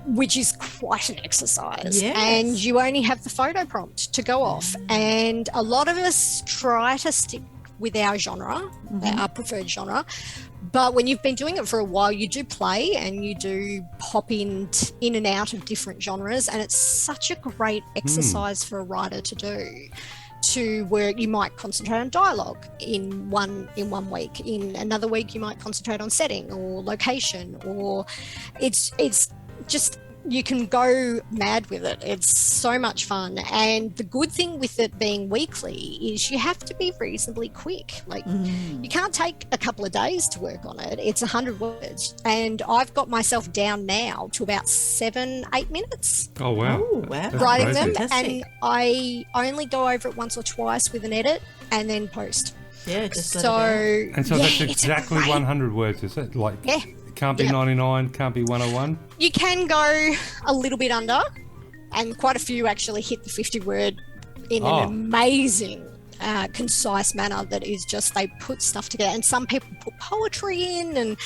which is quite an exercise. Yes. And you only have the photo prompt to go off. And a lot of us try to stick with our genre, our preferred genre. But when you've been doing it for a while, you do play and you do pop in and out of different genres. And it's such a great exercise for a writer to do, to where you might concentrate on dialogue in one week. In another week, you might concentrate on setting or location, or it's just, you can go mad with it. It's so much fun. And the good thing with it being weekly is you have to be reasonably quick. Like you can't take a couple of days to work on it. It's 100 words. And I've got myself down now to about 7-8 minutes. Oh, wow. Oh, wow. Writing them. Fantastic. And I only go over it once or twice with an edit and then post. Yeah, just So, let it And so yeah, that's it's exactly great. 100 words, is it? Like, Yeah. it can't be 99, can't be 101. You can go a little bit under, and quite a few actually hit the 50 word in an amazing, concise manner that is just, they put stuff together. And some people put poetry in, and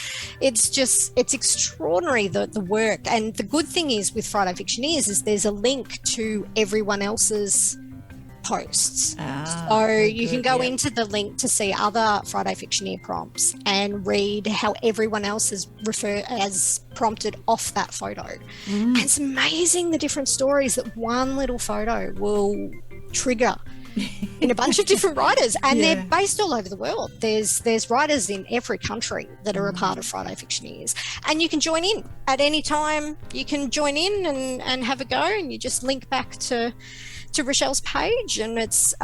it's extraordinary, the work. And the good thing is with Friday Fictioneers is there's a link to everyone else's posts. So you can go into the link to see other Friday Fictioneer prompts and read how everyone else has prompted off that photo. And it's amazing the different stories that one little photo will trigger in a bunch of different writers, and they're based all over the world. There's writers in every country that are a part of Friday Fictioneers, and you can join in at any time. You can join in and have a go, and you just link back to Rochelle's page, and it's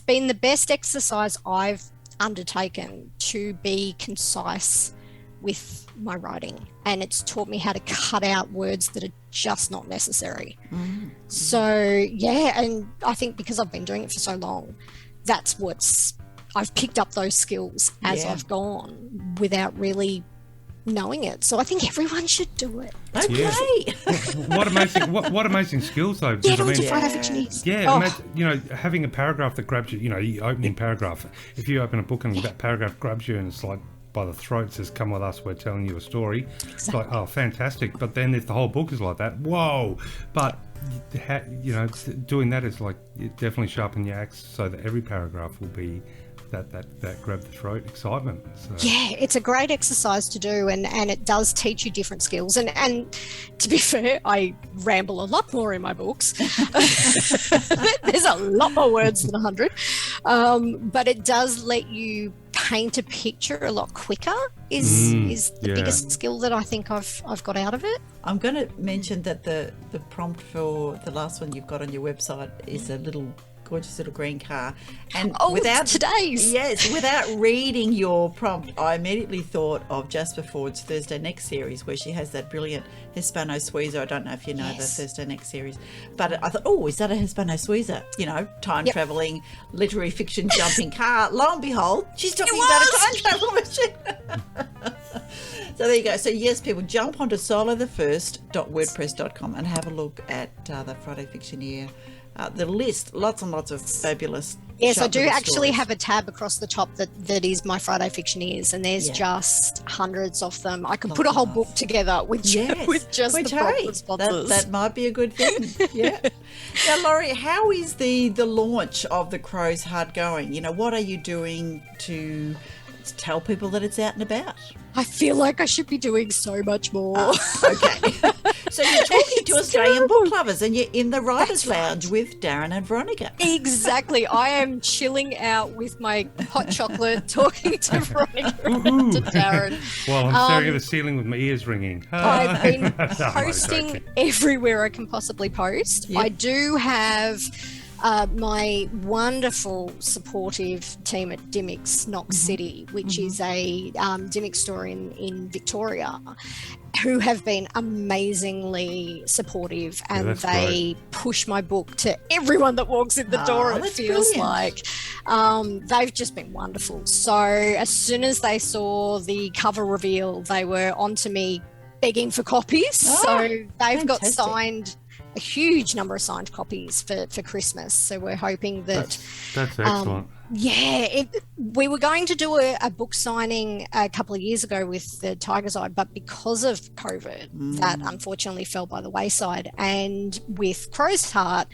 been the best exercise I've undertaken to be concise with my writing, and it's taught me how to cut out words that are just not necessary. So and I think because I've been doing it for so long, I've picked up those skills as I've gone without really knowing it. So I think everyone should do it. Okay. What amazing skills though. Get on to Friday Fictioneers. Imagine, having a paragraph that grabs you, the opening paragraph. If you open a book and that paragraph grabs you and it's like by the throat, says, "Come with us, we're telling you a story." Exactly. It's like, oh, fantastic. But then if the whole book is like that, whoa. But doing that is like, you definitely sharpen your axe so that every paragraph will be that grab the throat excitement. So. Yeah, it's a great exercise to do, and it does teach you different skills. And to be fair, I ramble a lot more in my books. There's a lot more words than 100. But it does let you paint a picture a lot quicker is the biggest skill that I think I've got out of it. I'm going to mention that the prompt for the last one you've got on your website is a gorgeous little green car, and without reading your prompt, I immediately thought of Jasper Ford's Thursday Next series, where she has that brilliant Hispano Suiza. I don't know if you know the Thursday Next series, but I thought, is that a Hispano Suiza? Time traveling literary fiction jumping car. Lo and behold, she's talking about a time travel machine. So there you go. So yes, people, jump onto solothefirst.wordpress.com and have a look at the Friday Fictioneer. The list, lots and lots of fabulous. Yes, I do actually have a tab across the top that is my Friday Fictioneers, and there's just hundreds of them. I could put a whole book together with just the proper sponsors. That might be a good thing. Yeah. Now, Laurie, how is the launch of The Crow's Heart going? What are you doing to tell people that it's out and about? I feel like I should be doing so much more. Okay. So you're talking to Australian book lovers, and you're in the Writers' Lounge with Darren and Veronica. Exactly. I am chilling out with my hot chocolate, talking to Veronica and to Darren. Well, I'm staring at the ceiling with my ears ringing. I've been posting everywhere I can possibly post. Yep. I do have my wonderful supportive team at Dimmick's Knox City, which is a Dimmick store in Victoria, who have been amazingly supportive, and they push my book to everyone that walks in the door. It feels brilliant. Like they've just been wonderful. So as soon as they saw the cover reveal, they were onto me begging for copies. So they've got signed, a huge number of signed copies for Christmas. So we're hoping that that's excellent. We were going to do a book signing a couple of years ago with the Tiger's Eye, but because of COVID, that unfortunately fell by the wayside. And with Crow's Heart,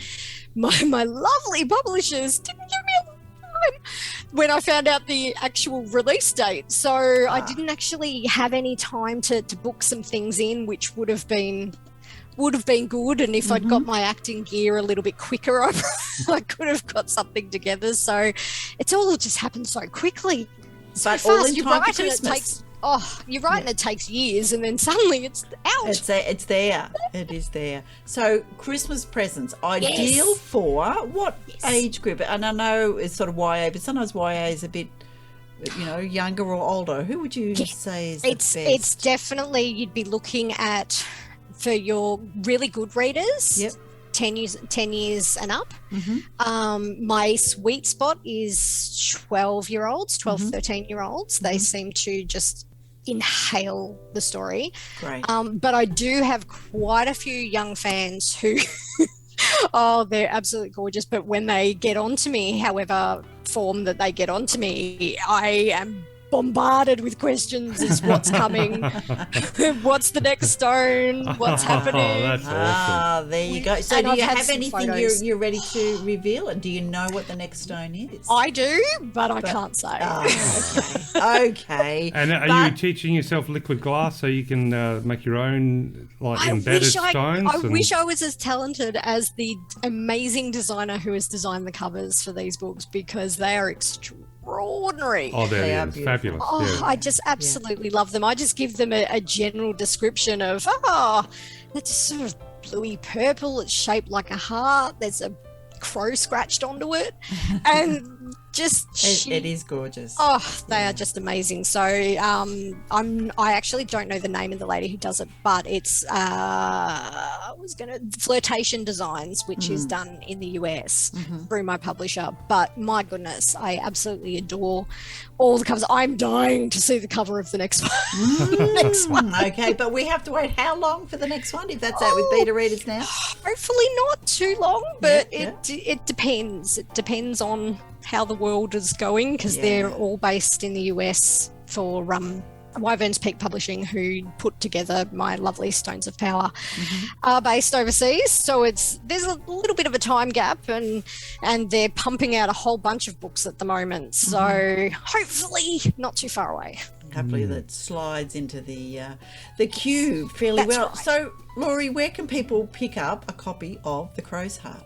my lovely publishers didn't give me a lot of time when I found out the actual release date. So I didn't actually have any time to book some things in, which would have been good, and if I'd got my acting gear a little bit quicker, I could have got something together. So it's all just happened so quickly. So but fast. All in time for Christmas. You're right, and it takes years, and then suddenly it's out. It's there. It is there. So Christmas presents, ideal for what age group? And I know it's sort of YA, but sometimes YA is a bit, younger or older. Who would you say is the best? It's definitely, you'd be looking at, for your really good readers, 10 years and up. My sweet spot is 12-year-olds, 13-year-olds. They seem to just inhale the story. Great. But I do have quite a few young fans who they're absolutely gorgeous, but when they get onto me, however form that they get onto me, I am bombarded with questions as what's coming, what's the next stone, what's happening. Oh, that's awesome. There you go. So And do I've you had have some anything photos. you're ready to reveal? And do you know what the next stone is? I do, but I can't say. Okay. And are you teaching yourself liquid glass so you can make your own embedded stones? I wish I was as talented as the amazing designer who has designed the covers for these books, because they are extraordinary. Oh, They there are it is. beautiful. Fabulous. Oh, Yeah. I just absolutely love them. I just give them a general description of, it's sort of bluey purple. It's shaped like a heart. There's a crow scratched onto it. And just It is gorgeous. Oh, they are just amazing. So I actually don't know the name of the lady who does it, but it's Flirtation Designs, which is done in the US through my publisher. But my goodness, I absolutely adore all the covers. I'm dying to see the cover of the next one. Okay, but we have to wait how long for the next one, if that's out with beta readers now? Hopefully not too long, but it depends. It depends on how the world is going, because they're all based in the US for Wyvern's Peak Publishing, who put together my lovely Stones of Power, are based overseas. So there's a little bit of a time gap, and they're pumping out a whole bunch of books at the moment. So hopefully not too far away. Hopefully that slides into the queue fairly That's well. right. So, Laurie, where can people pick up a copy of The Crow's Heart?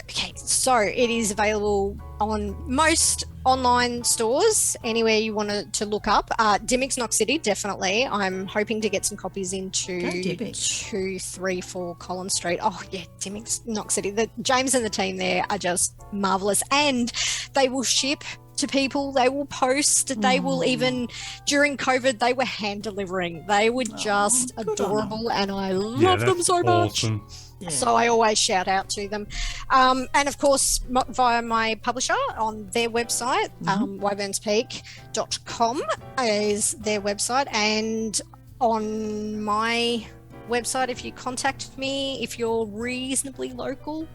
Okay, so it is available on most online stores, anywhere you want to look up. Dimmick's Knox City, definitely. I'm hoping to get some copies into 234 Collins Street. Oh, yeah, Dimmick's Knox City. James and the team there are just marvellous. And they will ship to people, they will post, they will even, during COVID, they were hand delivering. They were just adorable, and I love them so much. Awesome. Yeah. So I always shout out to them. And of course, via my publisher on their website, wyvernspeak.com is their website. And on my website, if you contact me, if you're reasonably local,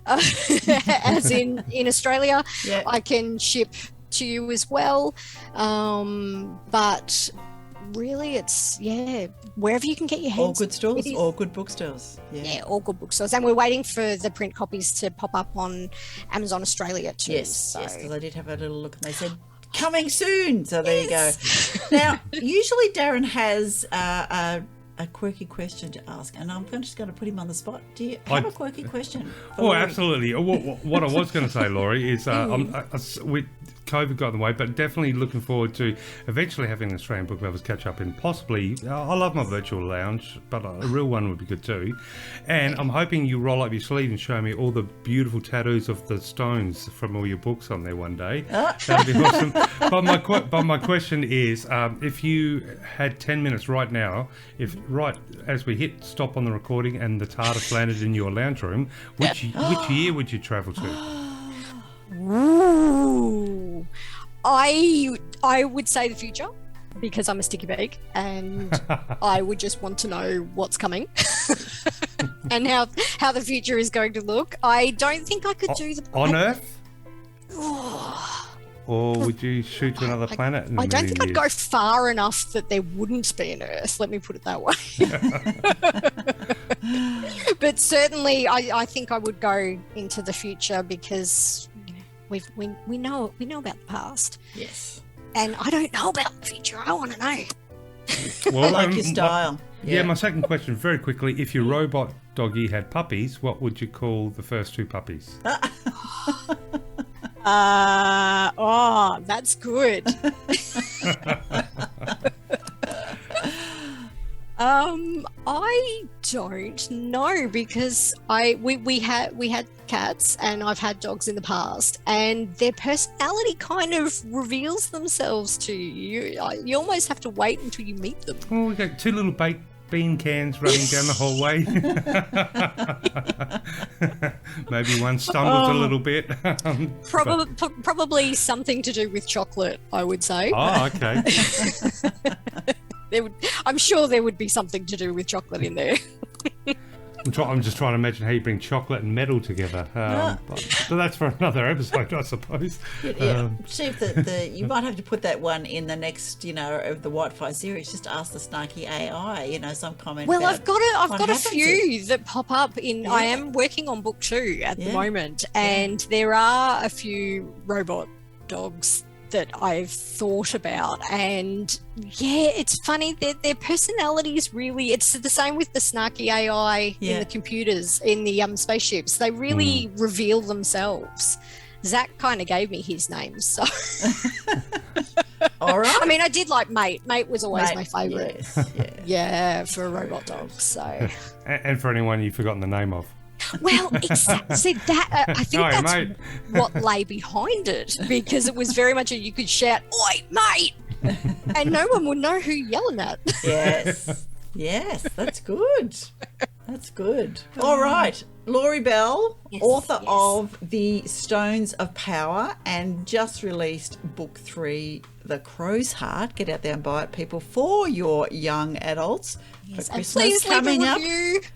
as in Australia, I can ship to you as well. But really, it's wherever you can get your hands. All good stores, all good bookstores. Yeah, all good bookstores. And we're waiting for the print copies to pop up on Amazon Australia too. Yes, because I did have a little look and they said coming soon. So there you go. Now, usually Darren has a quirky question to ask, and I'm just going to put him on the spot. Do you have a quirky question? Oh, absolutely. What I was going to say, Laurie, is with COVID got in the way, but definitely looking forward to eventually having an Australian Book Lovers catch up in possibly, I love my virtual lounge, but a real one would be good too. And I'm hoping you roll up your sleeve and show me all the beautiful tattoos of the stones from all your books on there one day. That'd be awesome. But my question is, if you had 10 minutes right now, right as we hit stop on the recording and the TARDIS landed in your lounge room, which year would you travel to? Ooh. I would say the future, because I'm a sticky beak, and I would just want to know what's coming and how the future is going to look. I don't think I could do on Earth. Or would you shoot to another planet? I don't think I'd go far enough that there wouldn't be an Earth. Let me put it that way. But certainly, I think I would go into the future, because we know about the past. Yes. And I don't know about the future. I want to know. Well, I like your style. My second question, very quickly: if your robot doggy had puppies, what would you call the first two puppies? That's good. I don't know, because we had cats, and I've had dogs in the past, and their personality kind of reveals themselves to you. You almost have to wait until you meet them. Oh, we got two little baked bean cans running down the hallway. Maybe one stumbles a little bit. Probably something to do with chocolate, I would say. Oh, okay. I'm sure there would be something to do with chocolate in there. I'm just trying to imagine how you bring chocolate and metal together. But that's for another episode, I suppose. See if you might have to put that one in the next, of the Whitefire series. Just ask the snarky AI, some comment. Well, about I've got a few that pop up in. Yeah. I am working on book 2 at the moment, and there are a few robot dogs that I've thought about, and it's funny that their personalities really, it's the same with the snarky AI in the computers, in the spaceships. They really reveal themselves. Zach kind of gave me his name, so all right. I mean, I did like Mate. Mate was always my favourite. Yes, for a robot dog. So, and for anyone you've forgotten the name of. Well, exactly. See, that I think that's what lay behind it, because it was very much you could shout, "Oi, mate!" and no one would know who you're yelling at. Yes, that's good. That's good. All right, Laurie Bell, author of The Stones of Power, and just released book 3, The Crow's Heart. Get out there and buy it, people, for your young adults. Yes, for Christmas coming up.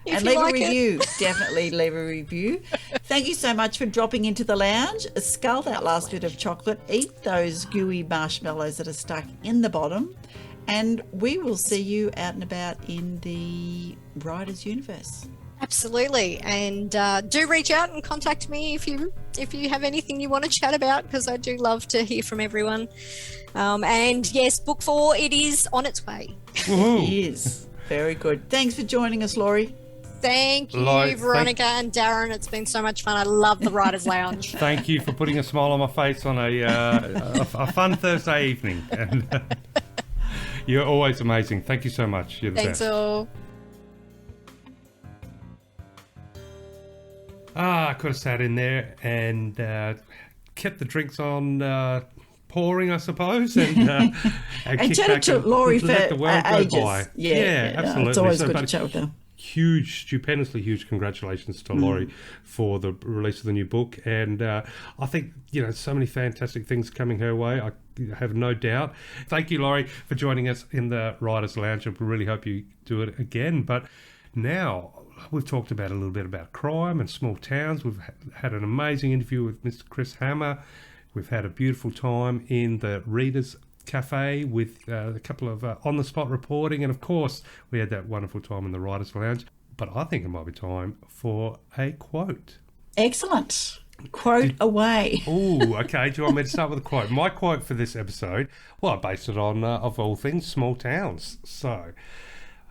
And leave a review. Definitely leave a review. Thank you so much for dropping into the lounge. Scull that last bit of chocolate. Eat those gooey marshmallows that are stuck in the bottom. And we will see you out and about in the writer's universe. Absolutely. And do reach out and contact me if you have anything you want to chat about, because I do love to hear from everyone. And yes, book 4, it is on its way. It is. Very good. Thanks for joining us, Laurie. Thank you, Veronica and Darren. It's been so much fun. I love the Writers' Lounge. Thank you for putting a smile on my face on a fun Thursday evening. And you're always amazing. Thank you so much. You're the best. Thanks all. I could have sat in there and kept the drinks on pouring, I suppose, and chatted to Laurie for ages. Yeah, absolutely. It's always good to chat with her. Stupendously huge congratulations to Laurie for the release of the new book, and I think so many fantastic things coming her way. I have no doubt. Thank you, Laurie, for joining us in the Writers' Lounge. I really hope you do it again. But now we've talked about a little bit about crime and small towns. We've had an amazing interview with Mr. Chris Hammer. We've had a beautiful time in the Readers Cafe with a couple of on-the-spot reporting. And, of course, we had that wonderful time in the Writers' Lounge. But I think it might be time for a quote. Excellent. Quote away. Oh, okay. Do you want me to start with a quote? My quote for this episode, well, I based it on, of all things, small towns. So,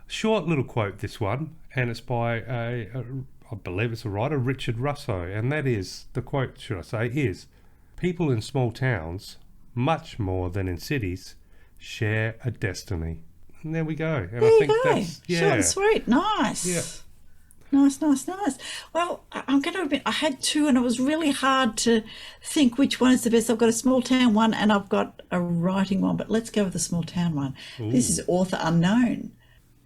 short little quote, this one, and it's by I believe it's a writer, Richard Russo. And that is, the quote, should I say, is, "People in small towns, much more than in cities, share a destiny." And there we go. And I think that's short and sweet. Nice. Yeah. Nice. Well, I'm going to admit I had 2 and it was really hard to think which one is the best. I've got a small town one and I've got a writing one, but let's go with the small town one. Ooh. This is author unknown.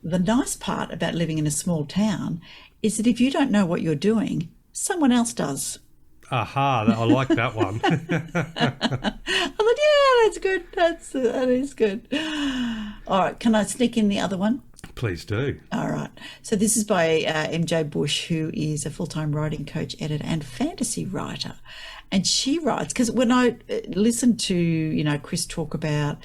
The nice part about living in a small town is that if you don't know what you're doing, someone else does. Aha, I like that one. I thought, that's good. That is good. All right, can I sneak in the other one? Please do. All right. So this is by MJ Bush, who is a full-time writing coach, editor, and fantasy writer. And she writes, because when I listened to, Chris talk about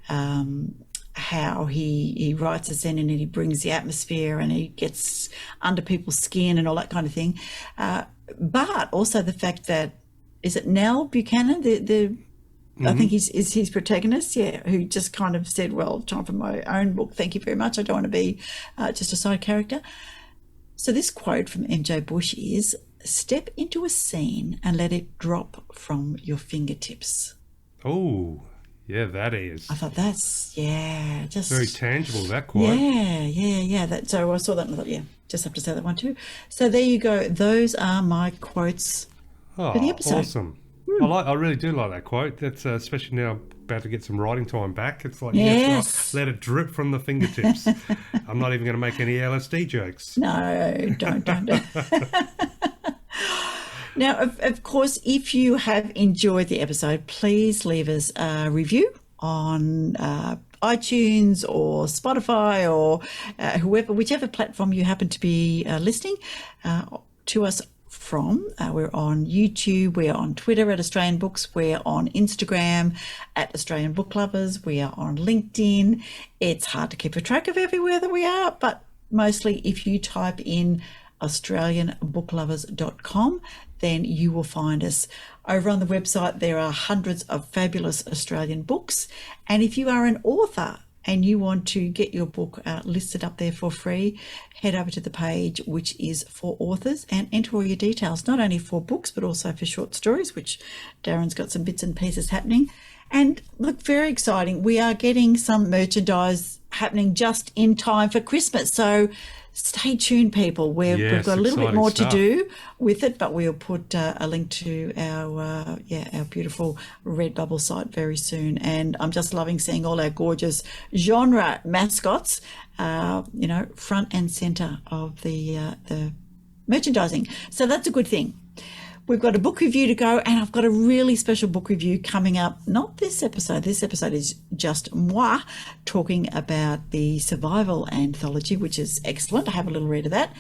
how he writes a zen and he brings the atmosphere and he gets under people's skin and all that kind of thing. But also the fact that, is it Nell Buchanan, I think is his protagonist, who just kind of said, well, time for my own book. Thank you very much. I don't want to be just a side character. So this quote from MJ Bush is, "Step into a scene and let it drop from your fingertips." Oh, yeah, that is. I thought that's, just... very tangible, that quote. Yeah. So I saw that and I thought, just have to say that one too. So there you go. Those are my quotes for the episode. Awesome. I really do like that quote. That's especially now I'm about to get some writing time back. It's like, let it drip from the fingertips. I'm not even going to make any LSD jokes. No, don't. Now, of course, if you have enjoyed the episode, please leave us a review on iTunes or Spotify or whichever platform you happen to be listening to us from. We're on YouTube, we're on Twitter at Australian Books, we're on Instagram at Australian Book Lovers, we are on LinkedIn. It's hard to keep a track of everywhere that we are, but mostly if you type in australianbooklovers.com, then you will find us. Over on the website, there are hundreds of fabulous Australian books. And if you are an author and you want to get your book listed up there for free, head over to the page, which is for authors, and enter all your details, not only for books, but also for short stories, which Darren's got some bits and pieces happening. And look, very exciting. We are getting some merchandise happening just in time for Christmas. So stay tuned, people. We've got a little bit more to do with it, but we'll put a link to our beautiful Redbubble site very soon. And I'm just loving seeing all our gorgeous genre mascots, front and centre of the merchandising. So that's a good thing. We've got a book review to go, and I've got a really special book review coming up. Not this episode. This episode is just moi talking about the Survival Anthology, which is excellent. I have a little read of that.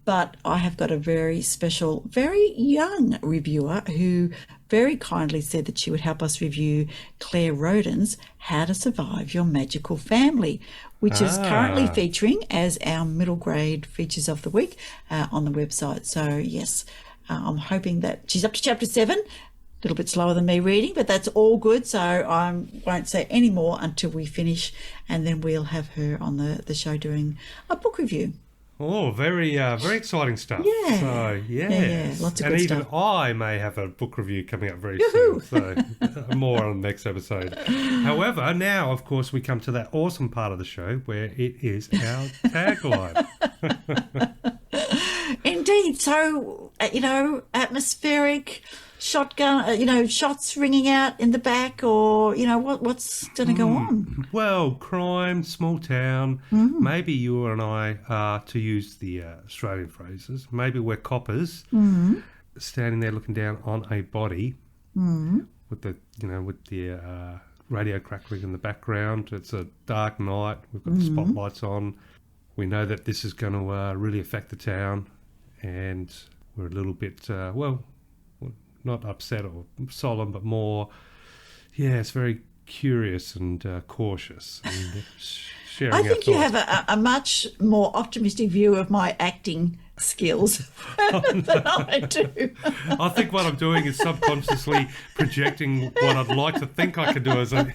But I have got a very special, very young reviewer who very kindly said that she would help us review Claire Roden's How to Survive Your Magical Family, which is currently featuring as our middle grade features of the week on the website. So, yes, I'm hoping that she's up to chapter 7, a little bit slower than me reading, but that's all good. So I won't say any more until we finish, and then we'll have her on the show doing a book review. Oh, very exciting stuff. Yeah. So, yes. Yeah, lots of and good even stuff. I may have a book review coming up very soon. So, more on the next episode. However, now, of course, we come to that awesome part of the show where it is our tagline. Indeed. So, atmospheric, shotgun, shots ringing out in the back, or, what's going to go on? Well, crime, small town. Maybe you and I are, to use the Australian phrases, maybe we're coppers standing there looking down on a body with the radio crackling in the background. It's a dark night. We've got the spotlights on. We know that this is going to really affect the town, and we're a little bit, not upset or solemn, but more, it's very curious and cautious. And sharing I our think you thoughts. have a much more optimistic view of my acting skills than I do. I think what I'm doing is subconsciously projecting what I'd like to think I could do as a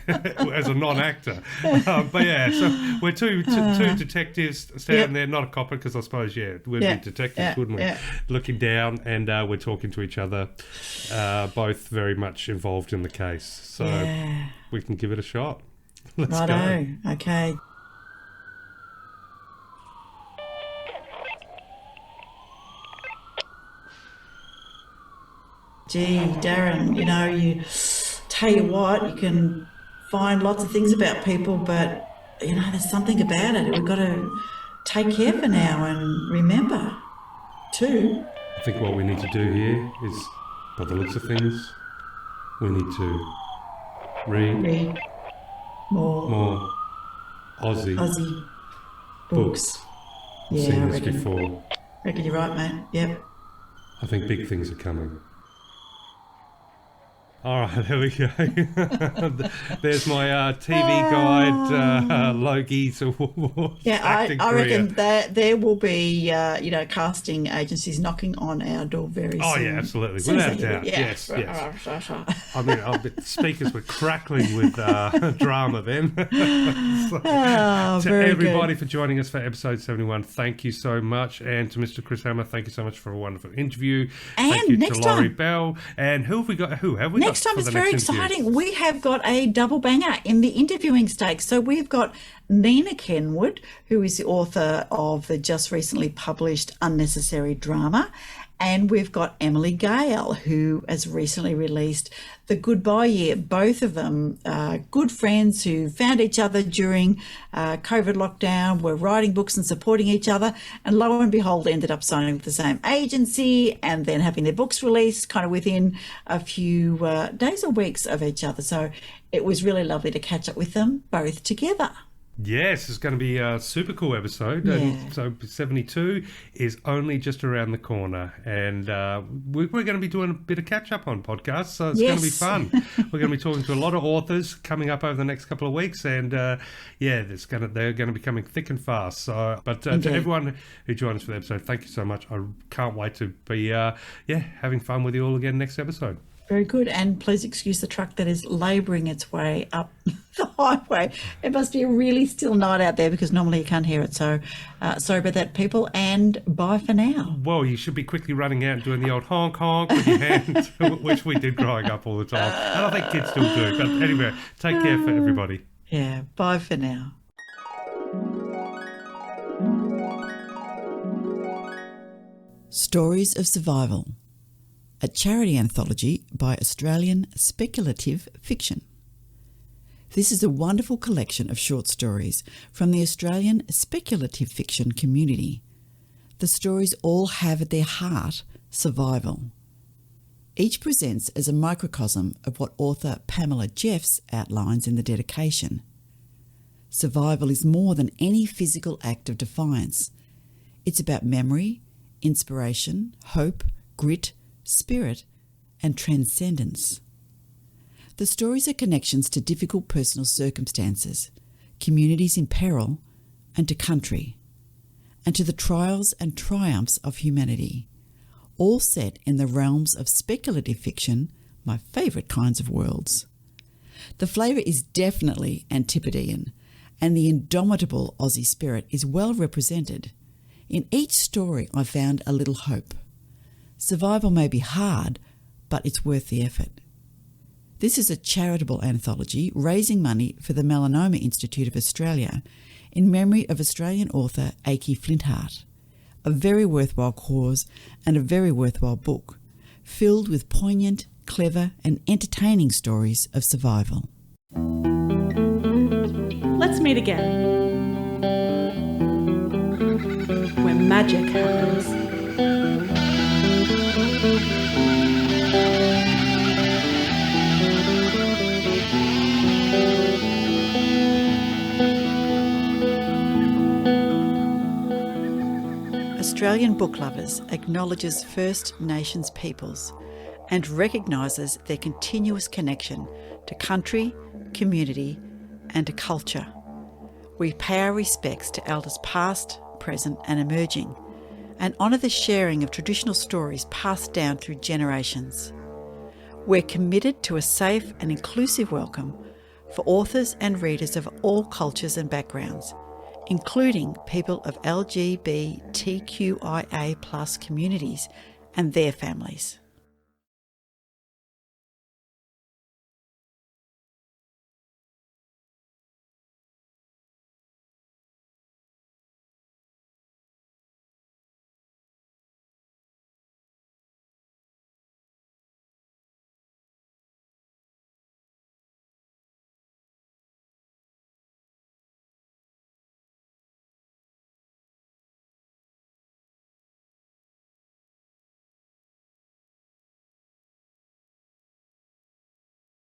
non-actor. But yeah, so we're two detectives standing there, not a copper, because I suppose we'd be detectives, wouldn't we? Yeah. Looking down, and we're talking to each other, both very much involved in the case. So we can give it a shot. Let's go. Okay. Gee, Darren, you tell you what, you can find lots of things about people, but, there's something about it. We've got to take care for now and remember, too. I think what we need to do here is, by the looks of things, we need to read more Aussie books. Yeah, Seen I this reckon. before. Reckon you're right, mate. Yep. I think big things are coming. All right, there we go. There's my TV guide, Logi's acting I reckon career. that there will be, casting agencies knocking on our door very soon. Oh, yeah, absolutely. Without a doubt. Yes. I mean, speakers were crackling with drama then. To everybody for joining us for episode 71, thank you so much. And to Mr. Chris Hammer, thank you so much for a wonderful interview. And thank you next to Laurie time. Bell. And who have we got? Next time, it's very exciting. We have got a double banger in the interviewing stakes. So we've got Nina Kenwood, who is the author of the just recently published Unnecessary Drama, And we've got Emily Gale, who has recently released The Goodbye Year. Both of them good friends who found each other during COVID lockdown, were writing books and supporting each other, and lo and behold, ended up signing with the same agency and then having their books released kind of within a few days or weeks of each other. So it was really lovely to catch up with them both together. Yes, it's going to be a super cool episode. Yeah. And so 72 is only just around the corner. And we're going to be doing a bit of catch-up on podcasts, so it's going to be fun. We're going to be talking to a lot of authors coming up over the next couple of weeks. And, they're going to be coming thick and fast. So, but to everyone who joined us for the episode, thank you so much. I can't wait to be having fun with you all again next episode. Very good. And please excuse the truck that is labouring its way up the highway. It must be a really still night out there because normally you can't hear it. So sorry about that, people, and bye for now. Well, you should be quickly running out and doing the old honk honk with your hand, which we did growing up all the time. And I think kids still do. But anyway, take care for everybody. Yeah, bye for now. Stories of Survival, a charity anthology by Australian speculative fiction. This is a wonderful collection of short stories from the Australian speculative fiction community. The stories all have at their heart survival. Each presents as a microcosm of what author Pamela Jeffs outlines in the dedication. Survival is more than any physical act of defiance. It's about memory, inspiration, hope, grit, spirit, and transcendence. The stories are connections to difficult personal circumstances, communities in peril, and to country, and to the trials and triumphs of humanity, all set in the realms of speculative fiction, my favourite kinds of worlds. The flavour is definitely Antipodean, and the indomitable Aussie spirit is well represented. In each story I found a little hope. Survival may be hard, but it's worth the effort. This is a charitable anthology raising money for the Melanoma Institute of Australia in memory of Australian author Aki Flintheart. A very worthwhile cause and a very worthwhile book, filled with poignant, clever and entertaining stories of survival. Let's meet again, where magic happens. Australian Book Lovers acknowledges First Nations peoples and recognises their continuous connection to country, community and to culture. We pay our respects to elders past, present and emerging, and honour the sharing of traditional stories passed down through generations. We're committed to a safe and inclusive welcome for authors and readers of all cultures and backgrounds, including people of LGBTQIA+ communities and their families.